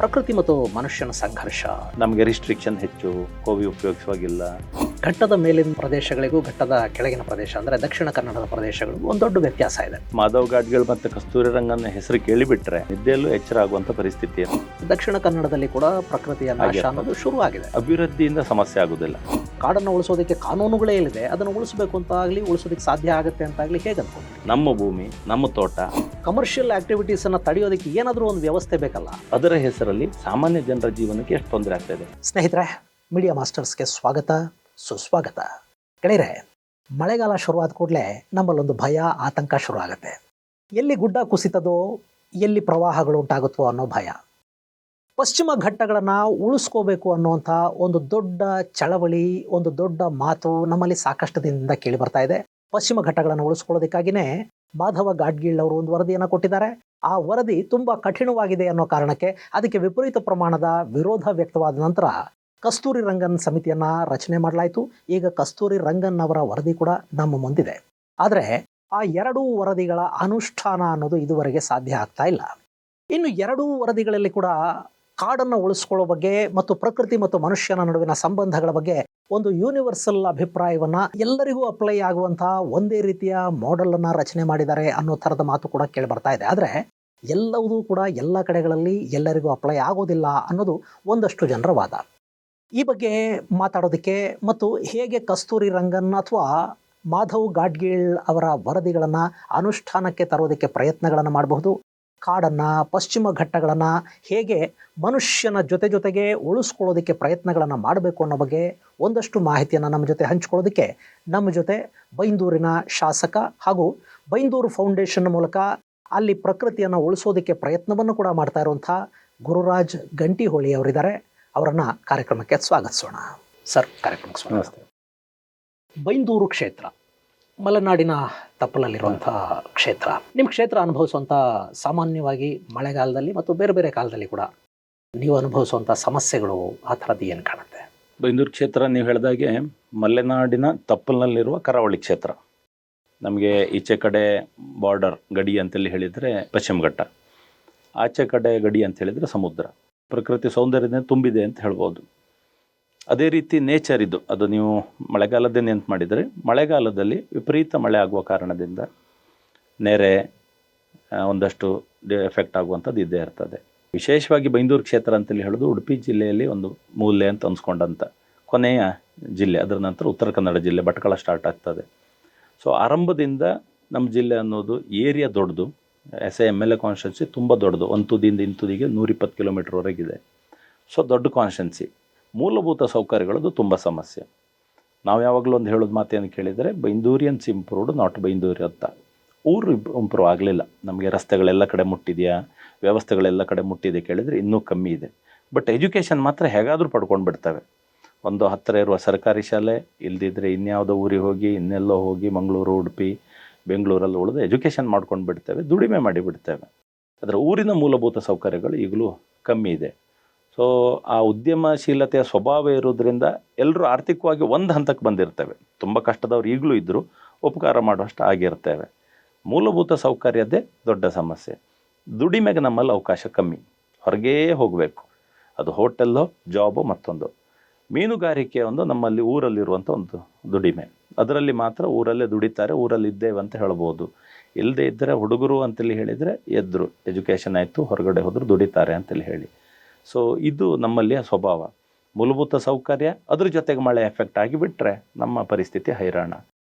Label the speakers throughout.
Speaker 1: ಪ್ರಕೃತಿ ಮತ್ತು ಮನುಷ್ಯನ ಸಂಘರ್ಷ.
Speaker 2: ನಮಗೆ ರಿಸ್ಟ್ರಿಕ್ಷನ್ ಹೆಚ್ಚು, ಕೋವಿ ಉಪಯೋಗಿಸುವಾಗಿಲ್ಲ.
Speaker 1: ಘಟ್ಟದ ಮೇಲಿನ ಪ್ರದೇಶಗಳಿಗೂ ಘಟ್ಟದ ಕೆಳಗಿನ ಪ್ರದೇಶ ಅಂದರೆ ದಕ್ಷಿಣ ಕನ್ನಡದ ಪ್ರದೇಶಗಳಿಗೂ ಒಂದು ದೊಡ್ಡ ವ್ಯತ್ಯಾಸ ಇದೆ.
Speaker 2: ಮಾಧವ್ ಗಾಡ್ಗಳು ಮತ್ತು ಕಸ್ತೂರಿ ರಂಗನ ಹೆಸರು ಕೇಳಿಬಿಟ್ರೆ ನಿದ್ದೆಯಲ್ಲೂ ಎಚ್ಚರ ಆಗುವಂಥ ಪರಿಸ್ಥಿತಿ.
Speaker 1: ದಕ್ಷಿಣ ಕನ್ನಡದಲ್ಲಿ ಕೂಡ ಪ್ರಕೃತಿಯ ನಾಶ ಅನ್ನೋದು ಶುರುವಾಗಿದೆ.
Speaker 2: ಅಭಿವೃದ್ಧಿಯಿಂದ ಸಮಸ್ಯೆ ಆಗುದಿಲ್ಲ.
Speaker 1: ಕಾಡನ್ನು ಉಳಿಸೋದಕ್ಕೆ ಕಾನೂನುಗಳೇ ಇಲ್ಲಿದೆ, ಅದನ್ನು ಉಳಿಸಬೇಕು ಅಂತ ಆಗಲಿ ಉಳಿಸೋದಕ್ಕೆ ಸಾಧ್ಯ ಆಗುತ್ತೆ ಅಂತ ಆಗಲಿ ಹೇಗೆ ಅನ್ಕೊಂಡು
Speaker 2: ನಮ್ಮ ಭೂಮಿ, ನಮ್ಮ ತೋಟ,
Speaker 1: ಕಮರ್ಷಿಯಲ್ ಆಕ್ಟಿವಿಟೀಸ್ ಅನ್ನು ತಡೆಯೋದಕ್ಕೆ ಏನಾದರೂ ಒಂದು ವ್ಯವಸ್ಥೆ ಬೇಕಲ್ಲ.
Speaker 2: ಅದರ ಹೆಸರಲ್ಲಿ ಸಾಮಾನ್ಯ ಜನರ ಜೀವನಕ್ಕೆ ಎಷ್ಟು ತೊಂದರೆ ಆಗ್ತಾ ಇದೆ.
Speaker 1: ಸ್ನೇಹಿತರೆ, ಮೀಡಿಯಾ ಮಾಸ್ಟರ್ಸ್ಗೆ ಸ್ವಾಗತ, ಸುಸ್ವಾಗತ. ಗೆಳೆಯರೆ, ಮಳೆಗಾಲ ಶುರುವಾದ ಕೂಡಲೇ ನಮ್ಮಲ್ಲೊಂದು ಭಯ, ಆತಂಕ ಶುರು ಆಗುತ್ತೆ. ಎಲ್ಲಿ ಗುಡ್ಡ ಕುಸಿತದೋ, ಎಲ್ಲಿ ಪ್ರವಾಹಗಳು ಉಂಟಾಗುತ್ತೋ ಅನ್ನೋ ಭಯ. ಪಶ್ಚಿಮ ಘಟ್ಟಗಳನ್ನು ಉಳಿಸ್ಕೋಬೇಕು ಅನ್ನುವಂಥ ಒಂದು ದೊಡ್ಡ ಚಳವಳಿ, ಒಂದು ದೊಡ್ಡ ಮಾತು ನಮ್ಮಲ್ಲಿ ಸಾಕಷ್ಟು ದಿನದಿಂದ ಕೇಳಿ ಬರ್ತಾ ಇದೆ. ಪಶ್ಚಿಮ ಘಟ್ಟಗಳನ್ನು ಉಳಿಸ್ಕೊಳ್ಳೋದಕ್ಕಾಗಿಯೇ ಮಾಧವ ಗಾಡ್ಗೀಳ್ ಅವರು ಒಂದು ವರದಿಯನ್ನು ಕೊಟ್ಟಿದ್ದಾರೆ. ಆ ವರದಿ ತುಂಬ ಕಠಿಣವಾಗಿದೆ ಅನ್ನೋ ಕಾರಣಕ್ಕೆ ಅದಕ್ಕೆ ವಿಪರೀತ ಪ್ರಮಾಣದ ವಿರೋಧ ವ್ಯಕ್ತವಾದ ನಂತರ ಕಸ್ತೂರಿ ರಂಗನ್ ಸಮಿತಿಯನ್ನು ರಚನೆ ಮಾಡಲಾಯಿತು. ಈಗ ಕಸ್ತೂರಿ ರಂಗನ್ ಅವರ ವರದಿ ಕೂಡ ನಮ್ಮ ಮುಂದಿದೆ. ಆದರೆ ಆ ಎರಡೂ ವರದಿಗಳ ಅನುಷ್ಠಾನ ಅನ್ನೋದು ಇದುವರೆಗೆ ಸಾಧ್ಯ ಆಗ್ತಾ ಇಲ್ಲ. ಇನ್ನು ಎರಡೂ ವರದಿಗಳಲ್ಲಿ ಕೂಡ ಕಾಡನ್ನು ಉಳಿಸ್ಕೊಳ್ಳೋ ಬಗ್ಗೆ ಮತ್ತು ಪ್ರಕೃತಿ ಮತ್ತು ಮನುಷ್ಯನ ನಡುವಿನ ಸಂಬಂಧಗಳ ಬಗ್ಗೆ ಒಂದು ಯೂನಿವರ್ಸಲ್ ಅಭಿಪ್ರಾಯವನ್ನು, ಎಲ್ಲರಿಗೂ ಅಪ್ಲೈ ಆಗುವಂತಹ ಒಂದೇ ರೀತಿಯ ಮಾಡೆಲನ್ನು ರಚನೆ ಮಾಡಿದ್ದಾರೆ ಅನ್ನೋ ಥರದ ಮಾತು ಕೂಡ ಕೇಳಿ ಬರ್ತಾ ಇದೆ. ಆದರೆ ಎಲ್ಲವೂ ಕೂಡ ಎಲ್ಲ ಕಡೆಗಳಲ್ಲಿ ಎಲ್ಲರಿಗೂ ಅಪ್ಲೈ ಆಗೋದಿಲ್ಲ ಅನ್ನೋದು ಒಂದಷ್ಟು ಜನರ ವಾದ. ಈ ಬಗ್ಗೆ ಮಾತಾಡೋದಕ್ಕೆ ಮತ್ತು ಹೇಗೆ ಕಸ್ತೂರಿ ರಂಗನ್ ಅಥವಾ ಮಾಧವ್ ಗಾಡ್ಗೀಳ್ ಅವರ ವರದಿಗಳನ್ನು ಅನುಷ್ಠಾನಕ್ಕೆ ತರೋದಕ್ಕೆ ಪ್ರಯತ್ನಗಳನ್ನು ಮಾಡಬಹುದು, ಕಾಡನ್ನು, ಪಶ್ಚಿಮ ಘಟ್ಟಗಳನ್ನು ಹೇಗೆ ಮನುಷ್ಯನ ಜೊತೆಗೆ ಉಳಿಸ್ಕೊಳ್ಳೋದಕ್ಕೆ ಪ್ರಯತ್ನಗಳನ್ನು ಮಾಡಬೇಕು ಅನ್ನೋ ಬಗ್ಗೆ ಒಂದಷ್ಟು ಮಾಹಿತಿಯನ್ನು ನಮ್ಮ ಜೊತೆ ಹಂಚ್ಕೊಳ್ಳೋದಕ್ಕೆ ನಮ್ಮ ಜೊತೆ ಬೈಂದೂರಿನ ಶಾಸಕ ಹಾಗೂ ಬೈಂದೂರು ಫೌಂಡೇಶನ್ ಮೂಲಕ ಅಲ್ಲಿ ಪ್ರಕೃತಿಯನ್ನು ಉಳಿಸೋದಕ್ಕೆ ಪ್ರಯತ್ನವನ್ನು ಕೂಡ ಮಾಡ್ತಾ ಇರುವಂಥ ಗುರುರಾಜ್ ಗಂಟಿಹೊಳಿ ಅವರಿದ್ದಾರೆ. ಅವರನ್ನು ಕಾರ್ಯಕ್ರಮಕ್ಕೆ ಸ್ವಾಗತಿಸೋಣ. ಸರ್, ಕಾರ್ಯಕ್ರಮಕ್ಕೆ ಸ್ವಾಗತ. ಬೈಂದೂರು ಕ್ಷೇತ್ರ ಮಲೆನಾಡಿನ ತಪ್ಪಲಲ್ಲಿರುವಂಥ ಕ್ಷೇತ್ರ. ನಿಮ್ಮ ಕ್ಷೇತ್ರ ಅನುಭವಿಸುವಂಥ ಸಾಮಾನ್ಯವಾಗಿ ಮಳೆಗಾಲದಲ್ಲಿ ಮತ್ತು ಬೇರೆ ಬೇರೆ ಕಾಲದಲ್ಲಿ ಕೂಡ ನೀವು ಅನುಭವಿಸುವಂಥ ಸಮಸ್ಯೆಗಳು ಆ ಥರದ್ದು ಏನು ಕಾಣುತ್ತೆ?
Speaker 2: ಬೈಂದೂರು ಕ್ಷೇತ್ರ ನೀವು ಹೇಳಿದಾಗೆ ಮಲೆನಾಡಿನ ತಪ್ಪಲಿನಲ್ಲಿರುವ ಕರಾವಳಿ ಕ್ಷೇತ್ರ. ನಮಗೆ ಈಚೆ ಕಡೆ ಬಾರ್ಡರ್ ಗಡಿ ಅಂತೇಳಿ ಹೇಳಿದರೆ ಪಶ್ಚಿಮ ಘಟ್ಟ, ಆಚೆ ಕಡೆ ಗಡಿ ಅಂತ ಹೇಳಿದರೆ ಸಮುದ್ರ. ಪ್ರಕೃತಿ ಸೌಂದರ್ಯದಿಂದ ತುಂಬಿದೆ ಅಂತ ಹೇಳ್ಬೋದು. ಅದೇ ರೀತಿ ನೇಚರ್ ಇದು. ಅದು ನೀವು ಮಳೆಗಾಲದೇ ನೆನ್ಪು ಮಾಡಿದರೆ, ಮಳೆಗಾಲದಲ್ಲಿ ವಿಪರೀತ ಮಳೆ ಆಗುವ ಕಾರಣದಿಂದ ನೆರೆ, ಒಂದಷ್ಟು ಎಫೆಕ್ಟ್ ಆಗುವಂಥದ್ದು ಇದ್ದೇ ಇರ್ತದೆ. ವಿಶೇಷವಾಗಿ ಬೈಂದೂರು ಕ್ಷೇತ್ರ ಅಂತೇಳಿ ಹೇಳೋದು ಉಡುಪಿ ಜಿಲ್ಲೆಯಲ್ಲಿ ಒಂದು ಮೂಲೆ ಅಂತ ಅನ್ಸ್ಕೊಂಡಂಥ ಕೊನೆಯ ಜಿಲ್ಲೆ. ಅದರ ನಂತರ ಉತ್ತರ ಕನ್ನಡ ಜಿಲ್ಲೆ ಭಟ್ಕಳ ಸ್ಟಾರ್ಟ್ ಆಗ್ತದೆ. ಸೊ ಆರಂಭದಿಂದ ನಮ್ಮ ಜಿಲ್ಲೆ ಅನ್ನೋದು ಏರಿಯಾ ದೊಡ್ಡದು, MLA ಕಾನ್ಸ್ಟಿಟ್ಯೂನ್ಸಿ ತುಂಬ ದೊಡ್ಡದು. ಒಂದು ತುದಿಯಿಂದ ಇಂತುದಿಗೆ 120 ಕಿಲೋಮೀಟ್ರ್ವರೆಗಿದೆ. ಸೊ ದೊಡ್ಡ ಕಾನ್ಸ್ಟಿಟ್ಯೂನ್ಸಿ. ಮೂಲಭೂತ ಸೌಕರ್ಯಗಳದ್ದು ತುಂಬ ಸಮಸ್ಯೆ. ನಾವು ಯಾವಾಗಲೂ ಒಂದು ಹೇಳೋದು ಮಾತೇನು ಕೇಳಿದರೆ, ಬೈಂದೂರಿಯನ್ಸ್ ಇಂಪ್ರೂವ್ಡ್, ನಾಟ್ ಬೈಂದೂರಿ ಅಂತ. ಊರು ಇಂಪ್ರೂವ್ ಆಗಲಿಲ್ಲ. ನಮಗೆ ರಸ್ತೆಗಳೆಲ್ಲ ಕಡೆ ಮುಟ್ಟಿದೆಯಾ, ವ್ಯವಸ್ಥೆಗಳೆಲ್ಲ ಕಡೆ ಮುಟ್ಟಿದೆ ಕೇಳಿದರೆ ಇನ್ನೂ ಕಮ್ಮಿ ಇದೆ. ಬಟ್ ಎಜುಕೇಷನ್ ಮಾತ್ರ ಹೇಗಾದರೂ ಪಡ್ಕೊಂಡು ಬಿಡ್ತವೆ. ಒಂದು ಹತ್ತಿರ ಇರುವ ಸರ್ಕಾರಿ ಶಾಲೆ ಇಲ್ದಿದ್ರೆ ಇನ್ಯಾವುದೋ ಊರಿಗೆ ಹೋಗಿ, ಇನ್ನೆಲ್ಲೋ ಹೋಗಿ, ಮಂಗಳೂರು, ಉಡುಪಿ, ಬೆಂಗಳೂರಲ್ಲಿ ಉಳಿದು ಎಜುಕೇಷನ್ ಮಾಡ್ಕೊಂಡು ಬಿಡ್ತೇವೆ, ದುಡಿಮೆ ಮಾಡಿಬಿಡ್ತೇವೆ. ಅದರ ಊರಿನ ಮೂಲಭೂತ ಸೌಕರ್ಯಗಳು ಈಗಲೂ ಕಮ್ಮಿ ಇದೆ. ಸೊ ಆ ಉದ್ಯಮಶೀಲತೆಯ ಸ್ವಭಾವ ಇರೋದ್ರಿಂದ ಎಲ್ಲರೂ ಆರ್ಥಿಕವಾಗಿ ಒಂದು ಹಂತಕ್ಕೆ ಬಂದಿರ್ತೇವೆ. ತುಂಬ ಕಷ್ಟದವ್ರು ಈಗಲೂ ಇದ್ದರೂ ಉಪಕಾರ ಮಾಡುವಷ್ಟು ಆಗಿರ್ತೇವೆ. ಮೂಲಭೂತ ಸೌಕರ್ಯದೇ ದೊಡ್ಡ ಸಮಸ್ಯೆ. ದುಡಿಮೆಗೆ ನಮ್ಮಲ್ಲಿ ಅವಕಾಶ ಕಮ್ಮಿ, ಹೊರಗೇ ಹೋಗಬೇಕು. ಅದು ಹೋಟೆಲ್ಲೋ, ಜಾಬೋ, ಮತ್ತೊಂದು. ಮೀನುಗಾರಿಕೆ ಒಂದು ನಮ್ಮಲ್ಲಿ ಊರಲ್ಲಿರುವಂಥ ಒಂದು ದುಡಿಮೆ. ಅದರಲ್ಲಿ ಮಾತ್ರ ಊರಲ್ಲೇ ದುಡಿತಾರೆ, ಊರಲ್ಲಿ ಇದ್ದೇವೆ ಅಂತ ಹೇಳ್ಬೋದು. ಇಲ್ಲದೇ ಇದ್ದರೆ ಹುಡುಗರು ಅಂತೇಳಿ ಹೇಳಿದರೆ ಎದ್ರು, ಎಜುಕೇಷನ್ ಆಯಿತು, ಹೊರಗಡೆ ಹೋದರೂ ದುಡಿತಾರೆ ಅಂತೇಳಿ ಹೇಳಿ. ಸೊ ಇದು ನಮ್ಮಲ್ಲಿಯ ಸ್ವಭಾವ. ಮೂಲಭೂತ ಸೌಕರ್ಯ, ಅದ್ರ ಜೊತೆಗೆ ಮಳೆ ಎಫೆಕ್ಟ್ ಆಗಿಬಿಟ್ರೆ ನಮ್ಮ ಪರಿಸ್ಥಿತಿ ಹೈರಾಣ.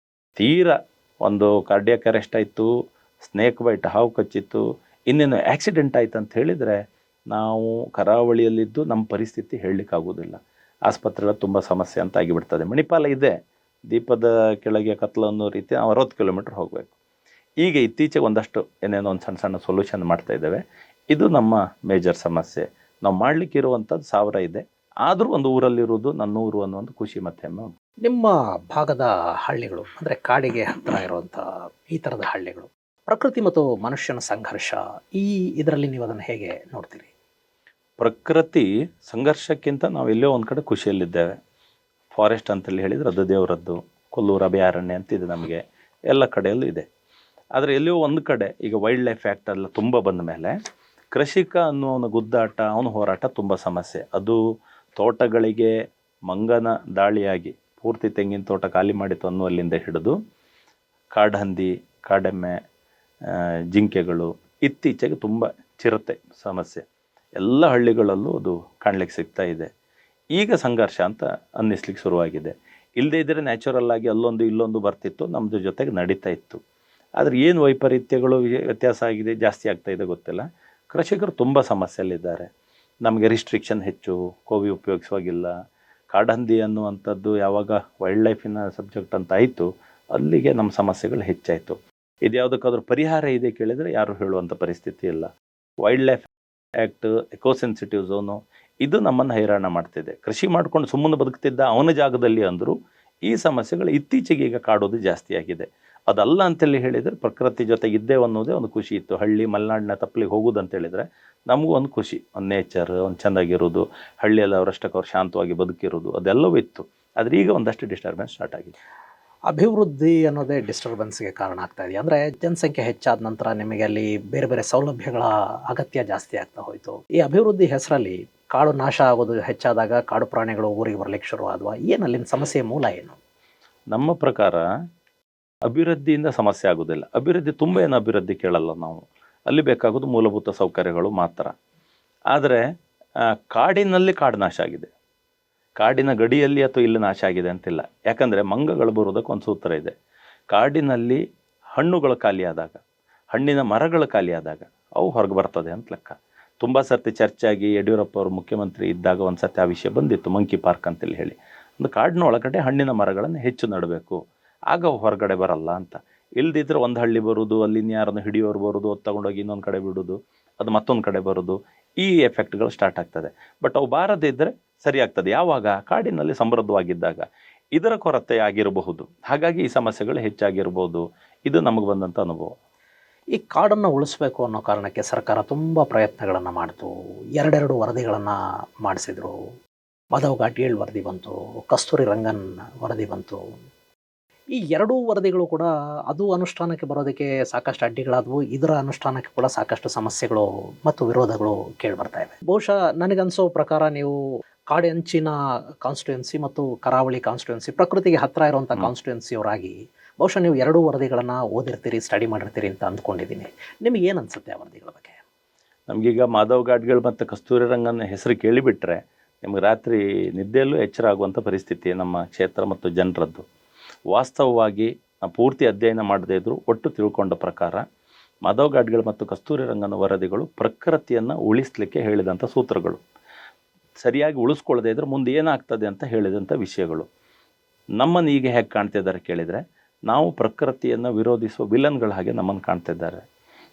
Speaker 2: ತೀರಾ ಒಂದು ಕಾರ್ಡಿಯಾಕ್ ಅರೆಸ್ಟ್ ಆಯಿತು, ಸ್ನೇಕ್ ಬೈಟ್, ಹಾವು ಕಚ್ಚಿತ್ತು, ಇನ್ನೇನು ಆಕ್ಸಿಡೆಂಟ್ ಆಯ್ತು ಅಂತ ಹೇಳಿದರೆ ನಾವು ಕರಾವಳಿಯಲ್ಲಿದ್ದು ನಮ್ಮ ಪರಿಸ್ಥಿತಿ ಹೇಳಲಿಕ್ಕಾಗೋದಿಲ್ಲ. ಆಸ್ಪತ್ರೆಗಳ ತುಂಬ ಸಮಸ್ಯೆ ಅಂತ ಆಗಿಬಿಡ್ತದೆ. ಮಣಿಪಾಲ ಇದೆ, ದೀಪದ ಕೆಳಗೆ ಕತ್ಲು ಅನ್ನೋ ರೀತಿ ನಾವು 60 ಕಿಲೋಮೀಟ್ರ್ ಹೋಗಬೇಕು. ಈಗ ಇತ್ತೀಚೆಗೆ ಒಂದಷ್ಟು ಏನೇನೋ ಒಂದು ಸಣ್ಣ ಸಣ್ಣ ಸೊಲ್ಯೂಷನ್ ಮಾಡ್ತಾ ಇದ್ದೇವೆ. ಇದು ನಮ್ಮ ಮೇಜರ್ ಸಮಸ್ಯೆ. ನಾವು ಮಾಡಲಿಕ್ಕೆ ಇರುವಂಥದ್ದು 1000 ಇದೆ, ಆದರೂ ಒಂದು ಊರಲ್ಲಿರುವುದು ನನ್ನ ಊರು ಅನ್ನೋ ಒಂದು ಖುಷಿ ಮತ್ತು ಹೆಮ್ಮೆ ಉಂಟು.
Speaker 1: ನಿಮ್ಮ ಭಾಗದ ಹಳ್ಳಿಗಳು ಅಂದರೆ ಕಾಡಿಗೆ ಹತ್ತಿರ ಇರುವಂಥ ಈ ಥರದ ಹಳ್ಳಿಗಳು, ಪ್ರಕೃತಿ ಮತ್ತು ಮನುಷ್ಯನ ಸಂಘರ್ಷ, ಇದರಲ್ಲಿ ನೀವು ಅದನ್ನು ಹೇಗೆ ನೋಡ್ತೀರಿ?
Speaker 2: ಪ್ರಕೃತಿ ಸಂಘರ್ಷಕ್ಕಿಂತ ನಾವು ಎಲ್ಲೋ ಒಂದು ಕಡೆ ಖುಷಿಯಲ್ಲಿದ್ದೇವೆ. ಫಾರೆಸ್ಟ್ ಅಂತೇಳಿ ಹೇಳಿದರೆ ಅದು ದೇವರದ್ದು, ಕೊಲ್ಲೂರು ಅಭಯಾರಣ್ಯ ಅಂತಿದೆ, ನಮಗೆ ಎಲ್ಲ ಕಡೆಯಲ್ಲೂ ಇದೆ. ಆದರೆ ಎಲ್ಲಿಯೋ ಒಂದು ಕಡೆ ಈಗ ವೈಲ್ಡ್ ಲೈಫ್ ಆ್ಯಕ್ಟ್ ಎಲ್ಲ ತುಂಬ ಬಂದ ಮೇಲೆ ಕೃಷಿಕ ಅನ್ನುವನ ಗುದ್ದಾಟ, ಅವನ ಹೋರಾಟ ತುಂಬ ಸಮಸ್ಯೆ. ಅದು ತೋಟಗಳಿಗೆ ಮಂಗನ ದಾಳಿಯಾಗಿ ಪೂರ್ತಿ ತೆಂಗಿನ ತೋಟ ಖಾಲಿ ಮಾಡಿತು ಅನ್ನುವಲ್ಲಿಂದ ಹಿಡಿದು ಕಾಡಹಂದಿ, ಕಾಡೆಮ್ಮೆ, ಜಿಂಕೆಗಳು, ಇತ್ತೀಚೆಗೆ ತುಂಬ ಚಿರತೆ ಸಮಸ್ಯೆ ಎಲ್ಲ ಹಳ್ಳಿಗಳಲ್ಲೂ ಅದು ಕಾಣ್ಲಿಕ್ಕೆ ಸಿಗ್ತಾ ಇದೆ. ಈಗ ಸಂಘರ್ಷ ಅಂತ ಅನ್ನಿಸ್ಲಿಕ್ಕೆ ಶುರುವಾಗಿದೆ. ಇಲ್ಲದೇ ಇದ್ದರೆ ನ್ಯಾಚುರಲ್ ಆಗಿ ಅಲ್ಲೊಂದು ಇಲ್ಲೊಂದು ಬರ್ತಿತ್ತು, ನಮ್ಮದು ಜೊತೆಗೆ ನಡೀತಾ ಇತ್ತು. ಆದರೆ ಏನು ವೈಪರೀತ್ಯಗಳು ವ್ಯತ್ಯಾಸ ಆಗಿದೆ, ಜಾಸ್ತಿ ಆಗ್ತಾ ಇದೆ ಗೊತ್ತಿಲ್ಲ. ಕೃಷಿಕರು ತುಂಬ ಸಮಸ್ಯೆಯಲ್ಲಿದ್ದಾರೆ. ನಮಗೆ ರಿಸ್ಟ್ರಿಕ್ಷನ್ ಹೆಚ್ಚು, ಕೋವಿ ಉಪಯೋಗಿಸುವಾಗಿಲ್ಲ. ಕಾಡಹಂದಿ ಅನ್ನುವಂಥದ್ದು ಯಾವಾಗ ವೈಲ್ಡ್ ಲೈಫಿನ ಸಬ್ಜೆಕ್ಟ್ ಅಂತ ಆಯಿತು, ಅಲ್ಲಿಗೆ ನಮ್ಮ ಸಮಸ್ಯೆಗಳು ಹೆಚ್ಚಾಯಿತು. ಇದು ಯಾವುದಕ್ಕಾದ್ರೂ ಪರಿಹಾರ ಇದೆ ಕೇಳಿದರೆ ಯಾರು ಹೇಳುವಂಥ ಪರಿಸ್ಥಿತಿ ಇಲ್ಲ. Wild life act, eco-sensitive zone, ಇದು ನಮ್ಮನ್ನು ಹೈರಾಣ ಮಾಡ್ತಿದೆ. ಕೃಷಿ ಮಾಡ್ಕೊಂಡು ಸುಮ್ಮನೆ ಬದುಕ್ತಿದ್ದ ಅವನ ಜಾಗದಲ್ಲಿ ಅಂದರೂ ಈ ಸಮಸ್ಯೆಗಳು ಇತ್ತೀಚೆಗೆ ಈಗ ಕಾಡೋದು ಜಾಸ್ತಿ ಆಗಿದೆ. ಅದಲ್ಲ ಅಂತೇಳಿ ಹೇಳಿದರೆ ಪ್ರಕೃತಿ ಜೊತೆಗೆ ಇದ್ದೇವೆ ಅನ್ನೋದೇ ಒಂದು ಖುಷಿ ಇತ್ತು. ಹಳ್ಳಿ ಮಲೆನಾಡಿನ ತಪ್ಪಲಿಗೆ ಹೋಗೋದು ಅಂತೇಳಿದರೆ ನಮಗೂ ಒಂದು ಖುಷಿ, ಒಂದು ನೇಚರ್, ಒಂದು ಚೆಂದಾಗಿರೋದು, ಹಳ್ಳಿಯಲ್ಲಿ ಅವರಷ್ಟಕ್ಕೆ ಅವ್ರು ಶಾಂತವಾಗಿ ಬದುಕಿರೋದು, ಅದೆಲ್ಲವೂ ಇತ್ತು. ಆದರೆ ಈಗ ಒಂದಷ್ಟು ಡಿಸ್ಟರ್ಬೆನ್ಸ್ ಸ್ಟಾರ್ಟ್ ಆಗಿದೆ.
Speaker 1: ಅಭಿವೃದ್ಧಿ ಅನ್ನೋದೇ ಡಿಸ್ಟರ್ಬೆನ್ಸ್ಗೆ ಕಾರಣ ಆಗ್ತಾ ಇದೆ. ಅಂದರೆ ಜನಸಂಖ್ಯೆ ಹೆಚ್ಚಾದ ನಂತರ ನಿಮಗೆ ಅಲ್ಲಿ ಬೇರೆ ಬೇರೆ ಸೌಲಭ್ಯಗಳ ಅಗತ್ಯ ಜಾಸ್ತಿ ಆಗ್ತಾ ಹೋಯಿತು. ಈ ಅಭಿವೃದ್ಧಿ ಹೆಸರಲ್ಲಿ ಕಾಡು ನಾಶ ಆಗೋದು ಹೆಚ್ಚಾದಾಗ ಕಾಡು ಪ್ರಾಣಿಗಳು ಊರಿಗೆ ಬರಲಿಕ್ಕೆ ಶುರು ಆದವಾ? ಏನು ಅಲ್ಲಿನ ಸಮಸ್ಯೆಯ ಮೂಲ ಏನು?
Speaker 2: ನಮ್ಮ ಪ್ರಕಾರ ಅಭಿವೃದ್ಧಿಯಿಂದ ಸಮಸ್ಯೆ ಆಗೋದಿಲ್ಲ. ಅಭಿವೃದ್ಧಿ ತುಂಬ ಏನು ಅಭಿವೃದ್ಧಿ ಕೇಳಲ್ಲ ನಾವು. ಅಲ್ಲಿ ಬೇಕಾಗೋದು ಮೂಲಭೂತ ಸೌಕರ್ಯಗಳು ಮಾತ್ರ. ಆದರೆ ಕಾಡಿನಲ್ಲಿ ಕಾಡು ನಾಶ ಆಗಿದೆ, ಕಾಡಿನ ಗಡಿಯಲ್ಲಿ ಅಥವಾ ಇಲ್ಲಿ ನಾಶ ಆಗಿದೆ ಅಂತಿಲ್ಲ. ಯಾಕಂದರೆ ಮಂಗಗಳು ಬರೋದಕ್ಕೆ ಒಂದು ಸೂತ್ರ ಇದೆ. ಕಾಡಿನಲ್ಲಿ ಹಣ್ಣುಗಳು ಖಾಲಿಯಾದಾಗ, ಹಣ್ಣಿನ ಮರಗಳು ಖಾಲಿಯಾದಾಗ ಅವು ಹೊರಗೆ ಬರ್ತದೆ ಅಂತ ಲೆಕ್ಕ. ತುಂಬ ಸರ್ತಿ ಚರ್ಚೆಯಾಗಿ ಯಡಿಯೂರಪ್ಪ ಅವರು ಮುಖ್ಯಮಂತ್ರಿ ಇದ್ದಾಗ ಒಂದು ಸರ್ತಿ ಆ ವಿಷಯ ಬಂದಿತ್ತು, ಮಂಕಿ ಪಾರ್ಕ್ ಅಂತೇಳಿ ಹೇಳಿ. ಒಂದು ಕಾಡಿನ ಒಳಗಡೆ ಹಣ್ಣಿನ ಮರಗಳನ್ನು ಹೆಚ್ಚು ನೆಡಬೇಕು, ಆಗ ಅವು ಹೊರಗಡೆ ಬರಲ್ಲ ಅಂತ. ಇಲ್ದಿದ್ರೆ ಒಂದು ಹಳ್ಳಿ ಬರೋದು, ಅಲ್ಲಿ ಇನ್ಯಾರನ್ನು ಹಿಡಿಯೋರು ಬರೋದು, ಅದು ತಗೊಂಡೋಗಿ ಇನ್ನೊಂದು ಕಡೆ ಬಿಡೋದು, ಅದು ಮತ್ತೊಂದು ಕಡೆ ಬರೋದು, ಈ ಎಫೆಕ್ಟ್ಗಳು ಸ್ಟಾರ್ಟ್ ಆಗ್ತದೆ. ಬಟ್ ಅವು ಬಾರದೇ ಇದ್ದರೆ ಸರಿ ಆಗ್ತದೆ ಯಾವಾಗ? ಕಾಡಿನಲ್ಲಿ ಸಮೃದ್ಧವಾಗಿದ್ದಾಗ. ಇದರ ಕೊರತೆ ಆಗಿರಬಹುದು, ಹಾಗಾಗಿ ಈ ಸಮಸ್ಯೆಗಳು ಹೆಚ್ಚಾಗಿರ್ಬೋದು. ಇದು ನಮಗೆ ಬಂದಂಥ ಅನುಭವ.
Speaker 1: ಈ ಕಾಡನ್ನು ಉಳಿಸ್ಬೇಕು ಅನ್ನೋ ಕಾರಣಕ್ಕೆ ಸರ್ಕಾರ ತುಂಬ ಪ್ರಯತ್ನಗಳನ್ನು ಮಾಡ್ತು. ಎರಡೆರಡು ವರದಿಗಳನ್ನು ಮಾಡಿಸಿದ್ರು. ಮಾಧವ್ ಘಾಟ್ಗೇಳ್ ವರದಿ ಬಂತು, ಕಸ್ತೂರಿ ರಂಗನ್ ವರದಿ ಬಂತು. ಈ ಎರಡೂ ವರದಿಗಳು ಕೂಡ ಅದು ಅನುಷ್ಠಾನಕ್ಕೆ ಬರೋದಕ್ಕೆ ಸಾಕಷ್ಟು ಅಡ್ಡಿಗಳಾದವು. ಇದರ ಅನುಷ್ಠಾನಕ್ಕೆ ಕೂಡ ಸಾಕಷ್ಟು ಸಮಸ್ಯೆಗಳು ಮತ್ತು ವಿರೋಧಗಳು ಕೇಳಿಬರ್ತಾ ಇವೆ. ಬಹುಶಃ ನನಗನ್ಸೋ ಪ್ರಕಾರ ನೀವು ಕಾಡಂಚಿನ ಕಾನ್ಸ್ಟಿಟ್ಯೂನ್ಸಿ ಮತ್ತು ಕರಾವಳಿ ಕಾನ್ಸ್ಟಿಟ್ಯೂನ್ಸಿ, ಪ್ರಕೃತಿಗೆ ಹತ್ತಿರ ಇರುವಂಥ ಕಾನ್ಸ್ಟಿಟ್ಯೂನ್ಸಿಯವರಾಗಿ ಬಹುಶಃ ನೀವು ಎರಡೂ ವರದಿಗಳನ್ನು ಓದಿರ್ತೀರಿ, ಸ್ಟಡಿ ಮಾಡಿರ್ತೀರಿ ಅಂತ ಅಂದ್ಕೊಂಡಿದ್ದೀನಿ. ನಿಮಗೆ ಏನು ಅನಿಸುತ್ತೆ ಆ ವರದಿಗಳ ಬಗ್ಗೆ?
Speaker 2: ನಮಗೀಗ ಮಾಧವ್ ಘಾಟ್ಗೇಳ್ ಮತ್ತು ಕಸ್ತೂರಿ ರಂಗನ ಹೆಸರು ಕೇಳಿಬಿಟ್ರೆ ನಿಮಗೆ ರಾತ್ರಿ ನಿದ್ದೆಯಲ್ಲೂ ಎಚ್ಚರ ಆಗುವಂಥ ಪರಿಸ್ಥಿತಿ ನಮ್ಮ ಕ್ಷೇತ್ರ ಮತ್ತು ಜನರದ್ದು. ವಾಸ್ತವವಾಗಿ ನಾವು ಪೂರ್ತಿ ಅಧ್ಯಯನ ಮಾಡದೇ ಇದ್ದರೂ ಒಟ್ಟು ತಿಳ್ಕೊಂಡ ಪ್ರಕಾರ ಮಾಧವ್ ಘಾಟ್ಗೇಳ್ ಮತ್ತು ಕಸ್ತೂರಿ ರಂಗನ ವರದಿಗಳು ಪ್ರಕೃತಿಯನ್ನು ಉಳಿಸಲಿಕ್ಕೆ ಹೇಳಿದಂಥ ಸೂತ್ರಗಳು. ಸರಿಯಾಗಿ ಉಳಿಸ್ಕೊಳ್ಳದೇ ಇದ್ದರೆ ಮುಂದೆ ಏನಾಗ್ತದೆ ಅಂತ ಹೇಳಿದಂಥ ವಿಷಯಗಳು. ನಮ್ಮನ್ನು ಈಗ ಹೇಗೆ ಕಾಣ್ತಿದ್ದಾರೆ ಕೇಳಿದರೆ, ನಾವು ಪ್ರಕೃತಿಯನ್ನು ವಿರೋಧಿಸುವ ವಿಲನ್ಗಳ ಹಾಗೆ ನಮ್ಮನ್ನು ಕಾಣ್ತಿದ್ದಾರೆ.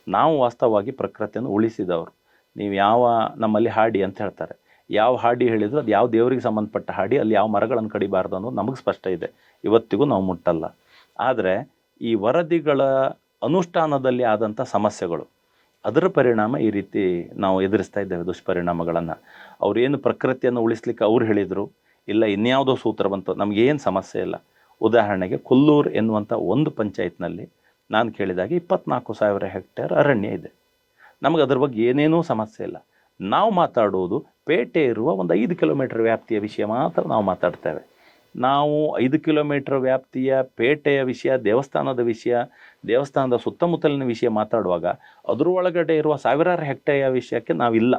Speaker 2: ನಾವು ವಾಸ್ತವವಾಗಿ ಪ್ರಕೃತಿಯನ್ನು ಉಳಿಸಿದವರು. ನೀವು ಯಾವ ನಮ್ಮಲ್ಲಿ ಹಾಡಿ ಅಂತ ಹೇಳ್ತಾರೆ, ಯಾವ ಹಾಡಿ ಹೇಳಿದ್ರು ಅದು ಯಾವ ದೇವರಿಗೆ ಸಂಬಂಧಪಟ್ಟ ಹಾಡಿ, ಅಲ್ಲಿ ಯಾವ ಮರಗಳನ್ನು ಕಡಿಬಾರ್ದು ಅನ್ನೋದು ನಮಗೆ ಸ್ಪಷ್ಟ ಇದೆ. ಇವತ್ತಿಗೂ ನಾವು ಮುಟ್ಟಲ್ಲ. ಆದರೆ ಈ ವರದಿಗಳ ಅನುಷ್ಠಾನದಲ್ಲಿ ಆದಂಥ ಸಮಸ್ಯೆಗಳು, ಅದರ ಪರಿಣಾಮ ಈ ರೀತಿ ನಾವು ಎದುರಿಸ್ತಾ ಇದ್ದೇವೆ, ದುಷ್ಪರಿಣಾಮಗಳನ್ನು. ಅವರೇನು ಪ್ರಕೃತಿಯನ್ನು ಉಳಿಸ್ಲಿಕ್ಕೆ ಅವ್ರು ಹೇಳಿದರು, ಇಲ್ಲ ಇನ್ಯಾವುದೋ ಸೂತ್ರ ಬಂತು, ನಮಗೇನು ಸಮಸ್ಯೆ ಇಲ್ಲ. ಉದಾಹರಣೆಗೆ ಕೊಲ್ಲೂರು ಎನ್ನುವಂಥ ಒಂದು ಪಂಚಾಯತ್ನಲ್ಲಿ ನಾನು ಕೇಳಿದಾಗ 24,000 ಹೆಕ್ಟೇರ್ ಅರಣ್ಯ ಇದೆ. ನಮಗೆ ಅದ್ರ ಬಗ್ಗೆ ಏನೇನೂ ಸಮಸ್ಯೆ ಇಲ್ಲ. ನಾವು ಮಾತಾಡುವುದು ಪೇಟೆ ಇರುವ ಒಂದು 5 ಕಿಲೋಮೀಟರ್ ವ್ಯಾಪ್ತಿಯ ವಿಷಯ ಮಾತ್ರ ನಾವು ಮಾತಾಡ್ತೇವೆ. ನಾವು 5 ಕಿಲೋಮೀಟರ್ ವ್ಯಾಪ್ತಿಯ ಪೇಟೆಯ ವಿಷಯ, ದೇವಸ್ಥಾನದ ವಿಷಯ, ದೇವಸ್ಥಾನದ ಸುತ್ತಮುತ್ತಲಿನ ವಿಷಯ ಮಾತಾಡುವಾಗ ಅದ್ರ ಒಳಗಡೆ ಇರುವ ಸಾವಿರಾರು ಹೆಕ್ಟೇರ್ ವಿಷಯಕ್ಕೆ ನಾವಿಲ್ಲ.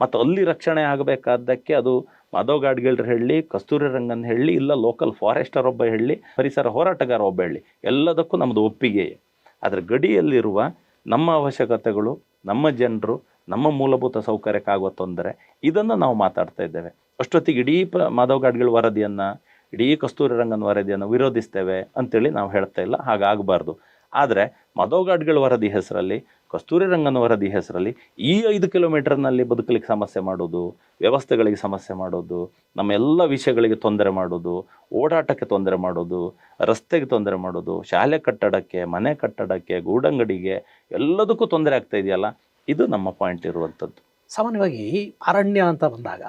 Speaker 2: ಮತ್ತು ಅಲ್ಲಿ ರಕ್ಷಣೆ ಆಗಬೇಕಾದ್ದಕ್ಕೆ ಅದು ಮಾಧವ್ ಘಾಟ್ಗೇಳ್ ಹೇಳಿ, ಕಸ್ತೂರಿ ರಂಗನ್ ಹೇಳಿ, ಇಲ್ಲ ಲೋಕಲ್ ಫಾರೆಸ್ಟರ್ ಒಬ್ಬ ಹೇಳಿ, ಪರಿಸರ ಹೋರಾಟಗಾರ ಒಬ್ಬ ಹೇಳಿ, ಎಲ್ಲದಕ್ಕೂ ನಮ್ಮದು ಒಪ್ಪಿಗೆಯೇ. ಆದರೆ ಗಡಿಯಲ್ಲಿರುವ ನಮ್ಮ ಅವಶ್ಯಕತೆಗಳು, ನಮ್ಮ ಜನರು, ನಮ್ಮ ಮೂಲಭೂತ ಸೌಕರ್ಯಕ್ಕಾಗುವ ತೊಂದರೆ, ಇದನ್ನು ನಾವು ಮಾತಾಡ್ತಾ ಇದ್ದೇವೆ. ಅಷ್ಟೊತ್ತಿಗೆ ಇಡೀ ಮಾಧವ್ ಘಾಟ್ಗೇಳ್ ವರದಿಯನ್ನು, ಇಡೀ ಕಸ್ತೂರಿ ರಂಗನ್ ವರದಿಯನ್ನು ವಿರೋಧಿಸ್ತೇವೆ ಅಂತೇಳಿ ನಾವು ಹೇಳ್ತಾ ಇಲ್ಲ, ಹಾಗಾಗಬಾರ್ದು. ಆದರೆ ಮಾಧವ್ ಘಾಟ್ಗೇಳ್ ವರದಿ ಹೆಸರಲ್ಲಿ, ಕಸ್ತೂರಿ ರಂಗನ್ ವರದಿ ಹೆಸರಲ್ಲಿ ಈ 5 ಕಿಲೋಮೀಟರ್ನಲ್ಲಿ ಬದುಕಲಿಕ್ಕೆ ಸಮಸ್ಯೆ ಮಾಡೋದು, ವ್ಯವಸ್ಥೆಗಳಿಗೆ ಸಮಸ್ಯೆ ಮಾಡೋದು, ನಮ್ಮ ಎಲ್ಲ ವಿಷಯಗಳಿಗೆ ತೊಂದರೆ ಮಾಡೋದು, ಓಡಾಟಕ್ಕೆ ತೊಂದರೆ ಮಾಡೋದು, ರಸ್ತೆಗೆ ತೊಂದರೆ ಮಾಡೋದು, ಶಾಲೆ ಕಟ್ಟಡಕ್ಕೆ, ಮನೆ ಕಟ್ಟಡಕ್ಕೆ, ಗೂಡಂಗಡಿಗೆ, ಎಲ್ಲದಕ್ಕೂ ತೊಂದರೆ ಆಗ್ತಾ ಇದೆಯಲ್ಲ, ಇದು ನಮ್ಮ ಪಾಯಿಂಟ್ ಇರುವಂಥದ್ದು.
Speaker 1: ಸಾಮಾನ್ಯವಾಗಿ ಅರಣ್ಯ ಅಂತ ಬಂದಾಗ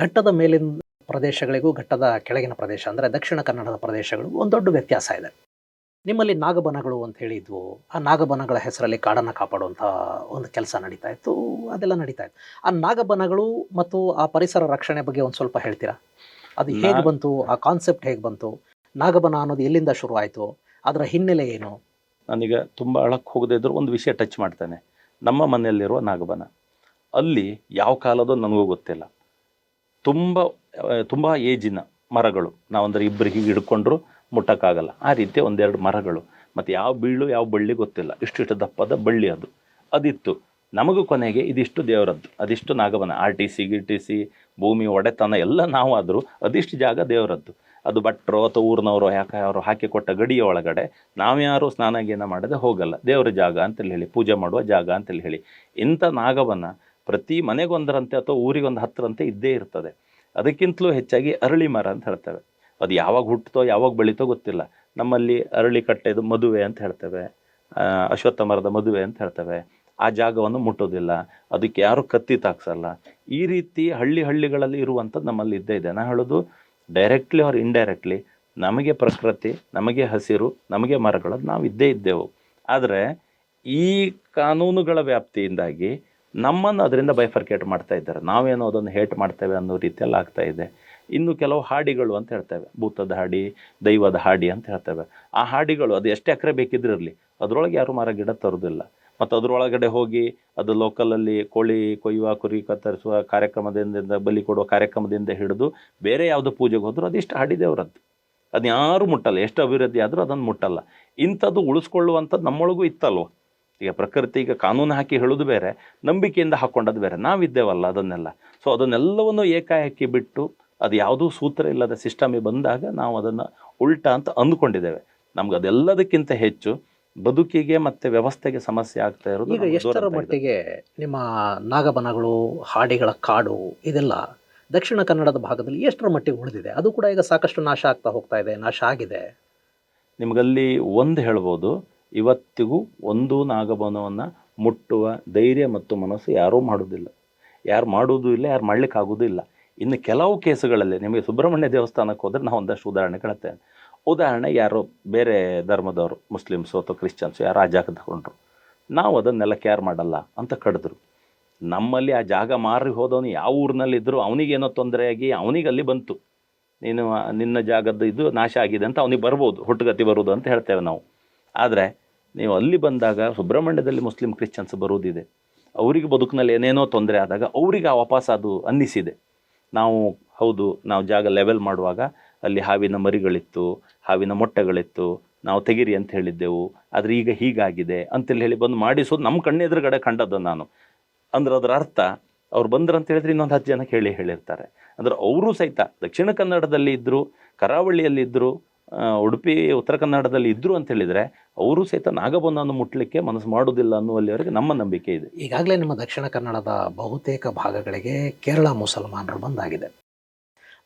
Speaker 1: ಘಟ್ಟದ ಮೇಲಿನ ಪ್ರದೇಶಗಳಿಗೂ ಘಟ್ಟದ ಕೆಳಗಿನ ಪ್ರದೇಶ ಅಂದರೆ ದಕ್ಷಿಣ ಕನ್ನಡದ ಪ್ರದೇಶಗಳಿಗೂ ಒಂದು ದೊಡ್ಡ ವ್ಯತ್ಯಾಸ ಇದೆ. ನಿಮ್ಮಲ್ಲಿ ನಾಗಬನಗಳು ಅಂತ ಹೇಳಿದ್ವು. ಆ ನಾಗಬನಗಳ ಹೆಸರಲ್ಲಿ ಕಾಡನ್ನು ಕಾಪಾಡುವಂಥ ಒಂದು ಕೆಲಸ ನಡೀತಾ ಇತ್ತು. ಅದೆಲ್ಲ ನಡೀತಾ ಇತ್ತು. ಆ ನಾಗಬನಗಳು ಮತ್ತು ಆ ಪರಿಸರ ರಕ್ಷಣೆ ಬಗ್ಗೆ ಒಂದು ಸ್ವಲ್ಪ ಹೇಳ್ತೀರಾ? ಅದು
Speaker 2: ನಾ
Speaker 1: ಹೇಗೆ ಬಂತು? ಆ ಕಾನ್ಸೆಪ್ಟ್ ಹೇಗೆ ಬಂತು? ನಾಗಬನ ಅನ್ನೋದು ಎಲ್ಲಿಂದ ಶುರುವಾಯಿತು? ಅದರ ಹಿನ್ನೆಲೆ ಏನು?
Speaker 2: ನಾನೀಗ ತುಂಬ ಆಳಕ್ಕೆ ಹೋಗದೇ ಇದ್ದರೂ ಒಂದು ವಿಷಯ ಟಚ್ ಮಾಡ್ತೇನೆ. ನಮ್ಮ ಮನೆಯಲ್ಲಿರುವ ನಾಗಬನ ಅಲ್ಲಿ ಯಾವ ಕಾಲದೋ ನನಗೂ ಗೊತ್ತಿಲ್ಲ. ತುಂಬ ತುಂಬ ಏಜಿನ ಮರಗಳು, ನಾವಂದ್ರೆ ಇಬ್ಬರು ಹೀಗೆ ಹಿಡ್ಕೊಂಡ್ರು ಮುಟ್ಟಕ್ಕಾಗಲ್ಲ ಆ ರೀತಿ ಒಂದೆರಡು ಮರಗಳು, ಮತ್ತು ಯಾವ ಬೀಳು ಯಾವ ಬಳ್ಳಿ ಗೊತ್ತಿಲ್ಲ, ಇಷ್ಟಿಷ್ಟು ದಪ್ಪದ ಬಳ್ಳಿ ಅದಿತ್ತು. ನಮಗೂ ಕೊನೆಗೆ ಇದಿಷ್ಟು ದೇವರದ್ದು, ಅದಿಷ್ಟು ನಾಗಬನ, RTC GTC ಭೂಮಿ ಒಡೆತನ ಎಲ್ಲ ನಾವು ಆದರೂ ಅದಿಷ್ಟು ಜಾಗ ದೇವರದ್ದು. ಅದು ಭಟ್ರು ಅಥವಾ ಊರಿನವರು ಅವರು ಹಾಕಿಕೊಟ್ಟ ಗಡಿಯ ಒಳಗಡೆ ನಾವ್ಯಾರು ಸ್ನಾನ ಗೀನ ಮಾಡದೆ ಹೋಗಲ್ಲ, ದೇವರ ಜಾಗ ಅಂತೇಳಿ ಹೇಳಿ, ಪೂಜೆ ಮಾಡುವ ಜಾಗ ಅಂತೇಳಿ ಹೇಳಿ. ಇಂಥ ನಾಗಬನ ಪ್ರತಿ ಮನೆಗೊಂದರಂತೆ ಅಥವಾ ಊರಿಗೊಂದು 10ರಂತೆ ಇದ್ದೇ ಇರ್ತದೆ. ಅದಕ್ಕಿಂತಲೂ ಹೆಚ್ಚಾಗಿ ಅರಳಿ ಮರ ಅಂತ ಹೇಳ್ತೇವೆ. ಅದು ಯಾವಾಗ ಹುಟ್ಟುತ್ತೋ ಯಾವಾಗ ಬೆಳೀತೋ ಗೊತ್ತಿಲ್ಲ. ನಮ್ಮಲ್ಲಿ ಅರಳಿ ಕಟ್ಟೆದು ಮದುವೆ ಅಂತ ಹೇಳ್ತೇವೆ, ಅಶ್ವತ್ಥ ಮರದ ಮದುವೆ ಅಂತ ಹೇಳ್ತೇವೆ. ಆ ಜಾಗವನ್ನು ಮುಟ್ಟೋದಿಲ್ಲ, ಅದಕ್ಕೆ ಯಾರು ಕತ್ತಿ ತಾಕ್ಸಲ್ಲ. ಈ ರೀತಿ ಹಳ್ಳಿಗಳಲ್ಲಿ ಇರುವಂಥದ್ದು ನಮ್ಮಲ್ಲಿ ಇದ್ದೇ ಇದೆ. ನಾನು ಹೇಳೋದು ಡೈರೆಕ್ಟ್ಲಿ ಆರ್ ಇಂಡೈರೆಕ್ಟ್ಲಿ ನಮಗೆ ಪ್ರಕೃತಿ, ನಮಗೆ ಹಸಿರು, ನಮಗೆ ಮರಗಳದ್ದು ನಾವು ಇದ್ದೇ ಇದ್ದೆವು. ಆದರೆ ಈ ಕಾನೂನುಗಳ ವ್ಯಾಪ್ತಿಯಿಂದಾಗಿ ನಮ್ಮನ್ನು ಅದರಿಂದ ಬೈಫರ್ಕೇಟ್ ಮಾಡ್ತಾ ಇದ್ದಾರೆ. ನಾವೇನೋ ಅದನ್ನು ಹೇಟ್ ಮಾಡ್ತೇವೆ ಅನ್ನೋ ರೀತಿಯಲ್ಲಿ ಆಗ್ತಾ ಇದೆ. ಇನ್ನು ಕೆಲವು ಹಾಡಿಗಳು ಅಂತ ಹೇಳ್ತೇವೆ, ಭೂತದ ಹಾಡಿ, ದೈವದ ಹಾಡಿ ಅಂತ ಹೇಳ್ತೇವೆ. ಆ ಹಾಡಿಗಳು ಅದು ಎಷ್ಟೇ ಎಕರೆ ಬೇಕಿದ್ದಿರಲಿ ಅದರೊಳಗೆ ಯಾರು ಮರ ಗಿಡ ತರೋದಿಲ್ಲ. ಮತ್ತು ಅದರೊಳಗಡೆ ಹೋಗಿ ಅದು ಲೋಕಲಲ್ಲಿ ಕೋಳಿ ಕೊಯ್ಯುವ, ಕುರಿ ಕತ್ತರಿಸುವ ಕಾರ್ಯಕ್ರಮದಿಂದ, ಬಲಿ ಕೊಡುವ ಕಾರ್ಯಕ್ರಮದಿಂದ ಹಿಡಿದು ಬೇರೆ ಯಾವುದೋ ಪೂಜೆಗೆ ಹೋದರೂ ಅದಿಷ್ಟು ಹಾಡಿದೇವ್ರದ್ದು, ಅದನ್ನ ಯಾರೂ ಮುಟ್ಟಲ್ಲ. ಎಷ್ಟು ಅಭಿವೃದ್ಧಿ ಆದರೂ ಅದನ್ನು ಮುಟ್ಟಲ್ಲ. ಇಂಥದ್ದು ಉಳಿಸ್ಕೊಳ್ಳುವಂಥದ್ದು ನಮ್ಮೊಳಗೂ ಇತ್ತಲ್ವ. ಈಗ ಪ್ರಕೃತಿ ಈಗ ಕಾನೂನು ಹಾಕಿ ಹೇಳೋದು ಬೇರೆ, ನಂಬಿಕೆಯಿಂದ ಹಾಕ್ಕೊಂಡದ್ದು ಬೇರೆ. ನಾವಿದ್ದೇವಲ್ಲ ಅದನ್ನೆಲ್ಲ. ಸೊ ಅದನ್ನೆಲ್ಲವನ್ನು ಏಕಾಏಕಿ ಬಿಟ್ಟು ಅದು ಯಾವುದೂ ಸೂತ್ರ ಇಲ್ಲದ ಸಿಸ್ಟಮಿಗೆ ಬಂದಾಗ ನಾವು ಅದನ್ನು ಉಲ್ಟಾ ಅಂತ ಅಂದ್ಕೊಂಡಿದ್ದೇವೆ. ನಮ್ಗೆ ಅದೆಲ್ಲದಕ್ಕಿಂತ ಹೆಚ್ಚು ಬದುಕಿಗೆ ಮತ್ತು ವ್ಯವಸ್ಥೆಗೆ ಸಮಸ್ಯೆ ಆಗ್ತಾ ಇರೋದು.
Speaker 1: ಈಗ ಎಷ್ಟರ ಮಟ್ಟಿಗೆ ನಿಮ್ಮ ನಾಗಬನಗಳು, ಹಾಡಿಗಳ ಕಾಡು ಇದೆಲ್ಲ ದಕ್ಷಿಣ ಕನ್ನಡದ ಭಾಗದಲ್ಲಿ ಎಷ್ಟರ ಮಟ್ಟಿಗೆ ಉಳಿದಿದೆ? ಅದು ಕೂಡ ಈಗ ಸಾಕಷ್ಟು ನಾಶ ಆಗ್ತಾ ಹೋಗ್ತಾ ಇದೆ, ನಾಶ ಆಗಿದೆ.
Speaker 2: ನಿಮಗಲ್ಲಿ ಒಂದು ಹೇಳ್ಬೋದು, ಇವತ್ತಿಗೂ ಒಂದು ನಾಗಬನವನ್ನು ಮುಟ್ಟುವ ಧೈರ್ಯ ಮತ್ತು ಮನಸ್ಸು ಯಾರೂ ಮಾಡೋದಿಲ್ಲ, ಯಾರು ಮಾಡೋದು ಇಲ್ಲ, ಯಾರು ಮಾಡ್ಲಿಕ್ಕಾಗೋದು ಇಲ್ಲ. ಇನ್ನು ಕೆಲವು ಕೇಸುಗಳಲ್ಲಿ ನಿಮಗೆ ಸುಬ್ರಹ್ಮಣ್ಯ ದೇವಸ್ಥಾನಕ್ಕೆ ಹೋದರೆ ನಾವು ಒಂದಷ್ಟು ಉದಾಹರಣೆ ಹೇಳ್ತೇನೆ. ಉದಾಹರಣೆ, ಯಾರೋ ಬೇರೆ ಧರ್ಮದವರು, ಮುಸ್ಲಿಮ್ಸು ಅಥವಾ ಕ್ರಿಶ್ಚಿಯನ್ಸು ಯಾರು ಆ ಜಾಗ ತಗೊಂಡ್ರು, ನಾವು ಅದನ್ನೆಲ್ಲ ಕೇರ್ ಮಾಡಲ್ಲ ಅಂತ ಕಡಿದ್ರು. ನಮ್ಮಲ್ಲಿ ಆ ಜಾಗ ಮಾರಿ ಹೋದವನು ಯಾವ ಊರಿನಲ್ಲಿದ್ದರೂ ಅವನಿಗೇನೋ ತೊಂದರೆಯಾಗಿ ಅವನಿಗೆ ಅಲ್ಲಿ ಬಂತು, ನೀನು ನಿನ್ನ ಜಾಗದ್ದು ಇದು ನಾಶ ಆಗಿದೆ ಅಂತ ಅವನಿಗೆ ಬರ್ಬೋದು, ಹುಟ್ಟುಗತಿ ಬರುವುದು ಅಂತ ಹೇಳ್ತೇವೆ ನಾವು. ಆದರೆ ನೀವು ಅಲ್ಲಿ ಬಂದಾಗ ಸುಬ್ರಹ್ಮಣ್ಯದಲ್ಲಿ ಮುಸ್ಲಿಂ ಕ್ರಿಶ್ಚಿಯನ್ಸ್ ಬರುವುದಿದೆ, ಅವರಿಗೆ ಬದುಕಿನಲ್ಲಿ ಏನೇನೋ ತೊಂದರೆ ಆದಾಗ ಅವರಿಗೆ ಆ ವಾಪಸ್ ಅದು ಅನ್ನಿಸಿದೆ. ನಾವು ಹೌದು, ನಾವು ಜಾಗ ಲೆವೆಲ್ ಮಾಡುವಾಗ ಅಲ್ಲಿ ಹಾವಿನ ಮರಿಗಳಿತ್ತು, ಹಾವಿನ ಮೊಟ್ಟೆಗಳಿತ್ತು, ನಾವು ತೆಗಿರಿ ಅಂತ ಹೇಳಿದ್ದೆವು, ಆದರೆ ಈಗ ಹೀಗಾಗಿದೆ ಅಂತೇಳಿ ಹೇಳಿ ಬಂದು ಮಾಡಿಸೋದು ನಮ್ಮ ಕಣ್ಣೆದುರುಗಡೆ ಕಂಡದ್ದು ನಾನು. ಅಂದ್ರೆ ಅದರ ಅರ್ಥ ಅವ್ರು ಬಂದ್ರು ಅಂತ ಹೇಳಿದ್ರೆ ಇನ್ನೊಂದು 10 ಜನಕ್ಕೆ ಹೇಳಿರ್ತಾರೆ. ಅಂದ್ರೆ ಅವರು ಸಹಿತ ದಕ್ಷಿಣ ಕನ್ನಡದಲ್ಲಿ ಇದ್ದರು, ಕರಾವಳಿಯಲ್ಲಿ ಇದ್ದರು, ಉಡುಪಿ ಉತ್ತರ ಕನ್ನಡದಲ್ಲಿ ಇದ್ದರು ಅಂತ ಹೇಳಿದರೆ ಅವರು ಸಹಿತ ನಾಗಬನವನ್ನು ಮುಟ್ಟಲಿಕ್ಕೆ ಮನಸ್ಸು ಮಾಡೋದಿಲ್ಲ ಅನ್ನುವಲ್ಲಿವರೆಗೆ ನಮ್ಮ ನಂಬಿಕೆ ಇದೆ.
Speaker 1: ಈಗಾಗಲೇ ನಿಮ್ಮ ದಕ್ಷಿಣ ಕನ್ನಡದ ಬಹುತೇಕ ಭಾಗಗಳಿಗೆ ಕೇರಳ ಮುಸಲ್ಮಾನರು ಬಂದಾಗಿದೆ.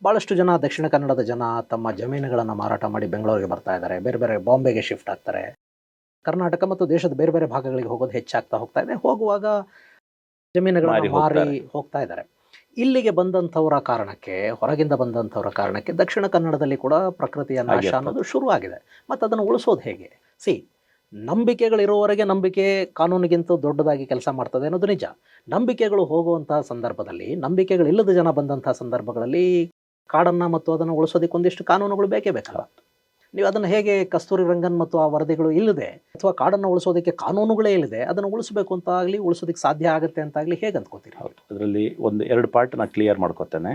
Speaker 1: ಭಾಳಷ್ಟು ಜನ ದಕ್ಷಿಣ ಕನ್ನಡದ ಜನ ತಮ್ಮ ಜಮೀನುಗಳನ್ನು ಮಾರಾಟ ಮಾಡಿ ಬೆಂಗಳೂರಿಗೆ ಬರ್ತಾ ಇದ್ದಾರೆ, ಬೇರೆ ಬೇರೆ ಬಾಂಬೆಗೆ ಶಿಫ್ಟ್ ಆಗ್ತಾರೆ. ಕರ್ನಾಟಕ ಮತ್ತು ದೇಶದ ಬೇರೆ ಬೇರೆ ಭಾಗಗಳಿಗೆ ಹೋಗೋದು ಹೆಚ್ಚಾಗ್ತಾ ಹೋಗ್ತಾ ಇದೆ. ಹೋಗುವಾಗ ಜಮೀನುಗಳನ್ನು ಮಾರಿ ಹೋಗ್ತಾ ಇದ್ದಾರೆ. ಇಲ್ಲಿಗೆ ಬಂದಂಥವರ ಕಾರಣಕ್ಕೆ, ಹೊರಗಿಂದ ಬಂದಂಥವರ ಕಾರಣಕ್ಕೆ ದಕ್ಷಿಣ ಕನ್ನಡದಲ್ಲಿ ಕೂಡ ಪ್ರಕೃತಿಯ ನಾಶ ಅನ್ನೋದು ಶುರು ಆಗಿದೆ. ಮತ್ತು ಅದನ್ನು ಉಳಿಸೋದು ಹೇಗೆ? ನಂಬಿಕೆಗಳಿರುವವರೆಗೆ ನಂಬಿಕೆ ಕಾನೂನಿಗಿಂತ ದೊಡ್ಡದಾಗಿ ಕೆಲಸ ಮಾಡ್ತದೆ ಅನ್ನೋದು ನಿಜ. ನಂಬಿಕೆಗಳು ಹೋಗುವಂತಹ ಸಂದರ್ಭದಲ್ಲಿ, ನಂಬಿಕೆಗಳಿಲ್ಲದ ಜನ ಬಂದಂತಹ ಸಂದರ್ಭಗಳಲ್ಲಿ ಕಾಡನ್ನು ಮತ್ತು ಅದನ್ನು ಉಳಿಸೋದಕ್ಕೆ ಒಂದಿಷ್ಟು ಕಾನೂನುಗಳು ಬೇಕೇ ಬೇಕಲ್ಲ. ನೀವು ಅದನ್ನು ಹೇಗೆ ಕಸ್ತೂರಿ ರಂಗನ್ ಮತ್ತು ಆ ವರದಿಗಳು ಇಲ್ಲದೆ, ಅಥವಾ ಕಾಡನ್ನು ಉಳಿಸೋದಕ್ಕೆ ಕಾನೂನುಗಳೇ ಇಲ್ಲದೆ ಅದನ್ನು ಉಳಿಸಬೇಕು ಅಂತ ಆಗಲಿ, ಉಳಿಸೋದಕ್ಕೆ ಸಾಧ್ಯ ಆಗುತ್ತೆ ಅಂತ ಆಗಲಿ ಹೇಗೆ ಅಂದ್ಕೋತೀರಿ?
Speaker 2: ಹೌದು, ಅದರಲ್ಲಿ 2 ಪಾರ್ಟ್ ನಾನು ಕ್ಲಿಯರ್ ಮಾಡ್ಕೋತೇನೆ.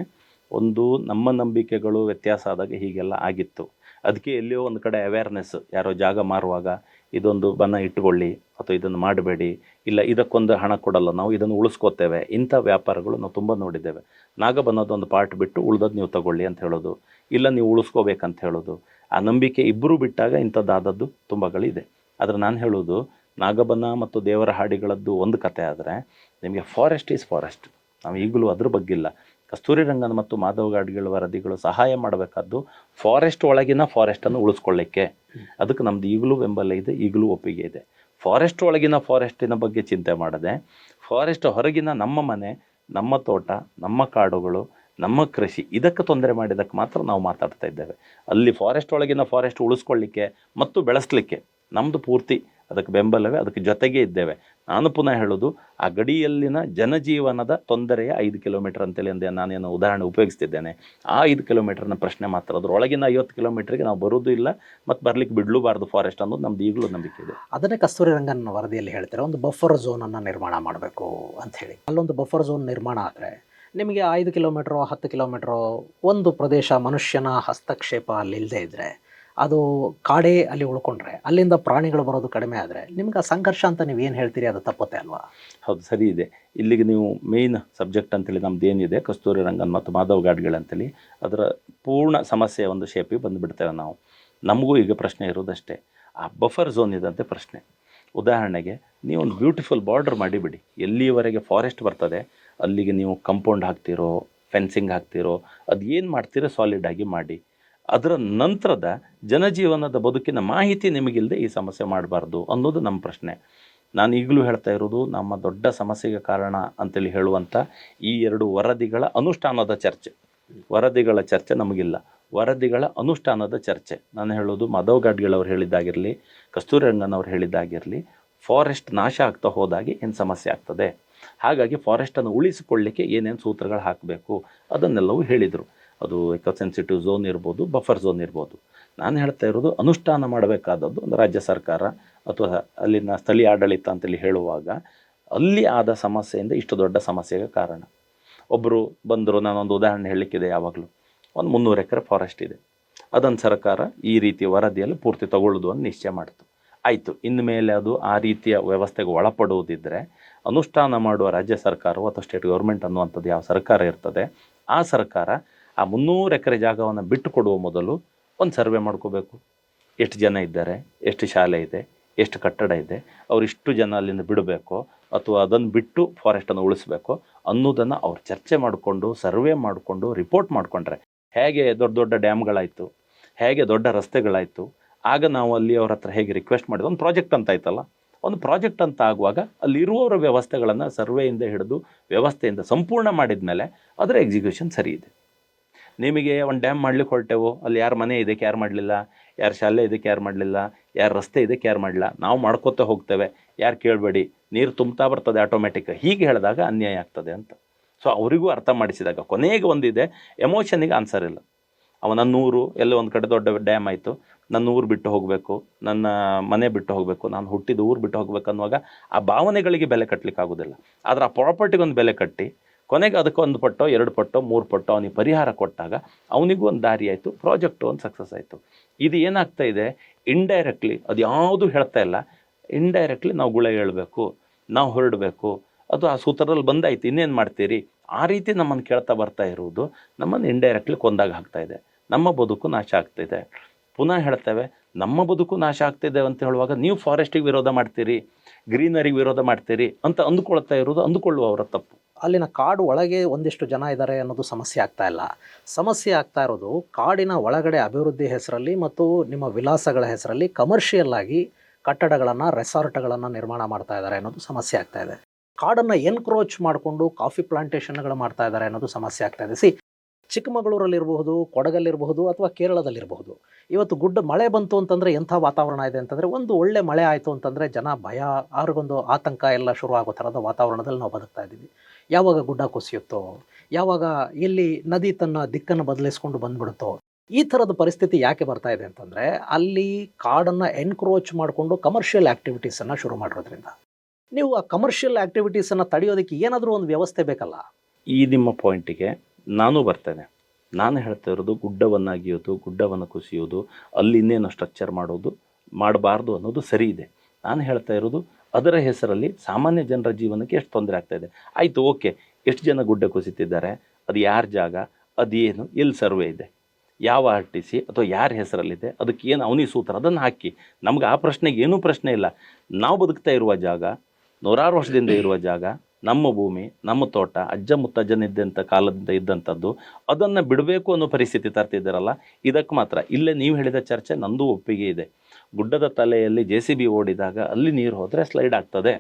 Speaker 2: ಒಂದು, ನಮ್ಮ ನಂಬಿಕೆಗಳು ವ್ಯತ್ಯಾಸ ಆದಾಗ ಹೀಗೆಲ್ಲ ಆಗಿತ್ತು. ಅದಕ್ಕೆ ಎಲ್ಲಿಯೋ ಒಂದು ಕಡೆ ಅವೇರ್ನೆಸ್, ಯಾರೋ ಜಾಗ ಮಾರುವಾಗ ಇದೊಂದು ಬನ ಇಟ್ಟುಕೊಳ್ಳಿ ಅಥವಾ ಇದನ್ನು ಮಾಡಬೇಡಿ, ಇಲ್ಲ ಇದಕ್ಕೊಂದು ಹಣ ಕೊಡಲ್ಲ, ನಾವು ಇದನ್ನು ಉಳಿಸ್ಕೋತೇವೆ, ಇಂಥ ವ್ಯಾಪಾರಗಳು ನಾವು ತುಂಬ ನೋಡಿದ್ದೇವೆ. ನಾಗಬನದೊಂದು ಪಾರ್ಟ್ ಬಿಟ್ಟು ಉಳ್ದದ್ದು ನೀವು ತಗೊಳ್ಳಿ ಅಂತ ಹೇಳೋದು, ಇಲ್ಲ ನೀವು ಉಳಿಸ್ಕೋಬೇಕಂತ ಹೇಳೋದು. ಆ ನಂಬಿಕೆ ಇಬ್ಬರು ಬಿಟ್ಟಾಗ ಇಂಥದ್ದಾದದ್ದು ತುಂಬಗಳಿದೆ. ಆದರೆ ನಾನು ಹೇಳೋದು, ನಾಗಬನ ಮತ್ತು ದೇವರ ಹಾಡಿಗಳದ್ದು ಒಂದು ಕತೆ. ಆದರೆ ನಿಮಗೆ ಫಾರೆಸ್ಟ್ ಈಸ್ ಫಾರೆಸ್ಟ್, ನಾವು ಈಗಲೂ ಅದ್ರ ಬಗ್ಗಿಲ್ಲ. ಕಸ್ತೂರಿ ರಂಗನ್ ಮತ್ತು ಮಾಧವ ಗಾಡ್ಗಿಳ ವರದಿಗಳು ಸಹಾಯ ಮಾಡಬೇಕಾದ್ದು ಫಾರೆಸ್ಟ್ ಒಳಗಿನ ಫಾರೆಸ್ಟನ್ನು ಉಳಿಸ್ಕೊಳ್ಳಿಕ್ಕೆ. ಅದಕ್ಕೆ ನಮ್ಮದು ಈಗಲೂ ಬೆಂಬಲ ಇದೆ, ಈಗಲೂ ಒಪ್ಪಿಗೆ ಇದೆ. ಫಾರೆಸ್ಟ್ ಒಳಗಿನ ಫಾರೆಸ್ಟಿನ ಬಗ್ಗೆ ಚಿಂತೆ ಮಾಡದೆ, ಫಾರೆಸ್ಟ್ ಹೊರಗಿನ ನಮ್ಮ ಮನೆ, ನಮ್ಮ ತೋಟ, ನಮ್ಮ ಕಾಡುಗಳು, ನಮ್ಮ ಕೃಷಿ ಇದಕ್ಕೆ ತೊಂದರೆ ಮಾಡಿದ್ದಕ್ಕೆ ಮಾತ್ರ ನಾವು ಮಾತಾಡ್ತಾ ಇದ್ದೇವೆ. ಅಲ್ಲಿ ಫಾರೆಸ್ಟ್ ಒಳಗಿನ ಫಾರೆಸ್ಟ್ ಉಳಿಸ್ಕೊಳ್ಳಿಕ್ಕೆ ಮತ್ತು ಬೆಳೆಸಲಿಕ್ಕೆ ನಮ್ಮದು ಪೂರ್ತಿ ಅದಕ್ಕೆ ಬೆಂಬಲವೇ, ಅದಕ್ಕೆ ಜೊತೆಗೇ ಇದ್ದೇವೆ. ನಾನು ಪುನಃ ಹೇಳೋದು, ಆ ಗಡಿಯಲ್ಲಿನ ಜನಜೀವನದ ತೊಂದರೆಯ 5 ಕಿಲೋಮೀಟರ್ ಅಂತೇಳಿ ಅಂದೆ ನಾನೇನು ಉದಾಹರಣೆ ಉಪಯೋಗಿಸ್ತಿದ್ದೇನೆ. ಆ 5 ಕಿಲೋಮೀಟರ್ನ ಪ್ರಶ್ನೆ ಮಾತ್ರ. ಅದರೊಳಗಿನ 50 ಕಿಲೋಮೀಟ್ರಿಗೆ ನಾವು ಬರೋದು ಇಲ್ಲ ಮತ್ತು ಬರ್ಲಿಕ್ಕೆ ಬಿಡಲೂಬಾರ್ದು ಫಾರೆಸ್ಟ್ ಅನ್ನೋದು ನಮ್ದು ಈಗಲೂ ನಂಬಿಕೆ ಇದೆ.
Speaker 1: ಅದನ್ನೇ ಕಸ್ತೂರಿ ರಂಗನ್ ವರದಿಯಲ್ಲಿ ಹೇಳ್ತಾರೆ, ಒಂದು ಬಫರ್ ಝೋನನ್ನು ನಿರ್ಮಾಣ ಮಾಡಬೇಕು ಅಂತ ಹೇಳಿ. ಅಲ್ಲೊಂದು ಬಫರ್ ಝೋನ್ ನಿರ್ಮಾಣ ಆದರೆ ನಿಮಗೆ 5 ಕಿಲೋಮೀಟ್ರೋ 10 ಕಿಲೋಮೀಟ್ರೋ ಒಂದು ಪ್ರದೇಶ ಮನುಷ್ಯನ ಹಸ್ತಕ್ಷೇಪ ಅಲ್ಲಿಲ್ಲದೆ ಇದ್ದರೆ, ಅದು ಕಾಡೇ ಅಲ್ಲಿ ಉಳ್ಕೊಂಡ್ರೆ, ಅಲ್ಲಿಂದ ಪ್ರಾಣಿಗಳು ಬರೋದು ಕಡಿಮೆ ಆದರೆ ನಿಮ್ಗೆ ಆ ಸಂಘರ್ಷ ಅಂತ ನೀವು ಏನು ಹೇಳ್ತೀರಿ, ಅದು ತಪ್ಪುತ್ತೆ ಅಲ್ವಾ?
Speaker 2: ಹೌದು, ಸರಿ ಇದೆ. ಇಲ್ಲಿಗೆ ನೀವು ಮೇಯ್ನ್ ಸಬ್ಜೆಕ್ಟ್ ಅಂತೇಳಿ ನಮ್ದು ಏನಿದೆ ಕಸ್ತೂರಿ ರಂಗನ್ ಮತ್ತು ಮಾಧವ್ ಗಾಡ್ಗಿಳ್ ಅಂತೇಳಿ, ಅದರ ಪೂರ್ಣ ಸಮಸ್ಯೆಯ ಒಂದು ಶೇಪಿಗೆ ಬಂದುಬಿಡ್ತೇವೆ ನಾವು. ನಮಗೂ ಈಗ ಪ್ರಶ್ನೆ ಇರೋದಷ್ಟೇ, ಆ ಬಫರ್ ಝೋನ್ ಇದಂತೆ ಪ್ರಶ್ನೆ. ಉದಾಹರಣೆಗೆ ನೀವು ಒಂದು ಬ್ಯೂಟಿಫುಲ್ ಬಾರ್ಡರ್ ಮಾಡಿಬಿಡಿ. ಎಲ್ಲಿಯವರೆಗೆ ಫಾರೆಸ್ಟ್ ಬರ್ತದೆ ಅಲ್ಲಿಗೆ ನೀವು ಕಂಪೌಂಡ್ ಹಾಕ್ತಿರೋ, ಫೆನ್ಸಿಂಗ್ ಹಾಕ್ತಿರೋ, ಅದು ಏನು ಮಾಡ್ತೀರೋ ಸಾಲಿಡಾಗಿ ಮಾಡಿ. ಅದರ ನಂತರದ ಜನಜೀವನದ ಬದುಕಿನ ಮಾಹಿತಿ ನಿಮಗಿಲ್ಲದೆ ಈ ಸಮಸ್ಯೆ ಮಾಡಬಾರ್ದು ಅನ್ನೋದು ನಮ್ಮ ಪ್ರಶ್ನೆ. ನಾನು ಈಗಲೂ ಹೇಳ್ತಾ ಇರೋದು, ನಮ್ಮ ದೊಡ್ಡ ಸಮಸ್ಯೆಗೆ ಕಾರಣ ಅಂತೇಳಿ ಹೇಳುವಂಥ ಈ 2 ವರದಿಗಳ ಅನುಷ್ಠಾನದ ಚರ್ಚೆ. ವರದಿಗಳ ಚರ್ಚೆ ನಮಗಿಲ್ಲ, ವರದಿಗಳ ಅನುಷ್ಠಾನದ ಚರ್ಚೆ. ನಾನು ಹೇಳೋದು, ಮಾಧವ್ ಗಾಡ್ಗಿಳ್ ಅವ್ರು ಹೇಳಿದ್ದಾಗಿರಲಿ, ಕಸ್ತೂರಿ ರಂಗನ್ ಅವ್ರು ಹೇಳಿದ್ದಾಗಿರಲಿ, ಫಾರೆಸ್ಟ್ ನಾಶ ಆಗ್ತಾ ಹೋದಾಗೆ ಏನು ಸಮಸ್ಯೆ ಆಗ್ತದೆ, ಹಾಗಾಗಿ ಫಾರೆಸ್ಟನ್ನು ಉಳಿಸಿಕೊಳ್ಳಲಿಕ್ಕೆ ಏನೇನು ಸೂತ್ರಗಳು ಹಾಕಬೇಕು ಅದನ್ನೆಲ್ಲವೂ ಹೇಳಿದರು. ಅದು ಎಕೋ ಸೆನ್ಸಿಟಿವ್ ಝೋನ್ ಇರ್ಬೋದು, ಬಫರ್ ಝೋನ್ ಇರ್ಬೋದು. ನಾನು ಹೇಳ್ತಾ ಇರೋದು, ಅನುಷ್ಠಾನ ಮಾಡಬೇಕಾದದ್ದು ಒಂದು ರಾಜ್ಯ ಸರ್ಕಾರ ಅಥವಾ ಅಲ್ಲಿನ ಸ್ಥಳೀಯ ಆಡಳಿತ ಅಂತೇಳಿ ಹೇಳುವಾಗ, ಅಲ್ಲಿ ಆದ ಸಮಸ್ಯೆಯಿಂದ ಇಷ್ಟು ದೊಡ್ಡ ಸಮಸ್ಯೆಗೆ ಕಾರಣ. ಒಬ್ಬರು ಬಂದರು, ನಾನೊಂದು ಉದಾಹರಣೆ ಹೇಳಲಿಕ್ಕಿದೆ. ಯಾವಾಗಲೂ ಒಂದು 300 ಎಕರೆ ಫಾರೆಸ್ಟ್ ಇದೆ, ಅದನ್ನು ಸರ್ಕಾರ ಈ ರೀತಿಯ ವರದಿಯಲ್ಲಿ ಪೂರ್ತಿ ತಗೊಳ್ಳೋದು ಅಂತ ನಿಶ್ಚಯ ಮಾಡ್ತು. ಆಯಿತು, ಇನ್ಮೇಲೆ ಅದು ಆ ರೀತಿಯ ವ್ಯವಸ್ಥೆಗೆ ಒಳಪಡುವುದಿದ್ದರೆ ಅನುಷ್ಠಾನ ಮಾಡುವ ರಾಜ್ಯ ಸರ್ಕಾರವು ಅಥವಾ ಸ್ಟೇಟ್ ಗೌರ್ಮೆಂಟ್ ಅನ್ನುವಂಥದ್ದು ಯಾವ ಸರ್ಕಾರ ಇರ್ತದೆ, ಆ ಸರ್ಕಾರ ಆ 300 ಎಕರೆ ಜಾಗವನ್ನು ಬಿಟ್ಟು ಕೊಡುವ ಮೊದಲು ಒಂದು ಸರ್ವೆ ಮಾಡ್ಕೋಬೇಕು. ಎಷ್ಟು ಜನ ಇದ್ದಾರೆ, ಎಷ್ಟು ಶಾಲೆ ಇದೆ, ಎಷ್ಟು ಕಟ್ಟಡ ಇದೆ, ಅವರಿಷ್ಟು ಜನ ಅಲ್ಲಿಂದ ಬಿಡಬೇಕು ಅಥವಾ ಅದನ್ನು ಬಿಟ್ಟು ಫಾರೆಸ್ಟನ್ನು ಉಳಿಸ್ಬೇಕು ಅನ್ನೋದನ್ನು ಅವ್ರು ಚರ್ಚೆ ಮಾಡಿಕೊಂಡು, ಸರ್ವೆ ಮಾಡಿಕೊಂಡು, ರಿಪೋರ್ಟ್ ಮಾಡಿಕೊಂಡ್ರೆ, ಹೇಗೆ ದೊಡ್ಡ ದೊಡ್ಡ ಡ್ಯಾಮ್ಗಳಾಯಿತು, ಹೇಗೆ ದೊಡ್ಡ ರಸ್ತೆಗಳಾಯಿತು, ಆಗ ನಾವು ಅಲ್ಲಿ ಅವ್ರ ಹತ್ರ ಹೇಗೆ ರಿಕ್ವೆಸ್ಟ್ ಮಾಡಿದ್ವಿ, ಒಂದು ಪ್ರಾಜೆಕ್ಟ್ ಅಂತ ಆಯ್ತಲ್ಲ. ಒಂದು ಪ್ರಾಜೆಕ್ಟ್ ಅಂತ ಆಗುವಾಗ ಅಲ್ಲಿರುವವರ ವ್ಯವಸ್ಥೆಗಳನ್ನು ಸರ್ವೆಯಿಂದ ಹಿಡಿದು ವ್ಯವಸ್ಥೆಯಿಂದ ಸಂಪೂರ್ಣ ಮಾಡಿದ ಮೇಲೆ ಅದರ ಎಕ್ಸಿಕ್ಯೂಷನ್ ಸರಿ ಇದೆ. ನಿಮಗೆ ಒಂದು ಡ್ಯಾಮ್ ಮಾಡ್ಲಿಕ್ಕೆ ಹೊರಟೆವು, ಅಲ್ಲಿ ಯಾರು ಮನೆ ಇದಕ್ಕೆ ಯಾರು ಮಾಡಲಿಲ್ಲ, ಯಾರು ಶಾಲೆ ಇದಕ್ಕೆ ಯಾರು ಮಾಡಲಿಲ್ಲ, ಯಾರು ರಸ್ತೆ ಇದಕ್ಕೆ ಯಾರು ಮಾಡಲಿಲ್ಲ, ನಾವು ಮಾಡ್ಕೋತಾ ಹೋಗ್ತೇವೆ, ಯಾರು ಕೇಳಬೇಡಿ, ನೀರು ತುಂಬ್ತಾ ಬರ್ತದೆ ಆಟೋಮೆಟಿಕ್, ಹೀಗೆ ಹೇಳಿದಾಗ ಅನ್ಯಾಯ ಆಗ್ತದೆ ಅಂತ. ಸೊ ಅವರಿಗೂ ಅರ್ಥ ಮಾಡಿಸಿದಾಗ ಕೊನೆಗೆ ಒಂದಿದೆ, ಎಮೋಷನಿಗೆ ಆನ್ಸರ್ ಇಲ್ಲ. ನನ್ನ ಊರು ಎಲ್ಲೋ ಒಂದು ಕಡೆ ದೊಡ್ಡ ಡ್ಯಾಮ್ ಆಯಿತು, ನನ್ನ ಊರು ಬಿಟ್ಟು ಹೋಗಬೇಕು, ನನ್ನ ಮನೆ ಬಿಟ್ಟು ಹೋಗಬೇಕು, ನಾನು ಹುಟ್ಟಿದ ಊರು ಬಿಟ್ಟು ಹೋಗ್ಬೇಕು ಅನ್ನುವಾಗ ಆ ಭಾವನೆಗಳಿಗೆ ಬೆಲೆ ಕಟ್ಟಲಿಕ್ಕೆ ಆಗೋದಿಲ್ಲ. ಆದರೆ ಆ ಪ್ರಾಪರ್ಟಿಗೆ ಒಂದು ಬೆಲೆ ಕಟ್ಟಿ ಕೊನೆಗೆ ಅದಕ್ಕೆ 1 ಪಟ್ಟೋ 2 ಪಟ್ಟೋ 3 ಪಟ್ಟೋ ಅವನಿಗೆ ಪರಿಹಾರ ಕೊಟ್ಟಾಗ ಅವನಿಗೂ ಒಂದು ದಾರಿ ಆಯಿತು, ಪ್ರಾಜೆಕ್ಟು ಒಂದು ಸಕ್ಸಸ್ ಆಯಿತು. ಇದು ಏನಾಗ್ತಾ ಇದೆ, ಇಂಡೈರೆಕ್ಟ್ಲಿ, ಅದು ಯಾವುದೂ ಹೇಳ್ತಾ ಇಲ್ಲ, ಇಂಡೈರೆಕ್ಟ್ಲಿ ನಾವು ಗುಳೆ ಹೇಳಬೇಕು, ನಾವು ಹೊರಡಬೇಕು, ಅದು ಆ ಸೂತ್ರದಲ್ಲಿ ಬಂದಾಯ್ತು, ಇನ್ನೇನು ಮಾಡ್ತೀರಿ, ಆ ರೀತಿ ನಮ್ಮನ್ನು ಕೇಳ್ತಾ ಬರ್ತಾ ಇರುವುದು ನಮ್ಮನ್ನು ಇಂಡೈರೆಕ್ಟ್ಲಿ ಕೊಂದಾಗ ಆಗ್ತಾ ಇದೆ. ನಮ್ಮ ಬದುಕು ನಾಶ ಆಗ್ತಿದೆ. ಪುನಃ ಹೇಳ್ತೇವೆ, ನಮ್ಮ ಬದುಕು ನಾಶ ಆಗ್ತಿದೆ ಅಂತ ಹೇಳುವಾಗ ನೀವು ಫಾರೆಸ್ಟಿಗೆ ವಿರೋಧ ಮಾಡ್ತೀರಿ, ಗ್ರೀನರಿಗೆ ವಿರೋಧ ಮಾಡ್ತೀರಿ ಅಂತ ಅಂದುಕೊಳ್ತಾ ಇರೋದು ಅಂದುಕೊಳ್ಳುವವರ ತಪ್ಪು.
Speaker 1: ಅಲ್ಲಿನ ಕಾಡು ಒಳಗೆ ಒಂದಿಷ್ಟು ಜನ ಇದ್ದಾರೆ ಅನ್ನೋದು ಸಮಸ್ಯೆ ಆಗ್ತಾ ಇಲ್ಲ. ಸಮಸ್ಯೆ ಆಗ್ತಾ ಇರೋದು ಕಾಡಿನ ಒಳಗಡೆ ಅಭಿವೃದ್ಧಿ ಹೆಸರಲ್ಲಿ ಮತ್ತು ನಿಮ್ಮ ವಿಲಾಸಗಳ ಹೆಸರಲ್ಲಿ ಕಮರ್ಷಿಯಲ್ ಆಗಿ ಕಟ್ಟಡಗಳನ್ನು, ರೆಸಾರ್ಟ್ಗಳನ್ನು ನಿರ್ಮಾಣ ಮಾಡ್ತಾ ಇದ್ದಾರೆ ಅನ್ನೋದು ಸಮಸ್ಯೆ ಆಗ್ತಾ ಇದೆ. ಕಾಡನ್ನು ಎನ್ಕ್ರೋಚ್ ಮಾಡಿಕೊಂಡು ಕಾಫಿ ಪ್ಲಾಂಟೇಷನ್ಗಳು ಮಾಡ್ತಾ ಇದ್ದಾರೆ ಅನ್ನೋದು ಸಮಸ್ಯೆ ಆಗ್ತಾ ಇದೆ. ಚಿಕ್ಕಮಗಳೂರಲ್ಲಿರಬಹುದು, ಕೊಡಗಲ್ಲಿರಬಹುದು ಅಥವಾ ಕೇರಳದಲ್ಲಿರಬಹುದು, ಇವತ್ತು ಮಳೆ ಬಂತು ಅಂತಂದರೆ ಎಂಥ ವಾತಾವರಣ ಇದೆ ಅಂತಂದರೆ, ಒಂದು ಒಳ್ಳೆ ಮಳೆ ಆಯಿತು ಅಂತಂದರೆ ಜನ ಭಯ, ಅವ್ರಿಗೊಂದು ಆತಂಕ ಎಲ್ಲ ಶುರು ಆಗೋ ಥರದ ವಾತಾವರಣದಲ್ಲಿ ನಾವು ಬದುಕ್ತಾ ಇದ್ದೀವಿ. ಯಾವಾಗ ಗುಡ್ಡ ಕುಸಿಯುತ್ತೋ, ಯಾವಾಗ ಎಲ್ಲಿ ನದಿ ತನ್ನ ದಿಕ್ಕನ್ನು ಬದಲಿಸ್ಕೊಂಡು ಬಂದ್ಬಿಡುತ್ತೋ, ಈ ಥರದ ಪರಿಸ್ಥಿತಿ ಯಾಕೆ ಬರ್ತಾ ಇದೆ ಅಂತಂದರೆ, ಅಲ್ಲಿ ಕಾಡನ್ನು ಎನ್ಕ್ರೋಚ್ ಮಾಡಿಕೊಂಡು ಕಮರ್ಷಿಯಲ್ ಆ್ಯಕ್ಟಿವಿಟೀಸನ್ನು ಶುರು ಮಾಡಿರೋದ್ರಿಂದ. ನೀವು ಆ ಕಮರ್ಷಿಯಲ್ ಆ್ಯಕ್ಟಿವಿಟೀಸನ್ನು ತಡೆಯೋದಕ್ಕೆ ಏನಾದರೂ ಒಂದು ವ್ಯವಸ್ಥೆ ಬೇಕಲ್ಲ.
Speaker 2: ಈ ನಿಮ್ಮ ಪಾಯಿಂಟಿಗೆ ನಾನು ಬರ್ತೇನೆ. ನಾನು ಹೇಳ್ತಾ ಇರೋದು, ಗುಡ್ಡವನ್ನು ಅಗಿಯೋದು, ಗುಡ್ಡವನ್ನು ಕುಸಿಯೋದು, ಅಲ್ಲಿ ಇನ್ನೇನು ಸ್ಟ್ರಕ್ಚರ್ ಮಾಡೋದು ಮಾಡಬಾರ್ದು ಅನ್ನೋದು ಸರಿ ಇದೆ. ನಾನು ಹೇಳ್ತಾ ಇರೋದು, ಅದರ ಹೆಸರಲ್ಲಿ ಸಾಮಾನ್ಯ ಜನರ ಜೀವನಕ್ಕೆ ಎಷ್ಟು ತೊಂದರೆ ಆಗ್ತಾಯಿದೆ. ಆಯಿತು, ಓಕೆ, ಎಷ್ಟು ಜನ ಗುಡ್ಡ ಕುಸಿತಿದ್ದಾರೆ, ಅದು ಯಾರ ಜಾಗ, ಅದೇನು, ಎಲ್ಲಿ ಸರ್ವೆ ಇದೆ, ಯಾವ RTC ಅಥವಾ ಯಾರ ಹೆಸರಲ್ಲಿದೆ, ಅದಕ್ಕೆ ಏನು ಅವನಿ ಸೂತ್ರ, ಅದನ್ನು ಹಾಕಿ. ನಮ್ಗೆ ಆ ಪ್ರಶ್ನೆಗೆ ಏನೂ ಪ್ರಶ್ನೆ ಇಲ್ಲ. ನಾವು ಬದುಕ್ತಾ ಇರುವ ಜಾಗ, ನೂರಾರು ವರ್ಷದಿಂದ ಇರುವ ಜಾಗ, ನಮ್ಮ ಭೂಮಿ, ನಮ್ಮ ತೋಟ, ಅಜ್ಜ ಮುತ್ತಜ್ಜನಿದ್ದಂಥ ಕಾಲದಿಂದ ಇದ್ದಂಥದ್ದು, ಅದನ್ನು ಬಿಡಬೇಕು ಅನ್ನೋ ಪರಿಸ್ಥಿತಿ ತರ್ತಿದ್ದಾರಲ್ಲ, ಇದಕ್ಕೆ ಮಾತ್ರ ಇಲ್ಲೇ ನೀವು ಹೇಳಿದ ಚರ್ಚೆ ನಂದು ಒಪ್ಪಿಗೆ ಇದೆ. ಗುಡ್ಡದ ತಲೆಯಲ್ಲಿ JCB ಓಡಿದಾಗ ಅಲ್ಲಿ ನೀರು ಹೋದರೆ ಸ್ಲೈಡ್ ಆಗ್ತದೆ,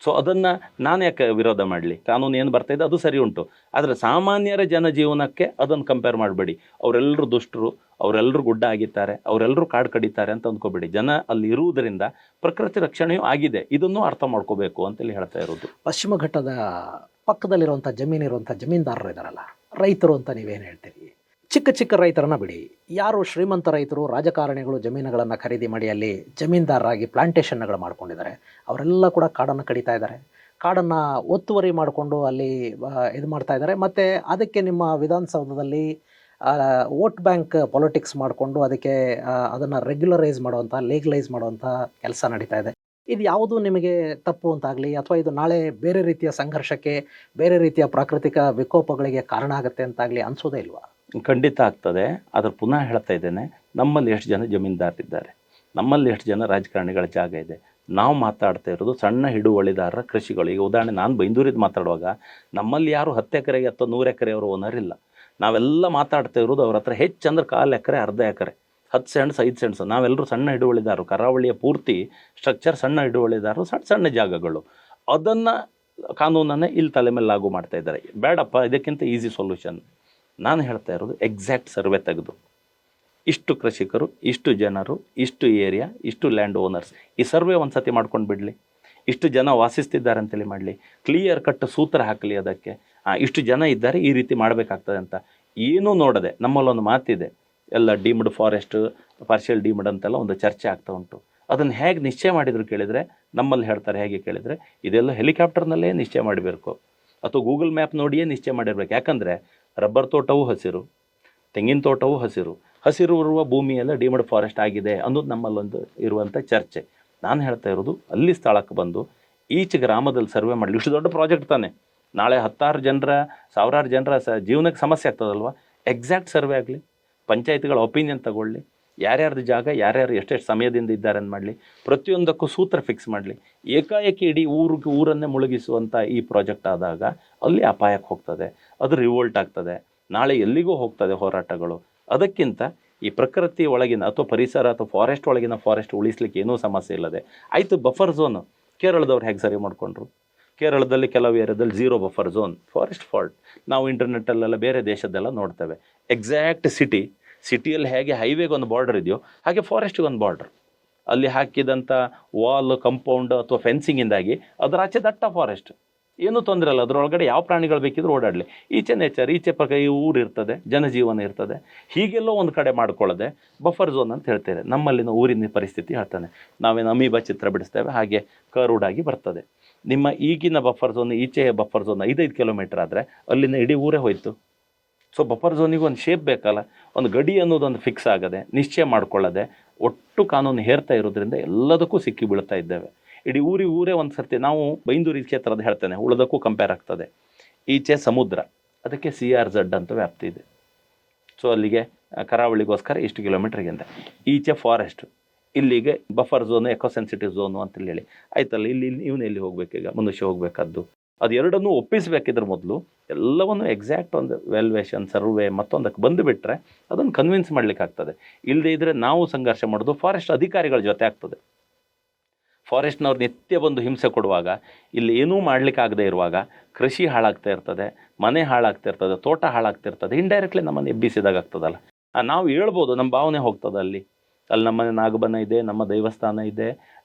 Speaker 2: ಸೊ ಅದನ್ನು ನಾನು ಯಾಕೆ ವಿರೋಧ ಮಾಡಲಿ? ಕಾನೂನು ಏನು ಬರ್ತಾ ಇದೆ ಅದು ಸರಿ ಉಂಟು, ಆದರೆ ಸಾಮಾನ್ಯರ ಜನಜೀವನಕ್ಕೆ ಅದನ್ನು ಕಂಪೇರ್ ಮಾಡಬೇಡಿ. ಅವರೆಲ್ಲರೂ ದುಷ್ಟರು, ಅವರೆಲ್ಲರೂ ಗುಡ್ಡ ಆಗಿದ್ದಾರೆ, ಅವರೆಲ್ಲರೂ ಕಾಡು ಕಡಿತಾರೆ ಅಂತ ಅಂದ್ಕೋಬೇಡಿ. ಜನ ಅಲ್ಲಿ ಇರುವುದರಿಂದ ಪ್ರಕೃತಿ ರಕ್ಷಣೆಯೂ ಆಗಿದೆ, ಇದನ್ನು ಅರ್ಥ ಮಾಡ್ಕೋಬೇಕು ಅಂತೇಳಿ ಹೇಳ್ತಾ ಇರೋದು.
Speaker 1: ಪಶ್ಚಿಮ ಘಟ್ಟದ ಪಕ್ಕದಲ್ಲಿರುವಂಥ ಜಮೀನಿರುವಂಥ ಜಮೀನ್ದಾರರು ಇದ್ದಾರಲ್ಲ, ರೈತರು ಅಂತ ನೀವೇನು ಹೇಳ್ತೀರಿ? ಚಿಕ್ಕ ಚಿಕ್ಕ ರೈತರನ್ನ ಬಿಡಿ, ಯಾರು ಶ್ರೀಮಂತ ರೈತರು ರಾಜಕಾರಣಿಗಳು ಜಮೀನುಗಳನ್ನು ಖರೀದಿ ಮಾಡಿ ಅಲ್ಲಿ ಜಮೀನ್ದಾರರಾಗಿ ಪ್ಲಾಂಟೇಷನ್ಗಳು ಮಾಡ್ಕೊಂಡಿದ್ದಾರೆ, ಅವರೆಲ್ಲ ಕೂಡ ಕಾಡನ್ನು ಕಡಿತಾ ಇದ್ದಾರೆ. ಕಾಡನ್ನು ಒತ್ತುವರಿ ಮಾಡಿಕೊಂಡು ಅಲ್ಲಿ ಇದು ಮಾಡ್ತಾ ಇದ್ದಾರೆ. ಮತ್ತು ಅದಕ್ಕೆ ನಿಮ್ಮ ವಿಧಾನಸೌಧದಲ್ಲಿ ವೋಟ್ ಬ್ಯಾಂಕ್ ಪಾಲಿಟಿಕ್ಸ್ ಮಾಡಿಕೊಂಡು ಅದಕ್ಕೆ ಅದನ್ನು ರೆಗ್ಯುಲರೈಸ್ ಮಾಡುವಂಥ, ಲೀಗಲೈಸ್ ಮಾಡುವಂಥ ಕೆಲಸ ನಡೀತಾ ಇದೆ. ಇದು ಯಾವುದು ನಿಮಗೆ ತಪ್ಪು ಅಂತಾಗಲಿ, ಅಥವಾ ಇದು ನಾಳೆ ಬೇರೆ ರೀತಿಯ ಸಂಘರ್ಷಕ್ಕೆ, ಬೇರೆ ರೀತಿಯ ಪ್ರಾಕೃತಿಕ ವಿಕೋಪಗಳಿಗೆ ಕಾರಣ ಆಗುತ್ತೆ ಅಂತಾಗಲಿ ಅನಿಸೋದೇ ಇಲ್ವಾ?
Speaker 2: ಖಂಡಿತ ಆಗ್ತದೆ. ಆದರೆ ಪುನಃ ಹೇಳ್ತಾ ಇದ್ದೇನೆ, ನಮ್ಮಲ್ಲಿ ಎಷ್ಟು ಜನ ಜಮೀನ್ದಾರರಿದ್ದಾರೆ, ನಮ್ಮಲ್ಲಿ ಎಷ್ಟು ಜನ ರಾಜಕಾರಣಿಗಳ ಜಾಗ ಇದೆ. ನಾವು ಮಾತಾಡ್ತಾ ಇರೋದು ಸಣ್ಣ ಹಿಡುವಳಿದಾರರ ಕೃಷಿಗಳು. ಈಗ ಉದಾಹರಣೆ ನಾನು ಬೈಂದೂರಿದ್ದು ಮಾತಾಡುವಾಗ ನಮ್ಮಲ್ಲಿ ಯಾರು 10 ಎಕರೆಗೆ ಅಥವಾ 100 ಎಕರೆಯವರು ಓನರ್ ಇಲ್ಲ. ನಾವೆಲ್ಲ ಮಾತಾಡ್ತಾ ಇರೋದು ಅವ್ರ ಹತ್ರ ಹೆಚ್ಚಂದ್ರೆ 1/4 ಎಕರೆ, ಅರ್ಧ ಎಕರೆ, 10 ಸೆಂಟ್ಸ್, 5 ಸೆಂಟ್ಸ್. ನಾವೆಲ್ಲರೂ ಸಣ್ಣ ಹಿಡುವಳಿದಾರರು. ಕರಾವಳಿಯ ಪೂರ್ತಿ ಸ್ಟ್ರಕ್ಚರ್ ಸಣ್ಣ ಹಿಡುವಳಿದಾರರು, ಸಣ್ಣ ಸಣ್ಣ ಜಾಗಗಳು. ಅದನ್ನು ಕಾನೂನನ್ನೇ ಇಲ್ಲಿ ತಲೆ ಮೇಲೆ ಲಾಗು ಮಾಡ್ತಾ ಇದ್ದಾರೆ. ಬೇಡಪ್ಪ, ಇದಕ್ಕಿಂತ ಈಸಿ ಸೊಲ್ಯೂಷನ್. ನಾನು ಹೇಳ್ತಾ ಇರೋದು ಎಕ್ಸಾಕ್ಟ್ ಸರ್ವೆ ತೆಗೆದು, ಇಷ್ಟು ಕೃಷಿಕರು, ಇಷ್ಟು ಜನರು, ಇಷ್ಟು ಏರಿಯಾ, ಇಷ್ಟು ಲ್ಯಾಂಡ್ ಓನರ್ಸ್, ಈ ಸರ್ವೆ ಒಂದು ಸತಿ ಮಾಡ್ಕೊಂಡು ಬಿಡಲಿ. ಇಷ್ಟು ಜನ ವಾಸಿಸ್ತಿದ್ದಾರೆ ಅಂತೇಳಿ ಮಾಡಲಿ, ಕ್ಲಿಯರ್ ಕಟ್ ಸೂತ್ರ ಹಾಕಲಿ ಅದಕ್ಕೆ. ಇಷ್ಟು ಜನ ಇದ್ದಾರೆ, ಈ ರೀತಿ ಮಾಡಬೇಕಾಗ್ತದೆ ಅಂತ ಏನೂ ನೋಡದೆ. ನಮ್ಮಲ್ಲೊಂದು ಮಾತಿದೆ, ಎಲ್ಲ ಡೀಮ್ಡ್ ಫಾರೆಸ್ಟ್, ಪಾರ್ಷಿಯಲ್ ಡೀಮ್ಡ್ ಅಂತೆಲ್ಲ ಒಂದು ಚರ್ಚೆ ಆಗ್ತಾ ಉಂಟು. ಅದನ್ನು ಹೇಗೆ ನಿಶ್ಚಯ ಮಾಡಿದ್ರು ಕೇಳಿದರೆ, ನಮ್ಮಲ್ಲಿ ಹೇಳ್ತಾರೆ ಹೇಗೆ ಕೇಳಿದರೆ, ಇದೆಲ್ಲ ಹೆಲಿಕಾಪ್ಟರ್ನಲ್ಲೇ ನಿಶ್ಚಯ ಮಾಡಬೇಕು ಅಥವಾ ಗೂಗಲ್ ಮ್ಯಾಪ್ ನೋಡಿಯೇ ನಿಶ್ಚಯ ಮಾಡಿರ್ಬೇಕು. ಯಾಕಂದರೆ ರಬ್ಬರ್ ತೋಟವೂ ಹಸಿರು, ತೆಂಗಿನ ತೋಟವೂ ಹಸಿರು, ಹಸಿರು ಇರುವ ಭೂಮಿಯೆಲ್ಲ ಡೀಮ್ಡ್ ಫಾರೆಸ್ಟ್ ಆಗಿದೆ ಅನ್ನೋದು ನಮ್ಮಲ್ಲೊಂದು ಇರುವಂಥ ಚರ್ಚೆ. ನಾನು ಹೇಳ್ತಾ ಇರೋದು ಅಲ್ಲಿ ಸ್ಥಳಕ್ಕೆ ಬಂದು ಈಚೆ ಗ್ರಾಮದಲ್ಲಿ ಸರ್ವೆ ಮಾಡಲಿ. ಇಷ್ಟು ದೊಡ್ಡ ಪ್ರಾಜೆಕ್ಟ್ ತಾನೆ, ನಾಳೆ 10,000 ಜನರ 1,000 ಜನರ ಜೀವನಕ್ಕೆ ಸಮಸ್ಯೆ ಆಗ್ತದಲ್ವ. ಎಕ್ಸಾಕ್ಟ್ ಸರ್ವೆ ಆಗಲಿ, ಪಂಚಾಯತ್ಗಳ ಒಪಿನಿಯನ್ ತಗೊಳ್ಳಿ, ಯಾರ್ಯಾರ್ದು ಜಾಗ, ಯಾರ್ಯಾರು ಎಷ್ಟೆಷ್ಟು ಸಮಯದಿಂದ ಇದ್ದಾರೆ ಅಂತ ಮಾಡಲಿ, ಪ್ರತಿಯೊಂದಕ್ಕೂ ಸೂತ್ರ ಫಿಕ್ಸ್ ಮಾಡಲಿ. ಏಕಾಏಕಿ ಇಡೀ ಊರನ್ನೇ ಮುಳುಗಿಸುವಂಥ ಈ ಪ್ರಾಜೆಕ್ಟ್ ಆದಾಗ ಅಲ್ಲಿ ಅಪಾಯಕ್ಕೆ ಹೋಗ್ತದೆ, ಅದು ರಿವೋಲ್ಟ್ ಆಗ್ತದೆ, ನಾಳೆ ಎಲ್ಲಿಗೂ ಹೋಗ್ತದೆ ಹೋರಾಟಗಳು. ಅದಕ್ಕಿಂತ ಈ ಪ್ರಕೃತಿ ಒಳಗಿನ ಅಥವಾ ಪರಿಸರ ಅಥವಾ ಫಾರೆಸ್ಟ್ ಒಳಗಿನ ಫಾರೆಸ್ಟ್ ಉಳಿಸ್ಲಿಕ್ಕೆ ಏನೂ ಸಮಸ್ಯೆ ಇಲ್ಲದೆ ಆಯಿತು. ಬಫರ್ ಝೋನು ಕೇರಳದವ್ರು ಹೇಗೆ ಸರಿ ಮಾಡಿಕೊಂಡ್ರು? ಕೇರಳದಲ್ಲಿ ಕೆಲವು ಏರಿಯಾದಲ್ಲಿ 0 ಬಫರ್ ಝೋನ್, ಫಾರೆಸ್ಟ್ ಫಾಲ್ಟ್. ನಾವು ಇಂಟರ್ನೆಟ್ಟಲ್ಲೆಲ್ಲ ಬೇರೆ ದೇಶದ್ದೆಲ್ಲ ನೋಡ್ತೇವೆ. ಎಕ್ಸಾಕ್ಟ್ ಸಿಟಿಯಲ್ಲಿ ಹೇಗೆ ಹೈವೇಗೆ ಒಂದು ಬಾರ್ಡರ್ ಇದೆಯೋ ಹಾಗೆ ಫಾರೆಸ್ಟಿಗೆ ಒಂದು ಬಾರ್ಡರ್. ಅಲ್ಲಿ ಹಾಕಿದಂಥ ವಾಲ್, ಕಂಪೌಂಡ್ ಅಥವಾ ಫೆನ್ಸಿಂಗಿಂದಾಗಿ ಅದರ ಆಚೆ ದಟ್ಟ ಫಾರೆಸ್ಟ್, ಏನೂ ತೊಂದರೆ ಇಲ್ಲ. ಅದರೊಳಗಡೆ ಯಾವ ಪ್ರಾಣಿಗಳು ಬೇಕಿದ್ರೂ ಓಡಾಡಲಿ. ಈಚೆ ನೇಚರ್, ಈಚೆ ಪಕ್ಕ ಈ ಊರು ಇರ್ತದೆ, ಜನಜೀವನ ಇರ್ತದೆ. ಹೀಗೆಲ್ಲೋ ಒಂದು ಕಡೆ ಮಾಡ್ಕೊಳ್ಳದೆ ಬಫರ್ ಝೋನ್ ಅಂತ ಹೇಳ್ತೇವೆ. ನಮ್ಮಲ್ಲಿನ ಊರಿನ ಪರಿಸ್ಥಿತಿ ಹೇಳ್ತಾನೆ. ನಾವೇನು ಅಮೀಬಾ ಚಿತ್ರ ಬಿಡಿಸ್ತೇವೆ ಹಾಗೆ ಕರ್ವ್ಡಾಗಿ ಬರ್ತದೆ. ನಿಮ್ಮ ಈಗಿನ ಬಫರ್ ಝೋನ್, ಈಚೆಯ ಬಫರ್ ಝೋನ್ 5 ಕಿಲೋಮೀಟರ್ ಆದರೆ ಅಲ್ಲಿನ ಇಡೀ ಊರೇ ಹೋಯ್ತು. ಸೊ ಬಫರ್ ಝೋನಿಗೆ ಒಂದು ಶೇಪ್ ಬೇಕಲ್ಲ, ಒಂದು ಗಡಿ ಅನ್ನೋದೊಂದು ಫಿಕ್ಸ್ ಆಗದೆ, ನಿಶ್ಚಯ ಮಾಡ್ಕೊಳ್ಳದೆ ಒಟ್ಟು ಕಾನೂನು ಹೇರ್ತಾ ಇರೋದ್ರಿಂದ ಎಲ್ಲದಕ್ಕೂ ಸಿಕ್ಕಿ ಬೀಳ್ತಾ ಇದ್ದೇವೆ. ಇಡೀ ಊರೇ ಒಂದು ಸರ್ತಿ ನಾವು ಬೈಂದೂರು ಕ್ಷೇತ್ರದ ಹೇಳ್ತೇನೆ, ಉಳಿದಕ್ಕೂ ಕಂಪೇರ್ ಆಗ್ತದೆ. ಈಚೆ ಸಮುದ್ರ, ಅದಕ್ಕೆ CRZ ಅಂತ ವ್ಯಾಪ್ತಿ ಇದೆ. ಸೊ ಅಲ್ಲಿಗೆ ಕರಾವಳಿಗೋಸ್ಕರ ಇಷ್ಟು ಕಿಲೋಮೀಟ್ರಿಗೆ ಅಂತ. ಈಚೆ ಫಾರೆಸ್ಟ್, ಇಲ್ಲಿಗೆ buffer zone, eco sensitive zone ಅಂತೇಳಿ ಹೇಳಿ ಆಯ್ತಲ್ಲ. ಇಲ್ಲಿ ಇವನು ಎಲ್ಲಿ ಹೋಗ್ಬೇಕೀಗ? ಮನುಷ್ಯ ಹೋಗ್ಬೇಕಾದ್ದು. ಅದು ಎರಡನ್ನೂ ಒಪ್ಪಿಸಬೇಕಿದ್ರ ಮೊದಲು ಎಲ್ಲವನ್ನು ಎಕ್ಸಾಕ್ಟ್ ಒಂದು ವ್ಯಾಲ್ಯೂಯೇಷನ್, ಸರ್ವೆ ಮತ್ತೊಂದಕ್ಕೆ ಬಂದುಬಿಟ್ರೆ ಅದನ್ನು ಕನ್ವಿನ್ಸ್ ಮಾಡ್ಲಿಕ್ಕೆ ಆಗ್ತದೆ. ಇಲ್ಲದೇ ಇದ್ದರೆ ನಾವು ಸಂಘರ್ಷ ಮಾಡೋದು ಫಾರೆಸ್ಟ್ ಅಧಿಕಾರಿಗಳ ಜೊತೆ ಆಗ್ತದೆ. ಫಾರೆಸ್ಟ್ನವ್ರು ನಿತ್ಯ ಬಂದು ಹಿಂಸೆ ಕೊಡುವಾಗ, ಇಲ್ಲಿ ಏನೂ ಮಾಡಲಿಕ್ಕಾಗದೇ ಇರುವಾಗ ಕೃಷಿ ಹಾಳಾಗ್ತಾ ಇರ್ತದೆ, ಮನೆ ಹಾಳಾಗ್ತಾ ಇರ್ತದೆ, ತೋಟ ಹಾಳಾಗ್ತಾ ಇರ್ತದೆ. ಇಂಡೈರೆಕ್ಟ್ಲಿ ನಮ್ಮನ್ನು ಎಬ್ಬಿಸಿದಾಗ ಆಗ್ತದಲ್ಲ. ನಾವು ಹೇಳ್ಬೋದು, ನಮ್ಮ ಭಾವನೆ ಹೋಗ್ತದೆ. ಅಲ್ಲಿ ನಮ್ಮನೆ ನಾಗಬನ ಇದೆ, ನಮ್ಮ ದೇವಸ್ಥಾನ ಇದೆ,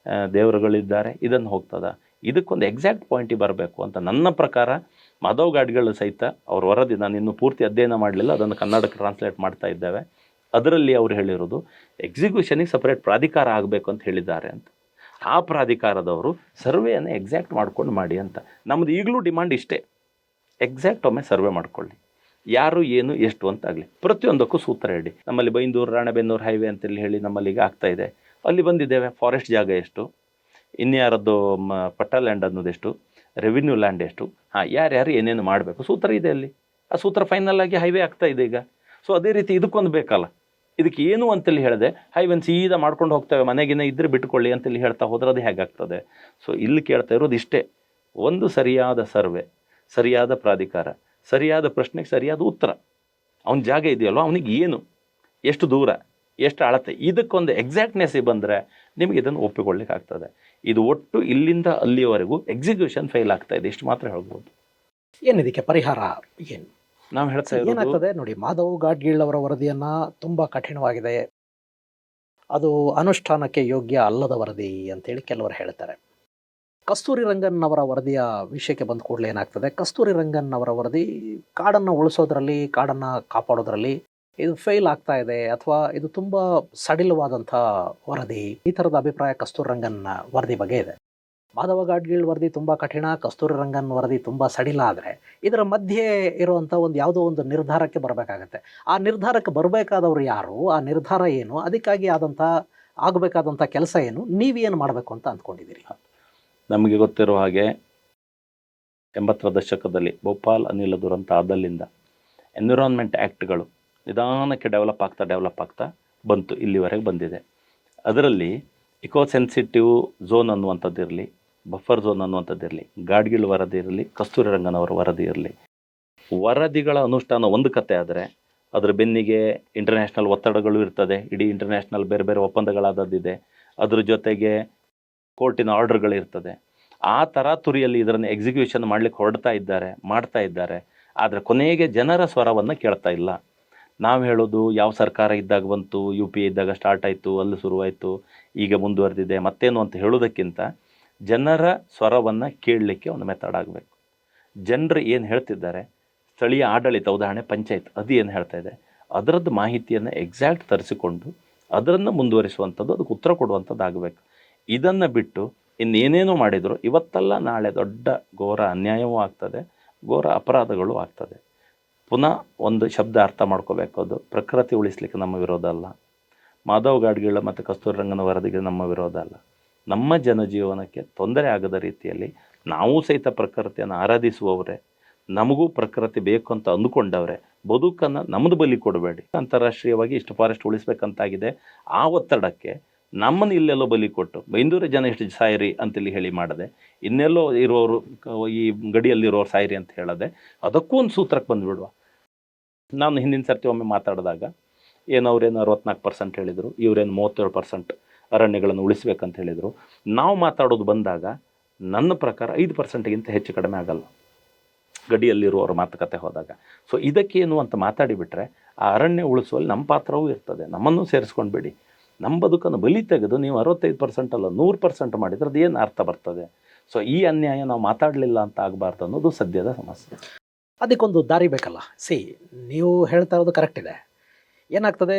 Speaker 2: ದೇವರುಗಳಿದ್ದಾರೆ, ಇದನ್ನು ಹೋಗ್ತದ. ಇದಕ್ಕೊಂದು ಎಕ್ಸಾಕ್ಟ್ ಪಾಯಿಂಟಿಗೆ ಬರಬೇಕು ಅಂತ ನನ್ನ ಪ್ರಕಾರ. ಮಾಧವ್ ಗಾಡ್ಗಳು ಸಹಿತ ಅವ್ರ ವರದಿ ನಾನು ಇನ್ನೂ ಪೂರ್ತಿ ಅಧ್ಯಯನ ಮಾಡಲಿಲ್ಲ, ಅದನ್ನು ಕನ್ನಡಕ್ಕೆ ಟ್ರಾನ್ಸ್ಲೇಟ್ ಮಾಡ್ತಾ ಇದ್ದೇವೆ. ಅದರಲ್ಲಿ ಅವ್ರು ಹೇಳಿರೋದು ಎಕ್ಸಿಕ್ಯೂಷನಿಗೆ ಸಪ್ರೇಟ್ ಪ್ರಾಧಿಕಾರ ಆಗಬೇಕು ಅಂತ ಹೇಳಿದ್ದಾರೆ ಅಂತ. ಆ ಪ್ರಾಧಿಕಾರದವರು ಸರ್ವೆಯನ್ನು ಎಕ್ಸಾಕ್ಟ್ ಮಾಡ್ಕೊಂಡು ಮಾಡಿ ಅಂತ. ನಮ್ಮದು ಈಗಲೂ ಡಿಮಾಂಡ್ ಇಷ್ಟೇ, ಎಕ್ಸಾಕ್ಟ್ ಒಮ್ಮೆ ಸರ್ವೆ ಮಾಡ್ಕೊಳ್ಳಿ, ಯಾರು ಏನು ಎಷ್ಟು ಅಂತಾಗಲಿ. ಪ್ರತಿಯೊಂದಕ್ಕೂ ಸೂತ್ರ ಹೇಳಿ. ನಮ್ಮಲ್ಲಿ ಬೈಂದೂರು ರಾಣೆಬೆನ್ನೂರು ಹೈವೇ ಅಂತೇಳಿ ಹೇಳಿ ನಮ್ಮಲ್ಲಿ ಈಗ ಆಗ್ತಾ ಇದೆ. ಅಲ್ಲಿ ಬಂದಿದ್ದೇವೆ, ಫಾರೆಸ್ಟ್ ಜಾಗ ಎಷ್ಟು, ಇನ್ಯಾರದ್ದು ಪಟ್ಟ ಲ್ಯಾಂಡ್ ಅನ್ನೋದೆಷ್ಟು, ರೆವಿನ್ಯೂ ಲ್ಯಾಂಡ್ ಎಷ್ಟು, ಯಾರ್ಯಾರು ಏನೇನು ಮಾಡಬೇಕು ಸೂತ್ರ ಇದೆ ಅಲ್ಲಿ. ಆ ಸೂತ್ರ ಫೈನಲ್ ಆಗಿ ಹೈವೇ ಆಗ್ತಾ ಇದೆ ಈಗ. ಸೊ ಅದೇ ರೀತಿ ಇದಕ್ಕೊಂದು ಬೇಕಲ್ಲ. ಇದಕ್ಕೆ ಏನು ಅಂತೇಳಿ ಹೇಳಿದೆ ಹೈವೇನ್ ಸೀದಾ ಮಾಡ್ಕೊಂಡು ಹೋಗ್ತೇವೆ, ಮನೆಗಿನ ಇದ್ದರೆ ಬಿಟ್ಕೊಳ್ಳಿ ಅಂತೇಳಿ ಹೇಳ್ತಾ ಹೋದ್ರೆ ಅದು ಹೇಗಾಗ್ತದೆ. ಸೊ ಇಲ್ಲಿ ಕೇಳ್ತಾ ಇರೋದು ಇಷ್ಟೇ, ಒಂದು ಸರಿಯಾದ ಸರ್ವೆ, ಸರಿಯಾದ ಪ್ರಾಧಿಕಾರ, ಸರಿಯಾದ ಪ್ರಶ್ನೆಗೆ ಸರಿಯಾದ ಉತ್ತರ. ಅವನ ಜಾಗ ಇದೆಯಲ್ವ, ಅವನಿಗೆ ಏನು, ಎಷ್ಟು ದೂರ, ಎಷ್ಟು ಅಳತೆ, ಇದಕ್ಕೊಂದು ಎಕ್ಸಾಕ್ಟ್ನೆಸ್ ಬಂದರೆ ನಿಮಗೆ ಇದನ್ನು ಒಪ್ಪಿಕೊಳ್ಳಿಕ್ಕೆ ಆಗ್ತದೆ. ಇದು ಒಟ್ಟು ಇಲ್ಲಿಂದ ಅಲ್ಲಿಯವರೆಗೂ ಎಕ್ಸಿಕ್ಯೂಷನ್ ಫೇಲ್ ಆಗ್ತಾ ಇದೆ, ಇಷ್ಟು ಮಾತ್ರ ಹೇಳ್ಬೋದು.
Speaker 1: ಏನು ಇದಕ್ಕೆ ಪರಿಹಾರ ಏನು?
Speaker 2: ನಾವು ಹೇಳ್ತಾ ಇರೋದು
Speaker 1: ಏನಾಗ್ತದೆ ನೋಡಿ, ಮಾಧವ್ ಗಾಡ್ಗೀಳ್ ಅವರ ವರದಿಯನ್ನ ತುಂಬಾ ಕಠಿಣವಾಗಿದೆ, ಅದು ಅನುಷ್ಠಾನಕ್ಕೆ ಯೋಗ್ಯ ಅಲ್ಲದ ವರದಿ ಅಂತೇಳಿ ಕೆಲವರು ಹೇಳ್ತಾರೆ. ಕಸ್ತೂರಿ ರಂಗನ್ ಅವರ ವರದಿಯ ವಿಷಯಕ್ಕೆ ಬಂದ ಕೂಡಲೇ ಏನಾಗ್ತದೆ, ಕಸ್ತೂರಿ ರಂಗನ್ ಅವರ ವರದಿ ಕಾಡನ್ನು ಉಳಿಸೋದ್ರಲ್ಲಿ, ಕಾಡನ್ನು ಕಾಪಾಡೋದ್ರಲ್ಲಿ ಇದು ಫೇಲ್ ಆಗ್ತಾ ಇದೆ, ಅಥವಾ ಇದು ತುಂಬ ಸಡಿಲವಾದಂಥ ವರದಿ, ಈ ಥರದ ಅಭಿಪ್ರಾಯ ಕಸ್ತೂರಿ ರಂಗನ್ ವರದಿ ಬಗ್ಗೆ ಇದೆ. ಮಾಧವ ಗಾಡ್ಗೀಳ್ ವರದಿ ತುಂಬ ಕಠಿಣ, ಕಸ್ತೂರಿ ರಂಗನ್ ವರದಿ ತುಂಬ ಸಡಿಲ. ಆದರೆ ಇದರ ಮಧ್ಯೆ ಇರುವಂಥ ಒಂದು ಯಾವುದೋ ಒಂದು ನಿರ್ಧಾರಕ್ಕೆ ಬರಬೇಕಾಗತ್ತೆ. ಆ ನಿರ್ಧಾರಕ್ಕೆ ಬರಬೇಕಾದವರು ಯಾರು, ಆ ನಿರ್ಧಾರ ಏನು, ಅದಕ್ಕಾಗಿ ಆಗಬೇಕಾದಂಥ ಕೆಲಸ ಏನು, ನೀವೇನು ಮಾಡಬೇಕು ಅಂತ ಅಂದ್ಕೊಂಡಿದ್ದೀರಿ?
Speaker 2: ನಮಗೆ ಗೊತ್ತಿರೋ ಹಾಗೆ 80ರ ದಶಕದಲ್ಲಿ ಭೋಪಾಲ್ ಅನಿಲ ದುರಂತ ಆದಲ್ಲಿಂದ ಎನ್ವಿರಾನ್ಮೆಂಟ್ ಆ್ಯಕ್ಟ್ಗಳು ನಿಧಾನಕ್ಕೆ ಡೆವಲಪ್ ಆಗ್ತಾ ಬಂತು, ಇಲ್ಲಿವರೆಗೆ ಬಂದಿದೆ. ಅದರಲ್ಲಿ ಇಕೋ ಸೆನ್ಸಿಟಿವ್ ಝೋನ್ ಅನ್ನುವಂಥದ್ದಿರಲಿ, ಬಫರ್ ಝೋನ್ ಅನ್ನುವಂಥದ್ದಿರಲಿ, ಗಾಡ್ಗೀಳ್ ವರದಿ ಇರಲಿ, ಕಸ್ತೂರಿ ರಂಗನ್ ಅವರ ವರದಿ ಇರಲಿ, ವರದಿಗಳ ಅನುಷ್ಠಾನ ಒಂದು ಕತೆ ಆದರೆ ಅದರ ಬೆನ್ನಿಗೆ ಇಂಟರ್ನ್ಯಾಷನಲ್ ಒತ್ತಡಗಳು ಇರ್ತದೆ. ಇಡೀ ಇಂಟರ್ನ್ಯಾಷನಲ್ ಬೇರೆ ಬೇರೆ ಒಪ್ಪಂದಗಳಾದದ್ದಿದೆ, ಅದ್ರ ಜೊತೆಗೆ ಕೋರ್ಟಿನ ಆರ್ಡರ್ಗಳಿರ್ತದೆ. ಆ ತರಾತುರಿಯಲ್ಲಿ ಇದನ್ನು ಎಕ್ಸಿಕ್ಯೂಷನ್ ಮಾಡಲಿಕ್ಕೆ ಮಾಡ್ತಾ ಇದ್ದಾರೆ. ಆದರೆ ಕೊನೆಗೆ ಜನರ ಸ್ವರವನ್ನು ಕೇಳ್ತಾ ಇಲ್ಲ. ನಾವು ಹೇಳೋದು ಯಾವ ಸರ್ಕಾರ ಇದ್ದಾಗ ಬಂತು, UPA ಇದ್ದಾಗ ಸ್ಟಾರ್ಟ್ ಆಯಿತು, ಅಲ್ಲಿ ಶುರುವಾಯಿತು, ಈಗ ಮುಂದುವರೆದಿದೆ ಮತ್ತೇನು ಅಂತ ಹೇಳೋದಕ್ಕಿಂತ ಜನರ ಸ್ವರವನ್ನು ಕೇಳಲಿಕ್ಕೆ ಒಂದು ಮೆಥಡ್ ಆಗಬೇಕು. ಜನರು ಏನು ಹೇಳ್ತಿದ್ದಾರೆ, ಸ್ಥಳೀಯ ಆಡಳಿತ, ಉದಾಹರಣೆ ಪಂಚಾಯತ್, ಅದು ಏನು ಹೇಳ್ತಾ ಇದೆ, ಅದರದ್ದು ಮಾಹಿತಿಯನ್ನು ಎಕ್ಸಾಕ್ಟ್ ತರಿಸಿಕೊಂಡು ಅದನ್ನು ಮುಂದುವರಿಸುವಂಥದ್ದು, ಅದಕ್ಕೆ ಉತ್ತರ ಕೊಡುವಂಥದ್ದು ಆಗಬೇಕು. ಇದನ್ನು ಬಿಟ್ಟು ಇನ್ನೇನೇನು ಮಾಡಿದರೂ ಇವತ್ತಲ್ಲ ನಾಳೆ ದೊಡ್ಡ ಘೋರ ಅನ್ಯಾಯವೂ ಆಗ್ತದೆ, ಘೋರ ಅಪರಾಧಗಳು ಆಗ್ತದೆ. ಪುನಃ ಒಂದು ಶಬ್ದ ಅರ್ಥ ಮಾಡ್ಕೋಬೇಕು, ಅದು ಪ್ರಕೃತಿ ಉಳಿಸ್ಲಿಕ್ಕೆ ನಮ್ಮ ವಿರೋಧ ಅಲ್ಲ, ಮಾಧವ್ ಗಾಡ್ಗೀಳ್ ಮತ್ತು ಕಸ್ತೂರಿ ರಂಗನ ವರದಿಗೆ ನಮ್ಮ ವಿರೋಧ ಅಲ್ಲ. ನಮ್ಮ ಜನಜೀವನಕ್ಕೆ ತೊಂದರೆ ಆಗದ ರೀತಿಯಲ್ಲಿ ನಾವು ಸಹಿತ ಪ್ರಕೃತಿಯನ್ನು ಆರಾಧಿಸುವವರೇ, ನಮಗೂ ಪ್ರಕೃತಿ ಬೇಕು ಅಂತ ಅಂದುಕೊಂಡವ್ರೆ, ಬದುಕನ್ನು ನಮ್ಮದು ಬಲಿ ಕೊಡಬೇಡಿ. ಅಂತಾರಾಷ್ಟ್ರೀಯವಾಗಿ ಇಷ್ಟು ಫಾರೆಸ್ಟ್ ಉಳಿಸ್ಬೇಕಂತಾಗಿದೆ, ಆ ಒತ್ತಡಕ್ಕೆ ನಮ್ಮನ್ನು ಇಲ್ಲೆಲ್ಲೋ ಬಲಿ ಕೊಟ್ಟು ಬೈಂದೂರು ಜನ ಎಷ್ಟು ಸಾಯಿರಿ ಅಂತೇಳಿ ಹೇಳಿ ಮಾಡದೆ, ಇನ್ನೆಲ್ಲೋ ಇರೋರು ಈ ಗಡಿಯಲ್ಲಿರೋರು ಸಾಯಿರಿ ಅಂತ ಹೇಳದೆ, ಅದಕ್ಕೂ ಒಂದು ಸೂತ್ರಕ್ಕೆ ಬಂದುಬಿಡುವ. ನಾನು ಹಿಂದಿನ ಸರ್ತಿ ಒಮ್ಮೆ ಮಾತಾಡಿದಾಗ ಅವ್ರೇನು 64% ಹೇಳಿದರು, ಇವರೇನು 37% ಅರಣ್ಯಗಳನ್ನು ಉಳಿಸ್ಬೇಕಂತ ಹೇಳಿದರು. ನಾವು ಮಾತಾಡೋದು ಬಂದಾಗ ನನ್ನ ಪ್ರಕಾರ 5%ಗಿಂತ ಹೆಚ್ಚು ಕಡಿಮೆ ಆಗಲ್ಲ ಗಡಿಯಲ್ಲಿರುವವ್ರ ಮಾತುಕತೆ ಹೋದಾಗ. ಸೊ ಇದಕ್ಕೇನು ಅಂತ ಮಾತಾಡಿಬಿಟ್ರೆ ಆ ಅರಣ್ಯ ಉಳಿಸುವಲ್ಲಿ ನಮ್ಮ ಪಾತ್ರವೂ ಇರ್ತದೆ. ನಮ್ಮನ್ನು ಸೇರಿಸ್ಕೊಂಡ್ಬಿಡಿ. ನಮ್ಮ ಬದುಕನ್ನು ಬಲಿ ತೆಗೆದು ನೀವು 65% ಅಲ್ಲ 100% ಮಾಡಿದ್ರೆ ಅದು ಏನು ಅರ್ಥ ಬರ್ತದೆ? ಸೊ ಈ ಅನ್ಯಾಯ ನಾವು ಮಾತಾಡಲಿಲ್ಲ ಅಂತ ಆಗಬಾರ್ದು ಅನ್ನೋದು ಸದ್ಯದ ಸಮಸ್ಯೆ.
Speaker 1: ಅದಕ್ಕೊಂದು ದಾರಿ ಬೇಕಲ್ಲ. ನೀವು ಹೇಳ್ತಾ ಇರೋದು ಕರೆಕ್ಟ್ ಇದೆ. ಏನಾಗ್ತದೆ,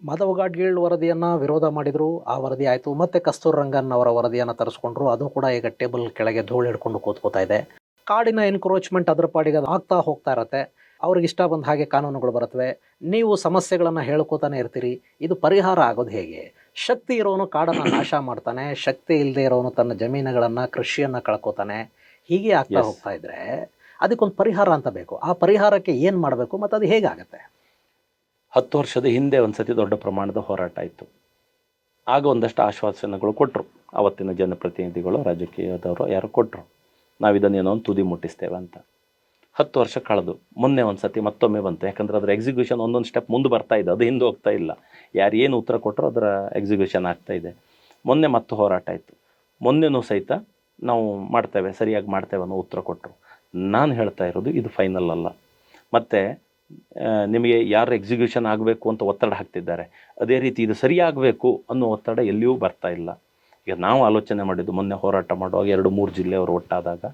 Speaker 1: ಮಾಧವ್ ಗಾಡ್ಗೀಳ್ ವರದಿಯನ್ನು ವಿರೋಧ ಮಾಡಿದರು, ಆ ವರದಿ ಆಯಿತು. ಮತ್ತು ಕಸ್ತೂರಿ ರಂಗನ್ ಅವರ ವರದಿಯನ್ನು ತರಿಸ್ಕೊಂಡ್ರು, ಅದು ಕೂಡ ಈಗ ಟೇಬಲ್ ಕೆಳಗೆ ಧೂಳು ಹಿಡ್ಕೊಂಡು ಕೂತ್ಕೋತಾ ಇದೆ. ಕಾಡಿನ ಎನ್ಕ್ರೋಚ್ಮೆಂಟ್ ಅದರ ಪಾಡಿಗೆ ಆಗ್ತಾ ಹೋಗ್ತಾ ಇರತ್ತೆ. ಅವ್ರಿಗೆ ಇಷ್ಟ ಬಂದ ಹಾಗೆ ಕಾನೂನುಗಳು ಬರುತ್ತವೆ, ನೀವು ಸಮಸ್ಯೆಗಳನ್ನು ಹೇಳ್ಕೋತಾನೆ ಇರ್ತೀರಿ. ಇದು ಪರಿಹಾರ ಆಗೋದು ಹೇಗೆ? ಶಕ್ತಿ ಇರೋನು ಕಾಡನ್ನು ನಾಶ ಮಾಡ್ತಾನೆ, ಶಕ್ತಿ ಇಲ್ಲದೆ ಇರೋನು ತನ್ನ ಜಮೀನುಗಳನ್ನು, ಕೃಷಿಯನ್ನು ಕಳ್ಕೊತಾನೆ. ಹೀಗೆ ಆಗ್ತಾ ಹೋಗ್ತಾ ಇದ್ರೆ ಅದಕ್ಕೊಂದು ಪರಿಹಾರ ಅಂತ ಬೇಕು. ಆ ಪರಿಹಾರಕ್ಕೆ ಏನು ಮಾಡಬೇಕು ಮತ್ತು ಅದು ಹೇಗಾಗತ್ತೆ?
Speaker 2: 10 ವರ್ಷದ ಹಿಂದೆ ಒಂದು ಸತಿ ದೊಡ್ಡ ಪ್ರಮಾಣದ ಹೋರಾಟ ಆಯಿತು. ಆಗ ಒಂದಷ್ಟು ಆಶ್ವಾಸನೆಗಳು ಕೊಟ್ಟರು ಅವತ್ತಿನ ಜನಪ್ರತಿನಿಧಿಗಳು, ರಾಜಕೀಯದವರು ಯಾರು ಕೊಟ್ಟರು, ನಾವು ಇದನ್ನೇನೋ ಒಂದು ತುದಿ ಮುಟ್ಟಿಸ್ತೇವೆ ಅಂತ. 10 ವರ್ಷ ಕಳೆದು ಮೊನ್ನೆ ಒಂದು ಸತಿ ಮತ್ತೊಮ್ಮೆ ಬಂತು. ಯಾಕಂದರೆ ಅದರ ಎಕ್ಸಿಕ್ಯೂಷನ್ ಒಂದೊಂದು ಸ್ಟೆಪ್ ಮುಂದೆ ಬರ್ತಾ ಇದೆ, ಅದು ಹಿಂದೆ ಹೋಗ್ತಾ ಇಲ್ಲ. ಯಾರು ಏನು ಉತ್ತರ ಕೊಟ್ಟರು ಅದರ ಎಕ್ಸಿಕ್ಯೂಷನ್ ಆಗ್ತಾ ಇದೆ. ಮೊನ್ನೆ ಮತ್ತೆ ಹೋರಾಟ ಆಯಿತು. ಮೊನ್ನೆನೂ ಸಹಿತ ನಾವು ಮಾಡ್ತೇವೆ, ಸರಿಯಾಗಿ ಮಾಡ್ತೇವೆ ಅನ್ನೋ ಉತ್ತರ ಕೊಟ್ಟರು. ನಾನು ಹೇಳ್ತಾ ಇರೋದು ಇದು ಫೈನಲ್ ಅಲ್ಲ. ಮತ್ತು ನಿಮಗೆ ಯಾರು ಎಕ್ಸಿಕ್ಯೂಷನ್ ಆಗಬೇಕು ಅಂತ ಒತ್ತಡ ಹಾಕ್ತಿದ್ದಾರೆ, ಅದೇ ರೀತಿ ಇದು ಸರಿಯಾಗಬೇಕು ಅನ್ನೋ ಒತ್ತಡ ಎಲ್ಲಿಯೂ ಬರ್ತಾ ಇಲ್ಲ. ಈಗ ನಾವು ಆಲೋಚನೆ ಮಾಡಿದ್ದು, ಮೊನ್ನೆ ಹೋರಾಟ ಮಾಡುವಾಗ 2-3 ಜಿಲ್ಲೆಯವರು ಒಟ್ಟಾದಾಗ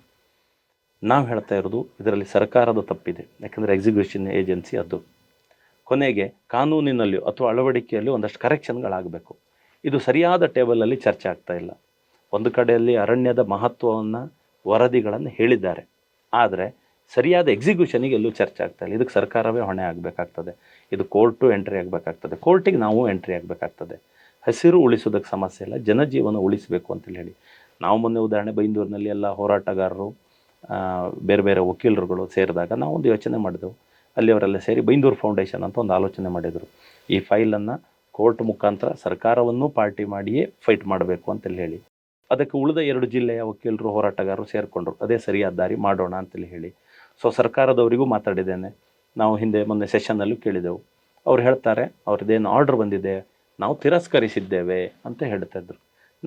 Speaker 2: ನಾವು ಹೇಳ್ತಾ ಇರೋದು ಇದರಲ್ಲಿ ಸರ್ಕಾರದ ತಪ್ಪಿದೆ. ಯಾಕಂದರೆ ಎಕ್ಸಿಕ್ಯೂಷನ್ ಏಜೆನ್ಸಿ ಅದು. ಕೊನೆಗೆ ಕಾನೂನಿನಲ್ಲಿಯೂ ಅಥವಾ ಅಳವಡಿಕೆಯಲ್ಲಿಯೂ ಒಂದಷ್ಟು ಕರೆಕ್ಷನ್ಗಳಾಗಬೇಕು. ಇದು ಸರಿಯಾದ ಟೇಬಲಲ್ಲಿ ಚರ್ಚೆ ಆಗ್ತಾ ಇಲ್ಲ. ಒಂದು ಕಡೆಯಲ್ಲಿ ಅರಣ್ಯದ ಮಹತ್ವವನ್ನು, ವರದಿಗಳನ್ನು ಹೇಳಿದ್ದಾರೆ, ಆದರೆ ಸರಿಯಾದ ಎಕ್ಸಿಕ್ಯೂಷನಿಗೆ ಎಲ್ಲೂ ಚರ್ಚೆ ಆಗ್ತಾ ಇಲ್ಲ. ಇದಕ್ಕೆ ಸರ್ಕಾರವೇ ಹೊಣೆ ಆಗಬೇಕಾಗ್ತದೆ. ಇದು ಕೋರ್ಟು ಎಂಟ್ರಿ ಆಗಬೇಕಾಗ್ತದೆ, ಕೋರ್ಟಿಗೆ ನಾವು ಎಂಟ್ರಿ ಆಗಬೇಕಾಗ್ತದೆ. ಹಸಿರು ಉಳಿಸೋದಕ್ಕೆ ಸಮಸ್ಯೆ ಇಲ್ಲ, ಜನಜೀವನ ಉಳಿಸಬೇಕು ಅಂತೇಳಿ ಹೇಳಿ ನಾವು ಮೊನ್ನೆ ಉದಾಹರಣೆ ಬೈಂದೂರಿನಲ್ಲಿ ಎಲ್ಲ ಹೋರಾಟಗಾರರು, ಬೇರೆ ಬೇರೆ ವಕೀಲರುಗಳು ಸೇರಿದಾಗ ನಾವು ಒಂದು ಯೋಚನೆ ಮಾಡಿದೆವು. ಅಲ್ಲಿ ಅವರೆಲ್ಲ ಸೇರಿ ಬೈಂದೂರು ಫೌಂಡೇಶನ್ ಅಂತ ಒಂದು ಆಲೋಚನೆ ಮಾಡಿದರು. ಈ ಫೈಲನ್ನು ಕೋರ್ಟ್ ಮುಖಾಂತರ ಸರ್ಕಾರವನ್ನು ಪಾರ್ಟಿ ಮಾಡಿಯೇ ಫೈಟ್ ಮಾಡಬೇಕು ಅಂತೇಳಿ ಹೇಳಿ, ಅದಕ್ಕೆ ಉಳಿದ 2 ಜಿಲ್ಲೆಯ ವಕೀಲರು, ಹೋರಾಟಗಾರರು ಸೇರಿಕೊಂಡ್ರು. ಅದೇ ಸರಿಯಾದ ದಾರಿ ಮಾಡೋಣ ಅಂತೇಳಿ ಹೇಳಿ. ಸೊ ಸರ್ಕಾರದವರಿಗೂ ಮಾತಾಡಿದ್ದೇನೆ, ನಾವು ಹಿಂದೆ ಮೊನ್ನೆ ಸೆಷನ್ನಲ್ಲೂ ಕೇಳಿದೆವು. ಅವ್ರು ಹೇಳ್ತಾರೆ, ಅವ್ರದ್ದೇನು ಆರ್ಡ್ರ್ ಬಂದಿದೆ ನಾವು ತಿರಸ್ಕರಿಸಿದ್ದೇವೆ ಅಂತ ಹೇಳ್ತಾಯಿದ್ರು.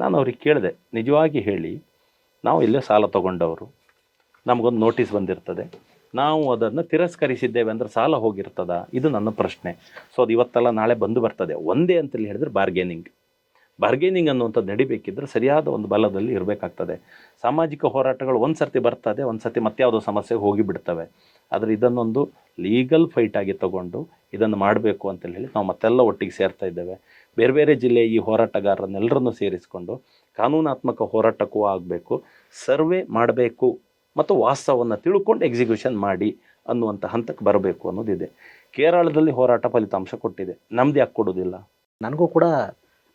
Speaker 2: ನಾನು ಅವ್ರಿಗೆ ಕೇಳಿದೆ, ನಿಜವಾಗಿ ಹೇಳಿ, ನಾವು ಇಲ್ಲೇ ಸಾಲ ತೊಗೊಂಡವರು, ನಮಗೊಂದು ನೋಟಿಸ್ ಬಂದಿರ್ತದೆ, ನಾವು ಅದನ್ನು ತಿರಸ್ಕರಿಸಿದ್ದೇವೆ ಅಂದರೆ ಸಾಲ ಹೋಗಿರ್ತದ? ಇದು ನನ್ನ ಪ್ರಶ್ನೆ. ಸೊ ಅದು ಇವತ್ತಲ್ಲ ನಾಳೆ ಬಂದು ಬರ್ತದೆ. ಒಂದೇ ಅಂತೇಳಿ ಹೇಳಿದ್ರೆ ಬಾರ್ಗೇನಿಂಗ್ ಅನ್ನುವಂಥದ್ದು ನಡಿಬೇಕಿದ್ರೆ ಸರಿಯಾದ ಒಂದು ಬಲದಲ್ಲಿ ಇರಬೇಕಾಗ್ತದೆ. ಸಾಮಾಜಿಕ ಹೋರಾಟಗಳು ಒಂದು ಸರ್ತಿ ಬರ್ತದೆ, ಒಂದು ಸರ್ತಿ ಮತ್ಯಾವುದೋ ಸಮಸ್ಯೆಗೆ ಹೋಗಿಬಿಡ್ತವೆ. ಆದರೆ ಇದನ್ನೊಂದು ಲೀಗಲ್ ಫೈಟ್ ಆಗಿ ತಗೊಂಡು ಇದನ್ನು ಮಾಡಬೇಕು ಅಂತೇಳಿ ಹೇಳಿ ನಾವು ಮತ್ತೆಲ್ಲ ಒಟ್ಟಿಗೆ ಸೇರ್ತಾ ಇದ್ದೇವೆ. ಬೇರೆ ಬೇರೆ ಜಿಲ್ಲೆಯ ಈ ಹೋರಾಟಗಾರರನ್ನೆಲ್ಲರನ್ನು ಸೇರಿಸಿಕೊಂಡು ಕಾನೂನಾತ್ಮಕ ಹೋರಾಟಕ್ಕೂ ಆಗಬೇಕು, ಸರ್ವೆ ಮಾಡಬೇಕು ಮತ್ತು ವಾಸ್ತವವನ್ನು ತಿಳ್ಕೊಂಡು ಎಕ್ಸಿಕ್ಯೂಷನ್ ಮಾಡಿ ಅನ್ನುವಂಥ ಹಂತಕ್ಕೆ ಬರಬೇಕು ಅನ್ನೋದಿದೆ. ಕೇರಳದಲ್ಲಿ ಹೋರಾಟ ಫಲಿತಾಂಶ ಕೊಟ್ಟಿದೆ, ನಮ್ದು ಯಾಕೆ ಕೊಡೋದಿಲ್ಲ?
Speaker 1: ನನಗೂ ಕೂಡ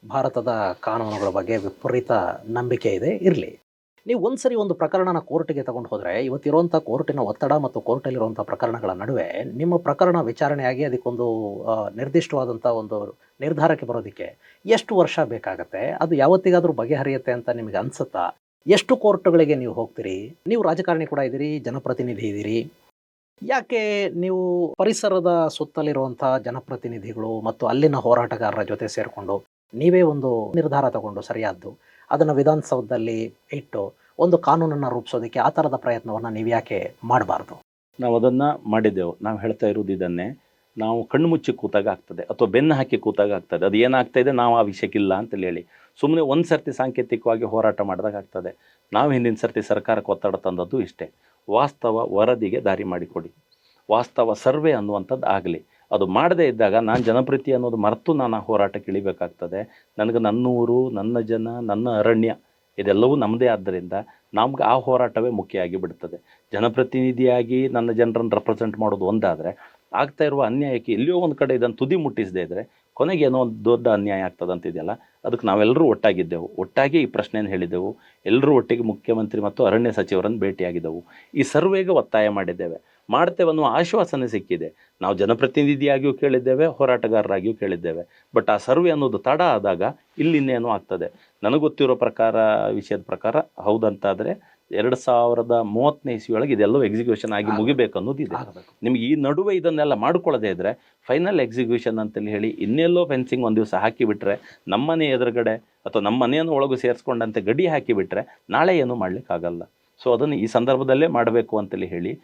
Speaker 1: ಭಾರತದ ಕಾನೂನುಗಳ ಬಗ್ಗೆ ವಿಪರೀತ ನಂಬಿಕೆ ಇದೆ. ಇರಲಿ, ನೀವು ಒಂದ್ಸರಿ ಒಂದು ಪ್ರಕರಣನ ಕೋರ್ಟಿಗೆ ತಗೊಂಡು ಹೋದರೆ ಇವತ್ತಿರುವಂಥ ಕೋರ್ಟಿನ ಒತ್ತಡ ಮತ್ತು ಕೋರ್ಟಲ್ಲಿರುವಂಥ ಪ್ರಕರಣಗಳ ನಡುವೆ ನಿಮ್ಮ ಪ್ರಕರಣ ವಿಚಾರಣೆಯಾಗಿ ಅದಕ್ಕೊಂದು ನಿರ್ದಿಷ್ಟವಾದಂಥ ಒಂದು ನಿರ್ಧಾರಕ್ಕೆ ಬರೋದಕ್ಕೆ ಎಷ್ಟು ವರ್ಷ ಬೇಕಾಗತ್ತೆ? ಅದು ಯಾವತ್ತಿಗಾದರೂ ಬಗೆಹರಿಯುತ್ತೆ ಅಂತ ನಿಮಗೆ ಅನಿಸುತ್ತಾ? ಎಷ್ಟು ಕೋರ್ಟ್ಗಳಿಗೆ ನೀವು ಹೋಗ್ತೀರಿ? ನೀವು ರಾಜಕಾರಣಿ ಕೂಡ ಇದ್ದೀರಿ, ಜನಪ್ರತಿನಿಧಿ ಇದ್ದೀರಿ. ಯಾಕೆ ನೀವು ಪರಿಸರದ ಸುತ್ತಲಿರುವಂಥ ಜನಪ್ರತಿನಿಧಿಗಳು ಮತ್ತು ಅಲ್ಲಿನ ಹೋರಾಟಗಾರರ ಜೊತೆ ಸೇರಿಕೊಂಡು ನೀವೇ ಒಂದು ನಿರ್ಧಾರ ತಗೊಂಡು ಸರಿಯಾದ್ದು ಅದನ್ನು ವಿಧಾನಸೌಧದಲ್ಲಿ ಇಟ್ಟು ಒಂದು ಕಾನೂನನ್ನು ರೂಪಿಸೋದಕ್ಕೆ ಆ ಥರದ ಪ್ರಯತ್ನವನ್ನು ನೀವು ಯಾಕೆ ಮಾಡಬಾರ್ದು?
Speaker 2: ನಾವು ಅದನ್ನು ಮಾಡಿದ್ದೆವು. ನಾವು ಹೇಳ್ತಾ ಇರೋದು ಇದನ್ನೇ, ನಾವು ಕಣ್ಣು ಮುಚ್ಚಿ ಕೂತಾಗ ಆಗ್ತದೆ ಅಥವಾ ಬೆನ್ನು ಹಾಕಿ ಕೂತಾಗ ಆಗ್ತದೆ. ಅದು ಏನಾಗ್ತಾ ಇದೆ ನಾವು ಆ ವಿಷಯಕ್ಕಿಲ್ಲ ಅಂತೇಳಿ ಹೇಳಿ ಸುಮ್ಮನೆ ಒಂದು ಸರ್ತಿ ಸಾಂಕೇತಿಕವಾಗಿ ಹೋರಾಟ ಮಾಡಿದಾಗ ಆಗ್ತದೆ. ನಾವು ಹಿಂದಿನ ಸರ್ತಿ ಸರ್ಕಾರಕ್ಕೆ ಒತ್ತಡ ತಂದದ್ದು ಇಷ್ಟೇ, ವಾಸ್ತವ ವರದಿಗೆ ದಾರಿ ಮಾಡಿಕೊಡಿ, ವಾಸ್ತವ ಸರ್ವೆ ಅನ್ನುವಂಥದ್ದು ಆಗಲಿ. ಅದು ಮಾಡದೇ ಇದ್ದಾಗ ನಾನು ಜನಪ್ರತಿ ಅನ್ನೋದು ಮರೆತು ನಾನು ಆ ಹೋರಾಟಕ್ಕೆ ಇಳಿಬೇಕಾಗ್ತದೆ. ನನಗೆ ನನ್ನ ಊರು, ನನ್ನ ಜನ, ನನ್ನ ಅರಣ್ಯ ಇದೆಲ್ಲವೂ ನಮ್ಮದೇ. ಆದ್ದರಿಂದ ನಮ್ಗೆ ಆ ಹೋರಾಟವೇ ಮುಖ್ಯ ಆಗಿ ಬಿಡ್ತದೆ. ಜನಪ್ರತಿನಿಧಿಯಾಗಿ ನನ್ನ ಜನರನ್ನು ರೆಪ್ರೆಸೆಂಟ್ ಮಾಡೋದು ಒಂದಾದರೆ, ಆಗ್ತಾ ಇರುವ ಅನ್ಯಾಯಕ್ಕೆ ಎಲ್ಲಿಯೋ ಒಂದು ಕಡೆ ಇದನ್ನು ತುದಿ ಮುಟ್ಟಿಸದೇ ಇದ್ದರೆ ಕೊನೆಗೆ ಏನೋ ಒಂದು ದೊಡ್ಡ ಅನ್ಯಾಯ ಆಗ್ತದೆ ಅಂತಿದೆಯಲ್ಲ. ಅದಕ್ಕೆ ನಾವೆಲ್ಲರೂ ಒಟ್ಟಾಗಿದ್ದೆವು, ಒಟ್ಟಾಗಿ ಈ ಪ್ರಶ್ನೆಯನ್ನು ಹೇಳಿದ್ದೆವು. ಎಲ್ಲರೂ ಒಟ್ಟಿಗೆ ಮುಖ್ಯಮಂತ್ರಿ ಮತ್ತು ಅರಣ್ಯ ಸಚಿವರನ್ನು ಭೇಟಿಯಾಗಿದ್ದೆವು. ಈ ಸರ್ವೆಗೆ ಒತ್ತಾಯ ಮಾಡಿದ್ದೇವೆ, ಮಾಡ್ತೇವೆ ಅನ್ನುವ ಆಶ್ವಾಸನೆ ಸಿಕ್ಕಿದೆ. ನಾವು ಜನಪ್ರತಿನಿಧಿಯಾಗಿಯೂ ಕೇಳಿದ್ದೇವೆ, ಹೋರಾಟಗಾರರಾಗಿಯೂ ಕೇಳಿದ್ದೇವೆ. ಬಟ್ ಆ ಸರ್ವೆ ಅನ್ನೋದು ತಡ ಆದಾಗ ಇಲ್ಲಿನ್ನೇನೋ ಆಗ್ತದೆ. ನನಗೆ ಗೊತ್ತಿರೋ ವಿಷಯದ ಪ್ರಕಾರ ಹೌದಂತಾದರೆ 2030ನೇ ಇಸ್ವಿಯೊಳಗೆ ಇದೆಲ್ಲವೂ ಎಕ್ಸಿಕ್ಯೂಷನ್ ಆಗಿ ಮುಗಿಬೇಕು ಅನ್ನೋದಿದೆ. ನಿಮ್ಗೆ ಈ ನಡುವೆ ಇದನ್ನೆಲ್ಲ ಮಾಡ್ಕೊಳ್ಳೋದೇ ಇದ್ದರೆ ಫೈನಲ್ ಎಕ್ಸಿಕ್ಯೂಷನ್ ಅಂತೇಳಿ ಹೇಳಿ ಇನ್ನೆಲ್ಲೋ ಫೆನ್ಸಿಂಗ್ ಒಂದು ದಿವಸ ಹಾಕಿಬಿಟ್ರೆ, ನಮ್ಮನೆ ಎದುರುಗಡೆ ಅಥವಾ ನಮ್ಮ ಮನೆಯನ್ನು ಒಳಗೂ ಸೇರಿಸ್ಕೊಂಡಂತೆ ಗಡಿ ಹಾಕಿಬಿಟ್ರೆ ನಾಳೆ ಏನೂ ಮಾಡಲಿಕ್ಕಾಗಲ್ಲ. ಸೊ ಅದನ್ನು ಈ ಸಂದರ್ಭದಲ್ಲೇ ಮಾಡಬೇಕು ಅಂತೇಳಿ ಹೇಳಿ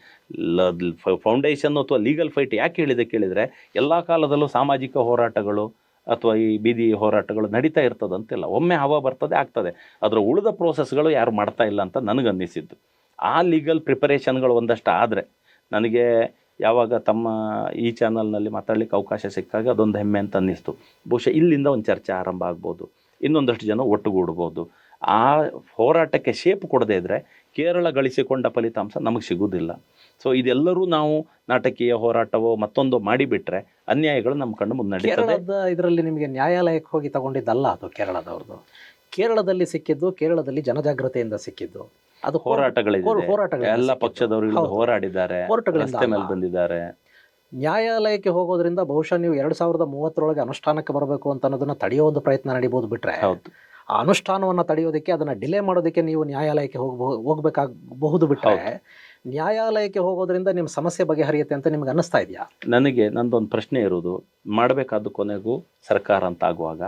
Speaker 2: ಫೌಂಡೇಶನ್ ಅಥವಾ ಲೀಗಲ್ ಫೈಟ್ ಯಾಕೆ ಹೇಳಿದೆ ಕೇಳಿದರೆ, ಎಲ್ಲ ಕಾಲದಲ್ಲೂ ಸಾಮಾಜಿಕ ಹೋರಾಟಗಳು ಅಥವಾ ಈ ಬೀದಿ ಹೋರಾಟಗಳು ನಡೀತಾ ಇರ್ತದಂತಿಲ್ಲ. ಒಮ್ಮೆ ಹವಾ ಬರ್ತದೆ, ಆಗ್ತದೆ. ಅದರ ಉಳಿದ ಪ್ರೋಸೆಸ್ಗಳು ಯಾರು ಮಾಡ್ತಾ ಇಲ್ಲ ಅಂತ ನನಗನ್ನಿಸಿದ್ದು. ಆ ಲೀಗಲ್ ಪ್ರಿಪರೇಷನ್ಗಳು ಒಂದಷ್ಟು ಆದರೆ, ನನಗೆ ಯಾವಾಗ ತಮ್ಮ ಈ ಚಾನಲ್ನಲ್ಲಿ ಮಾತಾಡಲಿಕ್ಕೆ ಅವಕಾಶ ಸಿಕ್ಕಾಗ ಅದೊಂದು ಹೆಮ್ಮೆ ಅಂತ ಅನ್ನಿಸ್ತು. ಬಹುಶಃ ಇಲ್ಲಿಂದ ಒಂದು ಚರ್ಚೆ ಆರಂಭ ಆಗ್ಬೋದು, ಇನ್ನೊಂದಷ್ಟು ಜನ ಒಟ್ಟುಗೂಡ್ಬೋದು. ಆ ಹೋರಾಟಕ್ಕೆ ಶೇಪ್ ಕೊಡದೇ ಇದ್ದರೆ ಕೇರಳ ಗಳಿಸಿಕೊಂಡ ಫಲಿತಾಂಶ ನಮಗೆ ಸಿಗುವುದಿಲ್ಲ. ಸೊ ಇದೆಲ್ಲರೂ ನಾವು ನಾಟಕೀಯ ಹೋರಾಟವೋ ಮತ್ತೊಂದು ಮಾಡಿಬಿಟ್ರೆ ಅನ್ಯಾಯಗಳು ನಮ್ಮ ಕಣ್ಣು ಮುಂದೆ ನಡೀತದೆ.
Speaker 1: ಇದರಲ್ಲಿ ನಿಮಗೆ ನ್ಯಾಯಾಲಯಕ್ಕೆ ಹೋಗಿ ತಗೊಂಡಿದ್ದಲ್ಲ ಅದು ಕೇರಳದವ್ರದ್ದು. ಕೇರಳದಲ್ಲಿ ಸಿಕ್ಕಿದ್ದು, ಕೇರಳದಲ್ಲಿ ಜನಜಾಗೃತಿಯಿಂದ ಸಿಕ್ಕಿದ್ದು ಅದು
Speaker 2: ಹೋರಾಟಗಳಿದೆ. ಎಲ್ಲ ಪಕ್ಷದವರು ಹೋರಾಡಿದ್ದಾರೆ, ರಸ್ತೆ ಮೇಲೆ ಬಂದಿದ್ದಾರೆ.
Speaker 1: ನ್ಯಾಯಾಲಯಕ್ಕೆ ಹೋಗೋದ್ರಿಂದ ಬಹುಶಃ ನೀವು 2030 ಅನುಷ್ಠಾನಕ್ಕೆ ಬರಬೇಕು ಅಂತ ಅನ್ನೋದನ್ನ ತಡೆಯೋ ಒಂದು ಪ್ರಯತ್ನ ನಡೀಬೋದು. ಬಿಟ್ರೆ ಆ ಅನುಷ್ಠಾನವನ್ನು ತಡೆಯೋದಕ್ಕೆ, ಅದನ್ನು ಡಿಲೇ ಮಾಡೋದಕ್ಕೆ ನೀವು ನ್ಯಾಯಾಲಯಕ್ಕೆ ಹೋಗಬೇಕಾಗಬಹುದು. ಬಿಟ್ಟರೆ ನ್ಯಾಯಾಲಯಕ್ಕೆ ಹೋಗೋದ್ರಿಂದ ನಿಮ್ಮ ಸಮಸ್ಯೆ ಬಗೆಹರಿಯುತ್ತೆ ಅಂತ ನಿಮ್ಗೆ ಅನ್ನಿಸ್ತಾ ಇದೆಯಾ?
Speaker 2: ನನಗೆ ನಂದೊಂದು ಪ್ರಶ್ನೆ ಇರೋದು, ಮಾಡಬೇಕಾದ ಕೊನೆಗೂ ಸರ್ಕಾರ ಅಂತ ಆಗುವಾಗ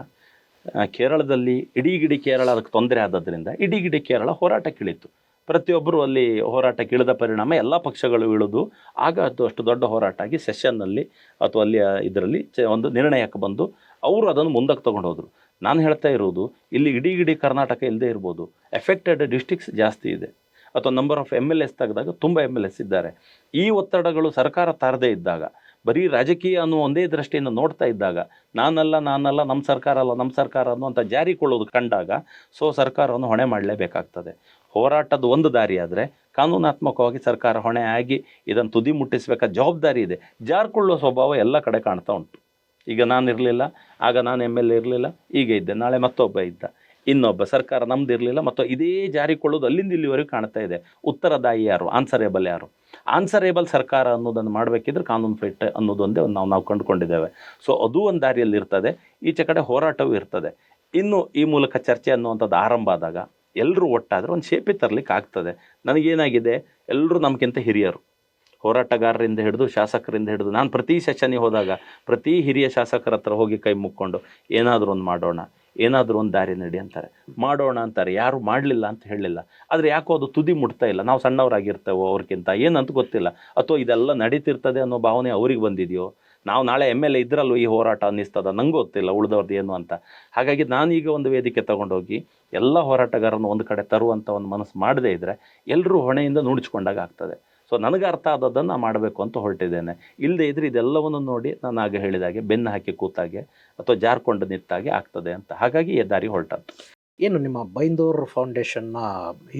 Speaker 2: ಕೇರಳದಲ್ಲಿ ಇಡೀ ಕೇರಳ ಅದಕ್ಕೆ ತೊಂದರೆ ಆದದ್ರಿಂದ ಇಡೀ ಕೇರಳ ಹೋರಾಟಕ್ಕಿಳಿತು. ಪ್ರತಿಯೊಬ್ಬರು ಅಲ್ಲಿ ಹೋರಾಟಕ್ಕೆ ಇಳಿದ ಪರಿಣಾಮ ಎಲ್ಲ ಪಕ್ಷಗಳು ಇಳಿದು ಆಗ ಅದು ಅಷ್ಟು ದೊಡ್ಡ ಹೋರಾಟ ಆಗಿ ಸೆಷನ್ನಲ್ಲಿ ಅಥವಾ ಅಲ್ಲಿ ಇದರಲ್ಲಿ ಒಂದು ನಿರ್ಣಯಕ್ಕೆ ಬಂದು ಅವರು ಅದನ್ನು ಮುಂದಕ್ಕೆ ತೊಗೊಂಡು ಹೋದರು. ನಾನು ಹೇಳ್ತಾ ಇರೋದು, ಇಲ್ಲಿ ಇಡೀ ಕರ್ನಾಟಕ ಇಲ್ಲದೆ ಇರ್ಬೋದು, ಎಫೆಕ್ಟೆಡ್ ಡಿಸ್ಟ್ರಿಕ್ಟ್ಸ್ ಜಾಸ್ತಿ ಇದೆ, ಅಥವಾ ನಂಬರ್ ಆಫ್ MLAs ತೆಗೆದಾಗ ತುಂಬ MLAs ಇದ್ದಾರೆ. ಈ ಒತ್ತಡಗಳು ಸರ್ಕಾರ ತಾರದೇ ಇದ್ದಾಗ, ಬರೀ ರಾಜಕೀಯ ಅನ್ನೋ ಒಂದೇ ದೃಷ್ಟಿಯಿಂದ ನೋಡ್ತಾ ಇದ್ದಾಗ, ನಾನಲ್ಲ ನಮ್ಮ ಸರ್ಕಾರ ಅನ್ನುವಂಥ ಜಾರಿಕೊಳ್ಳೋದು ಕಂಡಾಗ ಸೊ ಸರ್ಕಾರವನ್ನು ಹೊಣೆ ಮಾಡಲೇಬೇಕಾಗ್ತದೆ. ಹೋರಾಟದ ಒಂದು ದಾರಿ ಆದರೆ ಕಾನೂನಾತ್ಮಕವಾಗಿ ಸರ್ಕಾರ ಹೊಣೆ ಆಗಿ ಇದನ್ನು ತುದಿ ಮುಟ್ಟಿಸಬೇಕಾದ ಜವಾಬ್ದಾರಿ ಇದೆ. ಜಾರಿಕೊಳ್ಳುವ ಸ್ವಭಾವ ಎಲ್ಲ ಕಡೆ ಕಾಣ್ತಾ ಉಂಟು. ಈಗ ನಾನಿರಲಿಲ್ಲ, ಆಗ ನಾನು MLA ಇರಲಿಲ್ಲ, ಈಗ ಇದ್ದೆ, ನಾಳೆ ಮತ್ತೊಬ್ಬ ಇದ್ದ, ಇನ್ನೊಬ್ಬ, ಸರ್ಕಾರ ನಮ್ದು ಇರಲಿಲ್ಲ, ಮತ್ತು ಇದೇ ಜಾರಿಕೊಳ್ಳೋದು ಅಲ್ಲಿಂದ ಇಲ್ಲಿವರೆಗೂ ಕಾಣ್ತಾ ಇದೆ. ಉತ್ತರದಾಯಿ ಯಾರು? ಆನ್ಸರೇಬಲ್ ಯಾರು? ಆನ್ಸರೇಬಲ್ ಸರ್ಕಾರ ಅನ್ನೋದನ್ನು ಮಾಡಬೇಕಿದ್ರೆ ಕಾನೂನು ಫೈಟ್ ಅನ್ನೋದೊಂದೇ ನಾವು ಕಂಡುಕೊಂಡಿದ್ದೇವೆ. ಸೊ ಅದು ಒಂದು ದಾರಿಯಲ್ಲಿ ಇರ್ತದೆ, ಈಚೆ ಕಡೆ ಹೋರಾಟವೂ ಇರ್ತದೆ. ಇನ್ನು ಈ ಮೂಲಕ ಚರ್ಚೆ ಅನ್ನುವಂಥದ್ದು ಆರಂಭ ಆದಾಗ ಎಲ್ಲರೂ ಒಟ್ಟಾದರೆ ಒಂದು ಶೇಪಿ ತರಲಿಕ್ಕೆ ಆಗ್ತದೆ. ನನಗೇನಾಗಿದೆ, ಎಲ್ಲರೂ ನಮಗಿಂತ ಹಿರಿಯರು, ಹೋರಾಟಗಾರರಿಂದ ಹಿಡಿದು ಶಾಸಕರಿಂದ ಹಿಡಿದು, ನಾನು ಪ್ರತಿ ಸೆಷನ್ನಿಗೆ ಹೋದಾಗ ಪ್ರತಿ ಹಿರಿಯ ಶಾಸಕರ ಹತ್ರ ಹೋಗಿ ಕೈ ಮುಕ್ಕೊಂಡು ಏನಾದರೂ ಒಂದು ಮಾಡೋಣ, ಏನಾದರೂ ಒಂದು ದಾರಿ ನಡಿ ಅಂತಾರೆ, ಮಾಡೋಣ ಅಂತಾರೆ, ಯಾರು ಮಾಡಲಿಲ್ಲ ಅಂತ ಹೇಳಲಿಲ್ಲ. ಆದರೆ ಯಾಕೋ ಅದು ತುದಿ ಮುಟ್ತಾ ಇಲ್ಲ. ನಾವು ಸಣ್ಣವರಾಗಿರ್ತೇವೋ ಅವ್ರಿಗಿಂತ ಏನಂತ ಗೊತ್ತಿಲ್ಲ, ಅಥವಾ ಇದೆಲ್ಲ ನಡೀತಿರ್ತದೆ ಅನ್ನೋ ಭಾವನೆ ಅವ್ರಿಗೆ ಬಂದಿದೆಯೋ, ನಾವು ನಾಳೆ MLA ಇದ್ರಲ್ಲೂ ಈ ಹೋರಾಟ ಅನ್ನಿಸ್ತದ, ನಂಗೆ ಗೊತ್ತಿಲ್ಲ ಉಳಿದವ್ರದ್ದು ಏನು ಅಂತ. ಹಾಗಾಗಿ ನಾನೀಗ ಒಂದು ವೇದಿಕೆ ತಗೊಂಡೋಗಿ ಎಲ್ಲ ಹೋರಾಟಗಾರನ್ನು ಒಂದು ಕಡೆ ತರುವಂಥ ಒಂದು ಮನಸ್ಸು ಮಾಡದೇ ಇದ್ದರೆ ಎಲ್ಲರೂ ಹೊಣೆಯಿಂದ ನುಡಿಸ್ಕೊಂಡಾಗ ಆಗ್ತದೆ. ಸೊ ನನಗೆ ಅರ್ಥ ಆದದ್ದನ್ನು ಮಾಡಬೇಕು ಅಂತ ಹೊರಟಿದ್ದೇನೆ. ಇಲ್ಲದೇ ಇದ್ರೆ ಇದೆಲ್ಲವನ್ನು ನೋಡಿ ನಾನು ಆಗ ಹೇಳಿದಾಗೆ ಬೆನ್ನು ಹಾಕಿ ಕೂತಾಗೆ ಅಥವಾ ಜಾರ್ಕೊಂಡು ನಿಂತಾಗೆ ಆಗ್ತದೆ ಅಂತ. ಹಾಗಾಗಿ ಈ ದಾರಿ ಹೊರಟದ್ದು.
Speaker 1: ಏನು ನಿಮ್ಮ ಬೈಂದೂರು ಫೌಂಡೇಶನ್ನ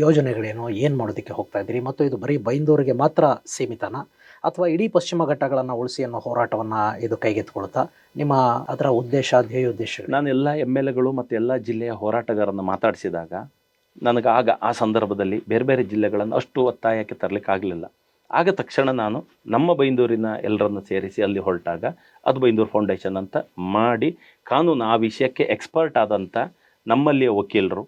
Speaker 1: ಯೋಜನೆಗಳೇನು, ಏನು ಮಾಡೋದಕ್ಕೆ ಹೋಗ್ತಾ ಇದ್ದೀರಿ, ಮತ್ತು ಇದು ಬರೀ ಬೈಂದೂರಿಗೆ ಮಾತ್ರ ಸೀಮಿತನಾ ಅಥವಾ ಇಡೀ ಪಶ್ಚಿಮ ಘಟ್ಟಗಳನ್ನು ಉಳಿಸಿ ಅನ್ನೋ ಹೋರಾಟವನ್ನು ಇದು ಕೈಗೆತ್ತಿಕೊಳ್ತಾ ನಿಮ್ಮ ಅದರ ಉದ್ದೇಶ, ಧ್ಯೇಯೋದ್ದೇಶಗಳು?
Speaker 2: ನಾನು ಎಲ್ಲ MLAಗಳು ಮತ್ತು ಎಲ್ಲ ಜಿಲ್ಲೆಯ ಹೋರಾಟಗಾರನ್ನು ಮಾತಾಡಿಸಿದಾಗ ನನಗೆ ಆ ಸಂದರ್ಭದಲ್ಲಿ ಬೇರೆ ಬೇರೆ ಜಿಲ್ಲೆಗಳನ್ನು ಅಷ್ಟು ಒತ್ತಾಯಕ್ಕೆ ತರಲಿಕ್ಕಾಗಲಿಲ್ಲ. ಆಗ ತಕ್ಷಣ ನಾನು ನಮ್ಮ ಬೈಂದೂರಿನ ಎಲ್ಲರನ್ನು ಸೇರಿಸಿ ಅಲ್ಲಿ ಹೊರಟಾಗ ಅದು ಬೈಂದೂರು ಫೌಂಡೇಶನ್ ಅಂತ ಮಾಡಿ, ಕಾನೂನು ಆ ವಿಷಯಕ್ಕೆ ಎಕ್ಸ್ಪರ್ಟ್ ಆದಂಥ ನಮ್ಮಲ್ಲಿಯ ವಕೀಲರು,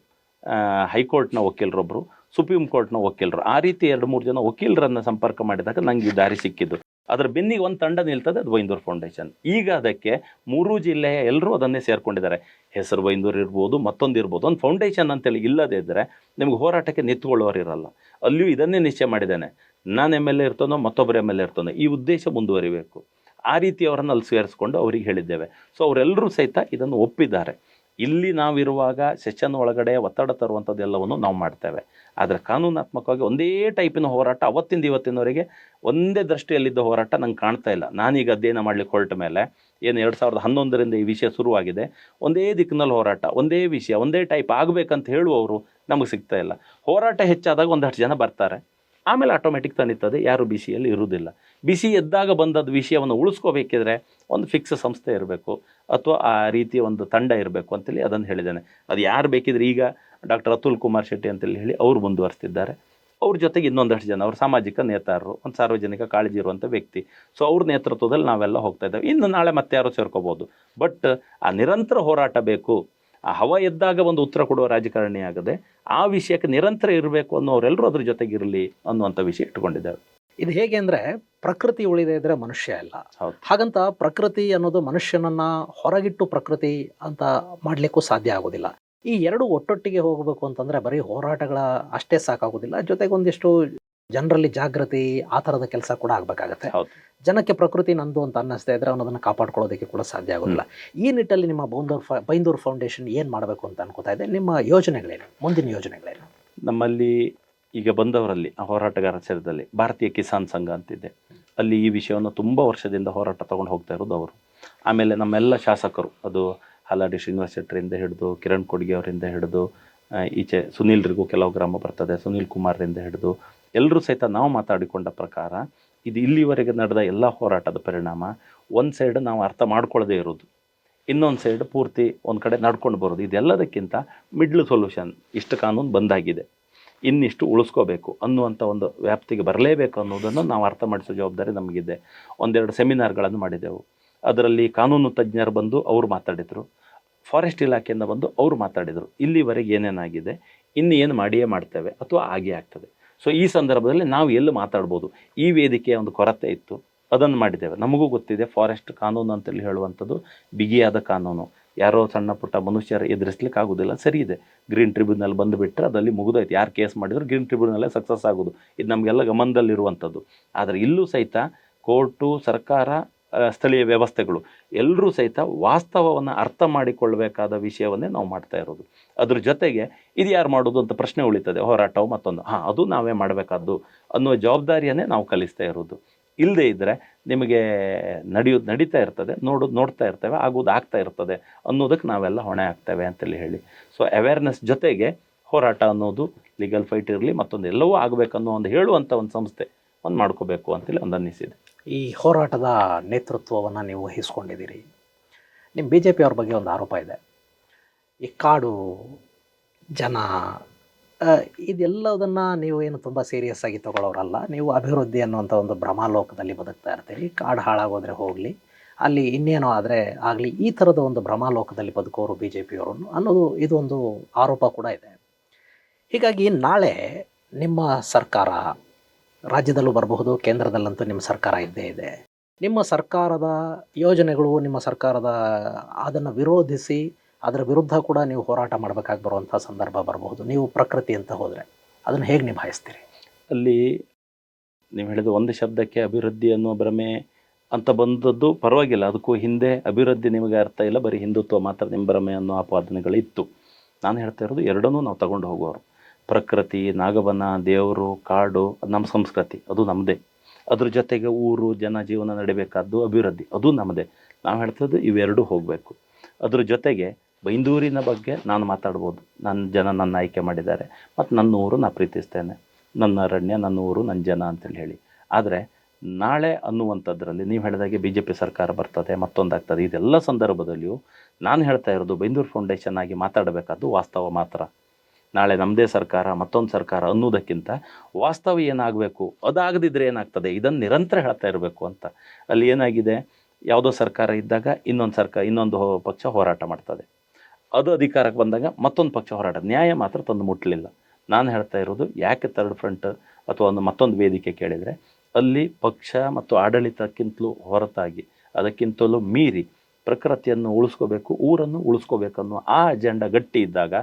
Speaker 2: ಹೈಕೋರ್ಟ್ನ ವಕೀಲರೊಬ್ಬರು, ಸುಪ್ರೀಂ ಕೋರ್ಟ್ನ ವಕೀಲರು, ಆ ರೀತಿ 2-3 ಜನ ವಕೀಲರನ್ನು ಸಂಪರ್ಕ ಮಾಡಿದಾಗ ನನಗೆ ಈ ದಾರಿ ಸಿಕ್ಕಿದ್ದು. ಅದರ ಬೆನ್ನಿಗೆ ಒಂದು ತಂಡ ನಿಲ್ತದೆ, ಅದು ಬೈಂದೂರು ಫೌಂಡೇಶನ್. ಈಗ ಅದಕ್ಕೆ 3 ಜಿಲ್ಲೆಯ ಎಲ್ಲರೂ ಅದನ್ನೇ ಸೇರ್ಕೊಂಡಿದ್ದಾರೆ. ಹೆಸರು ಬೈಂದೂರು ಇರ್ಬೋದು, ಮತ್ತೊಂದು ಇರ್ಬೋದು. ಒಂದು ಫೌಂಡೇಶನ್ ಅಂತೇಳಿ ಇಲ್ಲದೇ ಇದ್ದರೆ ನಿಮ್ಗೆ ಹೋರಾಟಕ್ಕೆ ನಿಂತ್ಕೊಳ್ಳೋರು ಇರಲ್ಲ. ಅಲ್ಲಿಯೂ ಇದನ್ನೇ ನಿಶ್ಚಯ ಮಾಡಿದ್ದೇನೆ, ನಾನು MLA ಇರ್ತಾನೋ ಮತ್ತೊಬ್ಬರು MLA ಇರ್ತಾನೋ, ಈ ಉದ್ದೇಶ ಮುಂದುವರಿಬೇಕು. ಆ ರೀತಿ ಅವರನ್ನು ಅಲ್ಲಿ ಸೇರಿಸ್ಕೊಂಡು ಅವ್ರಿಗೆ ಹೇಳಿದ್ದೇವೆ. ಸೊ ಅವರೆಲ್ಲರೂ ಸಹಿತ ಇದನ್ನು ಒಪ್ಪಿದ್ದಾರೆ. ಇಲ್ಲಿ ನಾವಿರುವಾಗ ಸೆಷನ್ ಒಳಗಡೆ ಒತ್ತಡ ತರುವಂಥದ್ದೆಲ್ಲವನ್ನು ನಾವು ಮಾಡ್ತೇವೆ. ಆದರೆ ಕಾನೂನಾತ್ಮಕವಾಗಿ ಒಂದೇ ಟೈಪಿನ ಹೋರಾಟ ಅವತ್ತಿಂದ ಇವತ್ತಿನವರೆಗೆ ಒಂದೇ ದೃಷ್ಟಿಯಲ್ಲಿದ್ದ ಹೋರಾಟ ನಂಗೆ ಕಾಣ್ತಾ ಇಲ್ಲ. ನಾನೀಗ ಅಧ್ಯಯನ ಮಾಡಲಿಕ್ಕೆ ಹೊರಟ ಮೇಲೆ ಏನು 2011ರಿಂದ ಈ ವಿಷಯ ಶುರುವಾಗಿದೆ. ಒಂದೇ ದಿಕ್ಕಿನಲ್ಲಿ ಹೋರಾಟ, ಒಂದೇ ವಿಷಯ, ಒಂದೇ ಟೈಪ್ ಆಗಬೇಕಂತ ಹೇಳುವವರು ನಮಗೆ ಸಿಗ್ತಾ ಇಲ್ಲ. ಹೋರಾಟ ಹೆಚ್ಚಾದಾಗ ಒಂದಷ್ಟು ಜನ ಬರ್ತಾರೆ, ಆಮೇಲೆ ಆಟೋಮೆಟಿಕ್ ತನೀತದೆ, ಯಾರು ಬಿಸಿಯಲ್ಲಿ ಇರುವುದಿಲ್ಲ. ಬಿಸಿ ಎದ್ದಾಗ ಬಂದದ್ದು ವಿಷಯವನ್ನು ಉಳಿಸ್ಕೋಬೇಕಿದ್ರೆ ಒಂದು ಫಿಕ್ಸ್ ಸಂಸ್ಥೆ ಇರಬೇಕು, ಅಥವಾ ಆ ರೀತಿಯ ಒಂದು ತಂಡ ಇರಬೇಕು ಅಂತೇಳಿ ಅದನ್ನು ಹೇಳಿದ್ದೇನೆ. ಅದು ಯಾರು ಬೇಕಿದ್ರೆ ಈಗ ಡಾಕ್ಟರ್ ಅತುಲ್ ಕುಮಾರ್ ಶೆಟ್ಟಿ ಅಂತೇಳಿ ಹೇಳಿ ಅವರು ಮುಂದುವರಿಸ್ತಿದ್ದಾರೆ. ಅವ್ರ ಜೊತೆಗೆ ಇನ್ನೊಂದಷ್ಟು ಜನ ಅವರು ಸಾಮಾಜಿಕ ನೇತಾರರು, ಒಂದು ಸಾರ್ವಜನಿಕ ಕಾಳಜಿ ಇರುವಂಥ ವ್ಯಕ್ತಿ. ಸೊ ಅವ್ರ ನೇತೃತ್ವದಲ್ಲಿ ನಾವೆಲ್ಲ ಹೋಗ್ತಾ ಇದ್ದೇವೆ. ಇನ್ನು ನಾಳೆ ಮತ್ತೆ ಯಾರು ಸೇರ್ಕೋಬೋದು. ಬಟ್ ಆ ನಿರಂತರ ಹೋರಾಟ ಬೇಕು. ಆ ಹವ ಎದ್ದಾಗ ಒಂದು ಉತ್ತರ ಕೊಡುವ ರಾಜಕಾರಣಿ ಆಗದೆ ಆ ವಿಷಯಕ್ಕೆ ನಿರಂತರ ಇರಬೇಕು ಅನ್ನೋರೆಲ್ಲರೂ ಅದ್ರ ಜೊತೆಗಿರಲಿ ಅನ್ನುವಂಥ ವಿಷಯ ಇಟ್ಕೊಂಡಿದ್ದೇವೆ.
Speaker 1: ಇದು ಹೇಗೆ ಅಂದರೆ, ಪ್ರಕೃತಿ ಉಳಿದೇ ಇದ್ರೆ ಮನುಷ್ಯ ಇಲ್ಲ.
Speaker 2: ಹೌದು.
Speaker 1: ಹಾಗಂತ ಪ್ರಕೃತಿ ಅನ್ನೋದು ಮನುಷ್ಯನನ್ನು ಹೊರಗಿಟ್ಟು ಪ್ರಕೃತಿ ಅಂತ ಮಾಡಲಿಕ್ಕೂ ಸಾಧ್ಯ ಆಗೋದಿಲ್ಲ. ಈ ಎರಡು ಒಟ್ಟೊಟ್ಟಿಗೆ ಹೋಗಬೇಕು ಅಂತಂದರೆ ಬರೀ ಹೋರಾಟಗಳ ಅಷ್ಟೇ ಸಾಕಾಗೋದಿಲ್ಲ, ಜೊತೆಗೆ ಒಂದಿಷ್ಟು ಜನರಲ್ಲಿ ಜಾಗೃತಿ, ಆ ಥರದ ಕೆಲಸ ಕೂಡ ಆಗಬೇಕಾಗತ್ತೆ.
Speaker 2: ಹೌದು.
Speaker 1: ಜನಕ್ಕೆ ಪ್ರಕೃತಿ ನಂದು ಅಂತ ಅನ್ನಿಸ್ತಾ ಇದ್ರೆ ಅನ್ನೋದನ್ನು ಕಾಪಾಡ್ಕೊಳ್ಳೋದಕ್ಕೆ ಕೂಡ ಸಾಧ್ಯ ಆಗೋದಿಲ್ಲ. ಈ ನಿಟ್ಟಲ್ಲಿ ನಿಮ್ಮ ಬೈಂದೂರು ಫೌಂಡೇಶನ್ ಏನು ಮಾಡಬೇಕು ಅಂತ ಅನ್ಕೋತಾ ಇದೆ? ನಿಮ್ಮ ಯೋಜನೆಗಳೇನು, ಮುಂದಿನ ಯೋಜನೆಗಳೇನು?
Speaker 2: ನಮ್ಮಲ್ಲಿ ಈಗ ಬಂದವರಲ್ಲಿ ಹೋರಾಟಗಾರ ಸೇರಿದಲ್ಲಿ ಭಾರತೀಯ ಕಿಸಾನ್ ಸಂಘ ಅಂತಿದೆ. ಅಲ್ಲಿ ಈ ವಿಷಯವನ್ನು ತುಂಬ ವರ್ಷದಿಂದ ಹೋರಾಟ ತೊಗೊಂಡು ಹೋಗ್ತಾ ಇರೋದು ಅವರು. ಆಮೇಲೆ ನಮ್ಮೆಲ್ಲ ಶಾಸಕರು, ಅದು ಹಾಲಾಡಿ ಶ್ರೀನಿವಾಸ್ ಶೆಟ್ಟರಿಂದ ಹಿಡಿದು ಕಿರಣ್ ಕೊಡ್ಗೆ ಅವರಿಂದ ಹಿಡಿದು ಈಚೆ ಸುನೀಲ್ರಿಗೂ ಕೆಲವು ಗ್ರಾಮ ಬರ್ತದೆ, ಸುನೀಲ್ ಕುಮಾರ್ರಿಂದ ಹಿಡಿದು ಎಲ್ಲರೂ ಸಹಿತ ನಾವು ಮಾತಾಡಿಕೊಂಡ ಪ್ರಕಾರ ಇದು ಇಲ್ಲಿವರೆಗೆ ನಡೆದ ಎಲ್ಲ ಹೋರಾಟದ ಪರಿಣಾಮ ಒಂದು ಸೈಡ್ ನಾವು ಅರ್ಥ ಮಾಡ್ಕೊಳ್ಳದೇ ಇರೋದು, ಇನ್ನೊಂದು ಸೈಡ್ ಪೂರ್ತಿ ಒಂದು ಕಡೆ ನಡ್ಕೊಂಡು ಬರೋದು. ಇದೆಲ್ಲದಕ್ಕಿಂತ ಮಿಡ್ಲ್ ಸೊಲ್ಯೂಷನ್, ಇಷ್ಟು ಕಾನೂನು ಬಂದಾಗಿದೆ, ಇನ್ನಿಷ್ಟು ಉಳಿಸ್ಕೋಬೇಕು ಅನ್ನುವಂಥ ಒಂದು ವ್ಯಾಪ್ತಿಗೆ ಬರಲೇಬೇಕು ಅನ್ನೋದನ್ನು ನಾವು ಅರ್ಥ ಮಾಡಿಸೋ ಜವಾಬ್ದಾರಿ ನಮಗಿದೆ. 1-2 ಸೆಮಿನಾರ್ಗಳನ್ನು ಮಾಡಿದೆವು. ಅದರಲ್ಲಿ ಕಾನೂನು ತಜ್ಞರು ಬಂದು ಅವರು ಮಾತಾಡಿದರು, ಫಾರೆಸ್ಟ್ ಇಲಾಖೆಯಿಂದ ಬಂದು ಅವರು ಮಾತಾಡಿದರು. ಇಲ್ಲಿವರೆಗೆ ಏನೇನಾಗಿದೆ, ಇನ್ನು ಏನು ಮಾಡಿಯೇ ಮಾಡ್ತೇವೆ ಅಥವಾ ಆಗೇ ಆಗ್ತದೆ. ಸೊ ಈ ಸಂದರ್ಭದಲ್ಲಿ ನಾವು ಎಲ್ಲಿ ಮಾತಾಡ್ಬೋದು, ಈ ವೇದಿಕೆಯ ಒಂದು ಕೊರತೆ ಇತ್ತು, ಅದನ್ನು ಮಾಡಿದ್ದೇವೆ. ನಮಗೂ ಗೊತ್ತಿದೆ ಫಾರೆಸ್ಟ್ ಕಾನೂನು ಅಂತೇಳಿ ಹೇಳುವಂಥದ್ದು ಬಿಗಿಯಾದ ಕಾನೂನು, ಯಾರೋ ಸಣ್ಣ ಪುಟ್ಟ ಮನುಷ್ಯರು ಎದುರಿಸ್ಲಿಕ್ಕೆ ಆಗೋದಿಲ್ಲ. ಸರಿ ಇದೆ, ಗ್ರೀನ್ ಟ್ರಿಬ್ಯುನಲ್ ಬಂದುಬಿಟ್ರೆ ಅದಲ್ಲಿ ಮುಗಿದೋಯ್ತು. ಯಾರು ಕೇಸ್ ಮಾಡಿದ್ರು ಗ್ರೀನ್ ಟ್ರಿಬ್ಯುನಲ್ಲೇ ಸಕ್ಸಸ್ ಆಗೋದು. ಇದು ನಮಗೆಲ್ಲ ಗಮನದಲ್ಲಿರುವಂಥದ್ದು. ಆದರೆ ಇಲ್ಲೂ ಸಹಿತ ಕೋರ್ಟು, ಸರ್ಕಾರ, ಸ್ಥಳೀಯ ವ್ಯವಸ್ಥೆಗಳು ಎಲ್ಲರೂ ಸಹಿತ ವಾಸ್ತವವನ್ನು ಅರ್ಥ ಮಾಡಿಕೊಳ್ಳಬೇಕಾದ ವಿಷಯವನ್ನೇ ನಾವು ಮಾಡ್ತಾ ಇರೋದು. ಅದ್ರ ಜೊತೆಗೆ ಇದು ಯಾರು ಮಾಡೋದು ಅಂತ ಪ್ರಶ್ನೆ ಉಳಿತದೆ, ಹೋರಾಟವು ಮತ್ತೊಂದು, ಅದು ನಾವೇ ಮಾಡಬೇಕಾದ್ದು ಅನ್ನುವ ಜವಾಬ್ದಾರಿಯನ್ನೇ ನಾವು ಕಲಿಸ್ತಾ ಇರೋದು. ಇಲ್ಲದೇ ಇದ್ದರೆ ನಿಮಗೆ ನಡೀತಾ ಇರ್ತದೆ, ನೋಡ್ತಾ ಇರ್ತೇವೆ, ಆಗ್ತಾ ಇರ್ತದೆ ಅನ್ನೋದಕ್ಕೆ ನಾವೆಲ್ಲ ಹೊಣೆ ಆಗ್ತೇವೆ ಅಂತೇಳಿ ಹೇಳಿ. ಸೊ ಅವೇರ್ನೆಸ್ ಜೊತೆಗೆ ಹೋರಾಟ ಅನ್ನೋದು ಲೀಗಲ್ ಫೈಟ್ ಇರಲಿ, ಮತ್ತೊಂದು ಎಲ್ಲವೂ ಆಗಬೇಕನ್ನೋ ಒಂದು ಹೇಳುವಂಥ ಒಂದು ಸಂಸ್ಥೆ ಒಂದು ಮಾಡ್ಕೋಬೇಕು ಅಂತೇಳಿ ಒಂದು ಅನ್ನಿಸಿದೆ.
Speaker 1: ಈ ಹೋರಾಟದ ನೇತೃತ್ವವನ್ನು ನೀವು ವಹಿಸ್ಕೊಂಡಿದ್ದೀರಿ. ನಿಮ್ಮ BJP ಅವ್ರ ಬಗ್ಗೆ ಒಂದು ಆರೋಪ ಇದೆ, ಈ ಕಾಡು ಜನ ಇದೆಲ್ಲದನ್ನು ನೀವು ಏನು ತುಂಬ ಸೀರಿಯಸ್ ಆಗಿ ತಗೊಳ್ಳೋರಲ್ಲ. ನೀವು ಅಭಿವೃದ್ಧಿ ಅನ್ನುವಂಥ ಒಂದು ಭ್ರಮಾಲೋಕದಲ್ಲಿ ಬದುಕ್ತಾ ಇರ್ತೀರಿ. ಕಾಡು ಹಾಳಾಗೋದ್ರೆ ಹೋಗಲಿ, ಅಲ್ಲಿ ಇನ್ನೇನೋ ಆದರೆ ಆಗಲಿ, ಈ ಥರದ ಒಂದು ಭ್ರಮಾಲೋಕದಲ್ಲಿ ಬದುಕೋರು BJP ಅವರು ಅನ್ನೋದು ಇದು ಒಂದು ಆರೋಪ ಕೂಡ ಇದೆ. ಹೀಗಾಗಿ ನಾಳೆ ನಿಮ್ಮ ಸರ್ಕಾರ ರಾಜ್ಯದಲ್ಲೂ ಬರಬಹುದು, ಕೇಂದ್ರದಲ್ಲಂತೂ ನಿಮ್ಮ ಸರ್ಕಾರ ಇದ್ದೇ ಇದೆ. ನಿಮ್ಮ ಸರ್ಕಾರದ ಯೋಜನೆಗಳು, ನಿಮ್ಮ ಸರ್ಕಾರದ ಅದನ್ನು ವಿರೋಧಿಸಿ ಅದರ ವಿರುದ್ಧ ಕೂಡ ನೀವು ಹೋರಾಟ ಮಾಡಬೇಕಾಗಿ ಬರುವಂಥ ಸಂದರ್ಭ ಬರಬಹುದು. ನೀವು ಪ್ರಕೃತಿ ಅಂತ ಹೋದರೆ ಅದನ್ನು ಹೇಗೆ ನಿಭಾಯಿಸ್ತೀರಿ?
Speaker 2: ಅಲ್ಲಿ ನೀವು ಹೇಳಿದ ಒಂದು ಶಬ್ದಕ್ಕೆ ಅಭಿವೃದ್ಧಿ ಅನ್ನೋ ಭ್ರಮೆ ಅಂತ ಬಂದದ್ದು ಪರವಾಗಿಲ್ಲ, ಅದಕ್ಕೂ ಹಿಂದೆ ಅಭಿವೃದ್ಧಿ ನಿಮಗೆ ಅರ್ಥ ಇಲ್ಲ, ಬರೀ ಹಿಂದುತ್ವ ಮಾತ್ರ ನಿಮ್ಮ ಭ್ರಮೆ ಅನ್ನೋ ಆಪಾದನೆಗಳಿತ್ತು. ನಾನು ಹೇಳ್ತಾ ಇರೋದು ಎರಡನ್ನೂ ನಾವು ತಗೊಂಡು ಹೋಗೋರು. ಪ್ರಕೃತಿ, ನಾಗವನ, ದೇವರು, ಕಾಡು, ಅದು ನಮ್ಮ ಸಂಸ್ಕೃತಿ, ಅದು ನಮ್ಮದೇ. ಅದ್ರ ಜೊತೆಗೆ ಊರು, ಜನ ಜೀವನ ನಡಿಬೇಕಾದ್ದು ಅಭಿವೃದ್ಧಿ, ಅದು ನಮ್ಮದೇ. ನಾವು ಹೇಳ್ತಿದ್ದು ಇವೆರಡೂ ಹೋಗಬೇಕು. ಅದ್ರ ಜೊತೆಗೆ ಬೈಂದೂರಿನ ಬಗ್ಗೆ ನಾನು ಮಾತಾಡ್ಬೋದು. ನನ್ನ ಆಯ್ಕೆ ಮಾಡಿದ್ದಾರೆ ಮತ್ತು ನನ್ನ ಊರು ನಾನು ಪ್ರೀತಿಸ್ತೇನೆ, ನನ್ನ ಅರಣ್ಯ, ನನ್ನ ಊರು, ನನ್ನ ಜನ ಅಂತೇಳಿ ಹೇಳಿ. ಆದರೆ ನಾಳೆ ಅನ್ನುವಂಥದ್ರಲ್ಲಿ ನೀವು ಹೇಳಿದಾಗೆ BJP ಸರ್ಕಾರ ಬರ್ತದೆ, ಮತ್ತೊಂದಾಗ್ತದೆ, ಇದೆಲ್ಲ ಸಂದರ್ಭದಲ್ಲಿಯೂ ನಾನು ಹೇಳ್ತಾ ಇರೋದು ಬೈಂದೂರು ಫೌಂಡೇಶನ್ ಆಗಿ ಮಾತಾಡಬೇಕಾದ್ದು ವಾಸ್ತವ ಮಾತ್ರ. ನಾಳೆ ನಮ್ಮದೇ ಸರ್ಕಾರ, ಮತ್ತೊಂದು ಸರ್ಕಾರ ಅನ್ನೋದಕ್ಕಿಂತ ವಾಸ್ತವ ಏನಾಗಬೇಕು, ಅದಾಗದಿದ್ದರೆ ಏನಾಗ್ತದೆ, ಇದನ್ನು ನಿರಂತರ ಹೇಳ್ತಾ ಇರಬೇಕು ಅಂತ. ಅಲ್ಲಿ ಏನಾಗಿದೆ, ಯಾವುದೋ ಸರ್ಕಾರ ಇದ್ದಾಗ ಇನ್ನೊಂದು ಪಕ್ಷ ಹೋರಾಟ ಮಾಡ್ತದೆ, ಅದು ಅಧಿಕಾರಕ್ಕೆ ಬಂದಾಗ ಮತ್ತೊಂದು ಪಕ್ಷ ಹೋರಾಟ, ನ್ಯಾಯ ಮಾತ್ರ ತಂದು ಮುಟ್ಟಲಿಲ್ಲ. ನಾನು ಹೇಳ್ತಾ ಇರೋದು ಯಾಕೆ ಥರ್ಡ್ ಫ್ರಂಟ್ ಅಥವಾ ಮತ್ತೊಂದು ವೇದಿಕೆ ಕೇಳಿದರೆ, ಅಲ್ಲಿ ಪಕ್ಷ ಮತ್ತು ಆಡಳಿತಕ್ಕಿಂತಲೂ ಹೊರತಾಗಿ, ಅದಕ್ಕಿಂತಲೂ ಮೀರಿ ಪ್ರಕೃತಿಯನ್ನು ಉಳಿಸ್ಕೋಬೇಕು, ಊರನ್ನು ಉಳಿಸ್ಕೋಬೇಕನ್ನೋ ಆ ಅಜೆಂಡಾ ಗಟ್ಟಿ ಇದ್ದಾಗ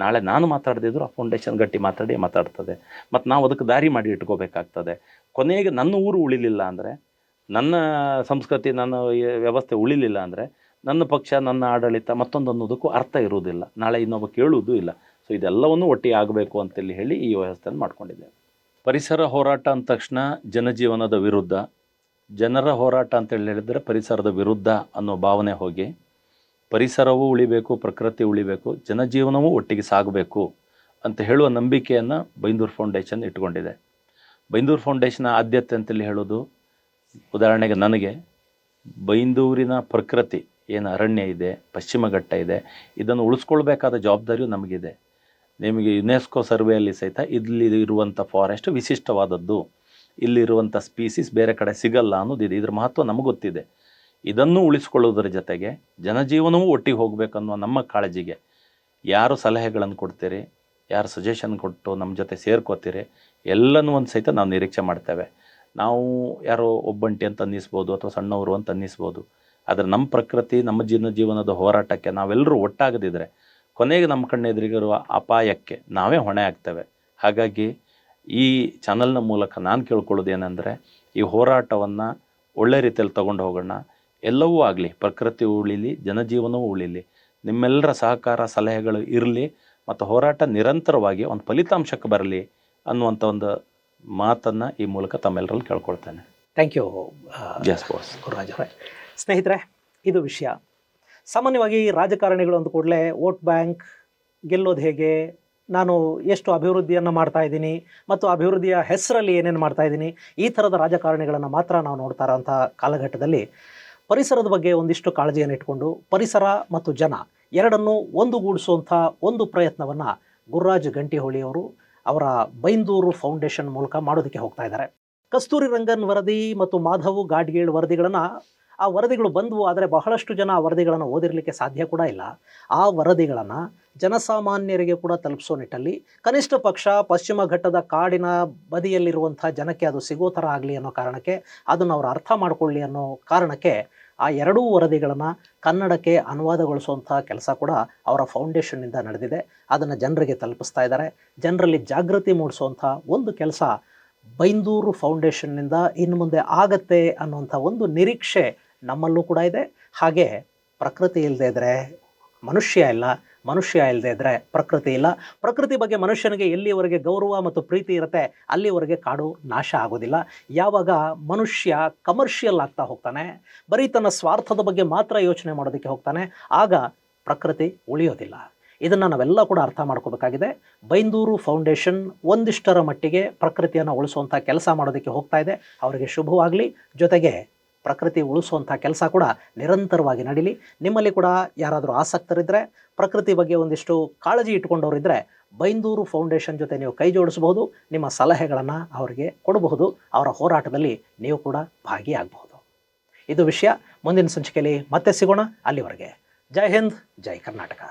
Speaker 2: ನಾಳೆ ನಾನು ಮಾತಾಡದಿದ್ರು ಆ ಫೌಂಡೇಶನ್ ಗಟ್ಟಿ ಮಾತಾಡ್ತದೆ. ಮತ್ತು ನಾವು ಅದಕ್ಕೆ ದಾರಿ ಮಾಡಿ ಇಟ್ಕೋಬೇಕಾಗ್ತದೆ. ಕೊನೆಗೆ ನನ್ನ ಊರು ಉಳಿಲಿಲ್ಲ ಅಂದರೆ, ನನ್ನ ಸಂಸ್ಕೃತಿ, ನನ್ನ ವ್ಯವಸ್ಥೆ ಉಳಿಲಿಲ್ಲ ಅಂದರೆ, ನನ್ನ ಪಕ್ಷ, ನನ್ನ ಆಡಳಿತ ಮತ್ತೊಂದು ಅನ್ನೋದಕ್ಕೂ ಅರ್ಥ ಇರುವುದಿಲ್ಲ, ನಾಳೆ ಇನ್ನೊಬ್ಬ ಕೇಳುವುದೂ ಇಲ್ಲ. ಸೊ ಇದೆಲ್ಲವನ್ನೂ ಒಟ್ಟಿಗೆ ಆಗಬೇಕು ಅಂತೇಳಿ ಹೇಳಿ ಈ ವ್ಯವಸ್ಥೆಯನ್ನು ಮಾಡ್ಕೊಂಡಿದ್ದೇವೆ. ಪರಿಸರ ಹೋರಾಟ ಅಂದ ತಕ್ಷಣ ಜನಜೀವನದ ವಿರುದ್ಧ, ಜನರ ಹೋರಾಟ ಅಂತೇಳಿ ಹೇಳಿದರೆ ಪರಿಸರದ ವಿರುದ್ಧ ಅನ್ನೋ ಭಾವನೆ ಹೋಗಿ, ಪರಿಸರವೂ ಉಳಿಬೇಕು, ಪ್ರಕೃತಿ ಉಳಿಬೇಕು, ಜನಜೀವನವೂ ಒಟ್ಟಿಗೆ ಸಾಗಬೇಕು ಅಂತ ಹೇಳುವ ನಂಬಿಕೆಯನ್ನು ಬೈಂದೂರು ಫೌಂಡೇಶನ್ ಇಟ್ಕೊಂಡಿದೆ. ಬೈಂದೂರು ಫೌಂಡೇಶನ್ ಆದ್ಯತೆ ಅಂತೇಳಿ ಹೇಳೋದು, ಉದಾಹರಣೆಗೆ ನನಗೆ ಬೈಂದೂರಿನ ಪ್ರಕೃತಿ ಏನು ಅರಣ್ಯ ಇದೆ, ಪಶ್ಚಿಮ ಘಟ್ಟ ಇದೆ, ಇದನ್ನು ಉಳಿಸ್ಕೊಳ್ಬೇಕಾದ ಜವಾಬ್ದಾರಿಯೂ ನಮಗಿದೆ. ನಿಮಗೆ ಯುನೆಸ್ಕೋ ಸರ್ವೆಯಲ್ಲಿ ಸಹಿತ ಇಲ್ಲಿ ಇರುವಂಥ ಫಾರೆಸ್ಟ್ ವಿಶಿಷ್ಟವಾದದ್ದು, ಇಲ್ಲಿರುವಂಥ ಸ್ಪೀಸೀಸ್ ಬೇರೆ ಕಡೆ ಸಿಗಲ್ಲ ಅನ್ನೋದಿದೆ. ಇದ್ರ ಮಹತ್ವ ನಮಗೆ ಗೊತ್ತಿದೆ. ಇದನ್ನು ಉಳಿಸ್ಕೊಳ್ಳೋದ್ರ ಜೊತೆಗೆ ಜನಜೀವನವೂ ಒಟ್ಟಿಗೆ ಹೋಗಬೇಕನ್ನೋ ನಮ್ಮ ಕಾಳಜಿಗೆ ಯಾರು ಸಲಹೆಗಳನ್ನು ಕೊಡ್ತೀರಿ, ಯಾರು ಸಜೆಷನ್ ಕೊಟ್ಟು ನಮ್ಮ ಜೊತೆ ಸೇರ್ಕೋತೀರಿ, ಎಲ್ಲನೂ ಒಂದು ಸಹಿತ ನಾವು ನಿರೀಕ್ಷೆ ಮಾಡ್ತೇವೆ. ನಾವು ಯಾರೋ ಒಬ್ಬಂಟಿ ಅಂತ ಅನ್ನಿಸ್ಬೋದು ಅಥವಾ ಸಣ್ಣವರು ಅಂತ ಅನ್ನಿಸ್ಬೋದು, ಆದರೆ ನಮ್ಮ ಪ್ರಕೃತಿ, ನಮ್ಮ ಜನಜೀವನದ ಹೋರಾಟಕ್ಕೆ ನಾವೆಲ್ಲರೂ ಒಟ್ಟಾಗದಿದ್ದರೆ ಕೊನೆಗೆ ನಮ್ಮ ಕಣ್ಣೆದುರಿಗಿರುವ ಅಪಾಯಕ್ಕೆ ನಾವೇ ಹೊಣೆ ಆಗ್ತೇವೆ. ಹಾಗಾಗಿ ಈ ಚಾನಲ್ನ ಮೂಲಕ ನಾನು ಕೇಳ್ಕೊಳ್ಳೋದು ಏನಂದರೆ, ಈ ಹೋರಾಟವನ್ನು ಒಳ್ಳೆ ರೀತಿಯಲ್ಲಿ ತಗೊಂಡು ಹೋಗೋಣ. ಎಲ್ಲವೂ ಆಗಲಿ, ಪ್ರಕೃತಿ ಉಳಿಲಿ, ಜನಜೀವನವೂ ಉಳಿಲಿ, ನಿಮ್ಮೆಲ್ಲರ ಸಹಕಾರ ಸಲಹೆಗಳು ಇರಲಿ ಮತ್ತು ಹೋರಾಟ ನಿರಂತರವಾಗಿ ಒಂದು ಫಲಿತಾಂಶಕ್ಕೆ ಬರಲಿ ಅನ್ನುವಂಥ ಒಂದು ಮಾತನ್ನು ಈ ಮೂಲಕ ತಮ್ಮೆಲ್ಲರಲ್ಲಿ ಕೇಳ್ಕೊಳ್ತೇನೆ.
Speaker 1: ಥ್ಯಾಂಕ್ ಯು
Speaker 2: ಗುರುರಾಜ್
Speaker 1: ಅವರೇ. ಸ್ನೇಹಿತರೆ, ಇದು ವಿಷಯ. ಸಾಮಾನ್ಯವಾಗಿ ರಾಜಕಾರಣಿಗಳು ಅಂದ ಕೂಡಲೇ ವೋಟ್ ಬ್ಯಾಂಕ್, ಗೆಲ್ಲೋದು ಹೇಗೆ, ನಾನು ಎಷ್ಟು ಅಭಿವೃದ್ಧಿಯನ್ನು ಮಾಡ್ತಾ ಇದ್ದೀನಿ ಮತ್ತು ಅಭಿವೃದ್ಧಿಯ ಹೆಸರಲ್ಲಿ ಏನೇನು ಮಾಡ್ತಾ ಇದ್ದೀನಿ, ಈ ಥರದ ರಾಜಕಾರಣಿಗಳನ್ನು ಮಾತ್ರ ನಾವು ನೋಡ್ತಾ ಇರೋಂಥ ಕಾಲಘಟ್ಟದಲ್ಲಿ ಪರಿಸರದ ಬಗ್ಗೆ ಒಂದಿಷ್ಟು ಕಾಳಜಿಯನ್ನು ಇಟ್ಕೊಂಡು ಪರಿಸರ ಮತ್ತು ಜನ ಎರಡನ್ನೂ ಒಂದುಗೂಡಿಸುವಂಥ ಒಂದು ಪ್ರಯತ್ನವನ್ನು ಗುರುರಾಜ್ ಗಂಟಿಹೊಳಿಯವರು ಅವರ ಬೈಂದೂರು ಫೌಂಡೇಶನ್ ಮೂಲಕ ಮಾಡೋದಕ್ಕೆ ಹೋಗ್ತಾ ಇದ್ದಾರೆ. ಕಸ್ತೂರಿ ರಂಗನ್ ವರದಿ ಮತ್ತು ಮಾಧವ್ ಗಾಡ್ಗೀಳ್ ವರದಿಗಳನ್ನು, ಆ ವರದಿಗಳು ಬಂದವು, ಆದರೆ ಬಹಳಷ್ಟು ಜನ ಆ ವರದಿಗಳನ್ನು ಓದಿರಲಿಕ್ಕೆ ಸಾಧ್ಯ ಕೂಡ ಇಲ್ಲ. ಆ ವರದಿಗಳನ್ನು ಜನಸಾಮಾನ್ಯರಿಗೆ ಕೂಡ ತಲುಪಿಸೋ ನಿಟ್ಟಲ್ಲಿ ಕನಿಷ್ಠ ಪಕ್ಷ ಪಶ್ಚಿಮ ಘಟ್ಟದ ಕಾಡಿನ ಬದಿಯಲ್ಲಿರುವಂಥ ಜನಕ್ಕೆ ಅದು ಸಿಗೋ ಥರ ಆಗಲಿ ಅನ್ನೋ ಕಾರಣಕ್ಕೆ, ಅದನ್ನು ಅವರು ಅರ್ಥ ಮಾಡಿಕೊಳ್ಳಿ ಅನ್ನೋ ಕಾರಣಕ್ಕೆ ಆ ಎರಡೂ ವರದಿಗಳನ್ನು ಕನ್ನಡಕ್ಕೆ ಅನುವಾದಗೊಳಿಸುವಂಥ ಕೆಲಸ ಕೂಡ ಅವರ ಫೌಂಡೇಶನ್ನಿಂದ ನಡೆದಿದೆ. ಅದನ್ನು ಜನರಿಗೆ ತಲುಪಿಸ್ತಾ ಇದ್ದಾರೆ. ಜನರಲ್ಲಿ ಜಾಗೃತಿ ಮೂಡಿಸುವಂಥ ಒಂದು ಕೆಲಸ ಬೈಂದೂರು ಫೌಂಡೇಶನ್ನಿಂದ ಇನ್ನು ಮುಂದೆ ಆಗತ್ತೆ ಅನ್ನುವಂಥ ಒಂದು ನಿರೀಕ್ಷೆ ನಮ್ಮಲ್ಲೂ ಕೂಡ ಇದೆ. ಹಾಗೆ ಪ್ರಕೃತಿ ಇಲ್ಲದೆ ಇದ್ದರೆ ಮನುಷ್ಯ ಇಲ್ಲ, ಮನುಷ್ಯ ಇಲ್ಲದೆ ಇದ್ದರೆ ಪ್ರಕೃತಿ ಇಲ್ಲ. ಪ್ರಕೃತಿ ಬಗ್ಗೆ ಮನುಷ್ಯನಿಗೆ ಎಲ್ಲಿವರೆಗೆ ಗೌರವ ಮತ್ತು ಪ್ರೀತಿ ಇರುತ್ತೆ ಅಲ್ಲಿವರೆಗೆ ಕಾಡು ನಾಶ ಆಗೋದಿಲ್ಲ. ಯಾವಾಗ ಮನುಷ್ಯ ಕಮರ್ಷಿಯಲ್ ಆಗ್ತಾ ಹೋಗ್ತಾನೆ, ಬರೀ ತನ್ನ ಸ್ವಾರ್ಥದ ಬಗ್ಗೆ ಮಾತ್ರ ಯೋಚನೆ ಮಾಡೋದಕ್ಕೆ ಹೋಗ್ತಾನೆ, ಆಗ ಪ್ರಕೃತಿ ಉಳಿಯೋದಿಲ್ಲ. ಇದನ್ನು ನಾವೆಲ್ಲ ಕೂಡ ಅರ್ಥ ಮಾಡ್ಕೋಬೇಕಾಗಿದೆ. ಬೈಂದೂರು ಫೌಂಡೇಶನ್ ಒಂದಿಷ್ಟರ ಮಟ್ಟಿಗೆ ಪ್ರಕೃತಿಯನ್ನು ಉಳಿಸುವಂಥ ಕೆಲಸ ಮಾಡೋದಕ್ಕೆ ಹೋಗ್ತಾ ಇದೆ. ಅವರಿಗೆ ಶುಭವಾಗಲಿ. ಜೊತೆಗೆ ಪ್ರಕೃತಿ ಉಳಿಸುವಂಥ ಕೆಲಸ ಕೂಡ ನಿರಂತರವಾಗಿ ನಡೀಲಿ. ನಿಮ್ಮಲ್ಲಿ ಕೂಡ ಯಾರಾದರೂ ಆಸಕ್ತರಿದ್ದರೆ, ಪ್ರಕೃತಿ ಬಗ್ಗೆ ಒಂದಿಷ್ಟು ಕಾಳಜಿ ಇಟ್ಕೊಂಡವರಿದ್ದರೆ ಬೈಂದೂರು ಫೌಂಡೇಶನ್ ಜೊತೆ ನೀವು ಕೈ ಜೋಡಿಸಬಹುದು. ನಿಮ್ಮ ಸಲಹೆಗಳನ್ನು ಅವರಿಗೆ ಕೊಡಬಹುದು. ಅವರ ಹೋರಾಟದಲ್ಲಿ ನೀವು ಕೂಡ ಭಾಗಿಯಾಗಬಹುದು. ಇದು ವಿಷಯ. ಮುಂದಿನ ಸಂಚಿಕೆಯಲ್ಲಿ ಮತ್ತೆ ಸಿಗೋಣ. ಅಲ್ಲಿವರೆಗೆ ಜೈ ಹಿಂದ್, ಜೈ ಕರ್ನಾಟಕ.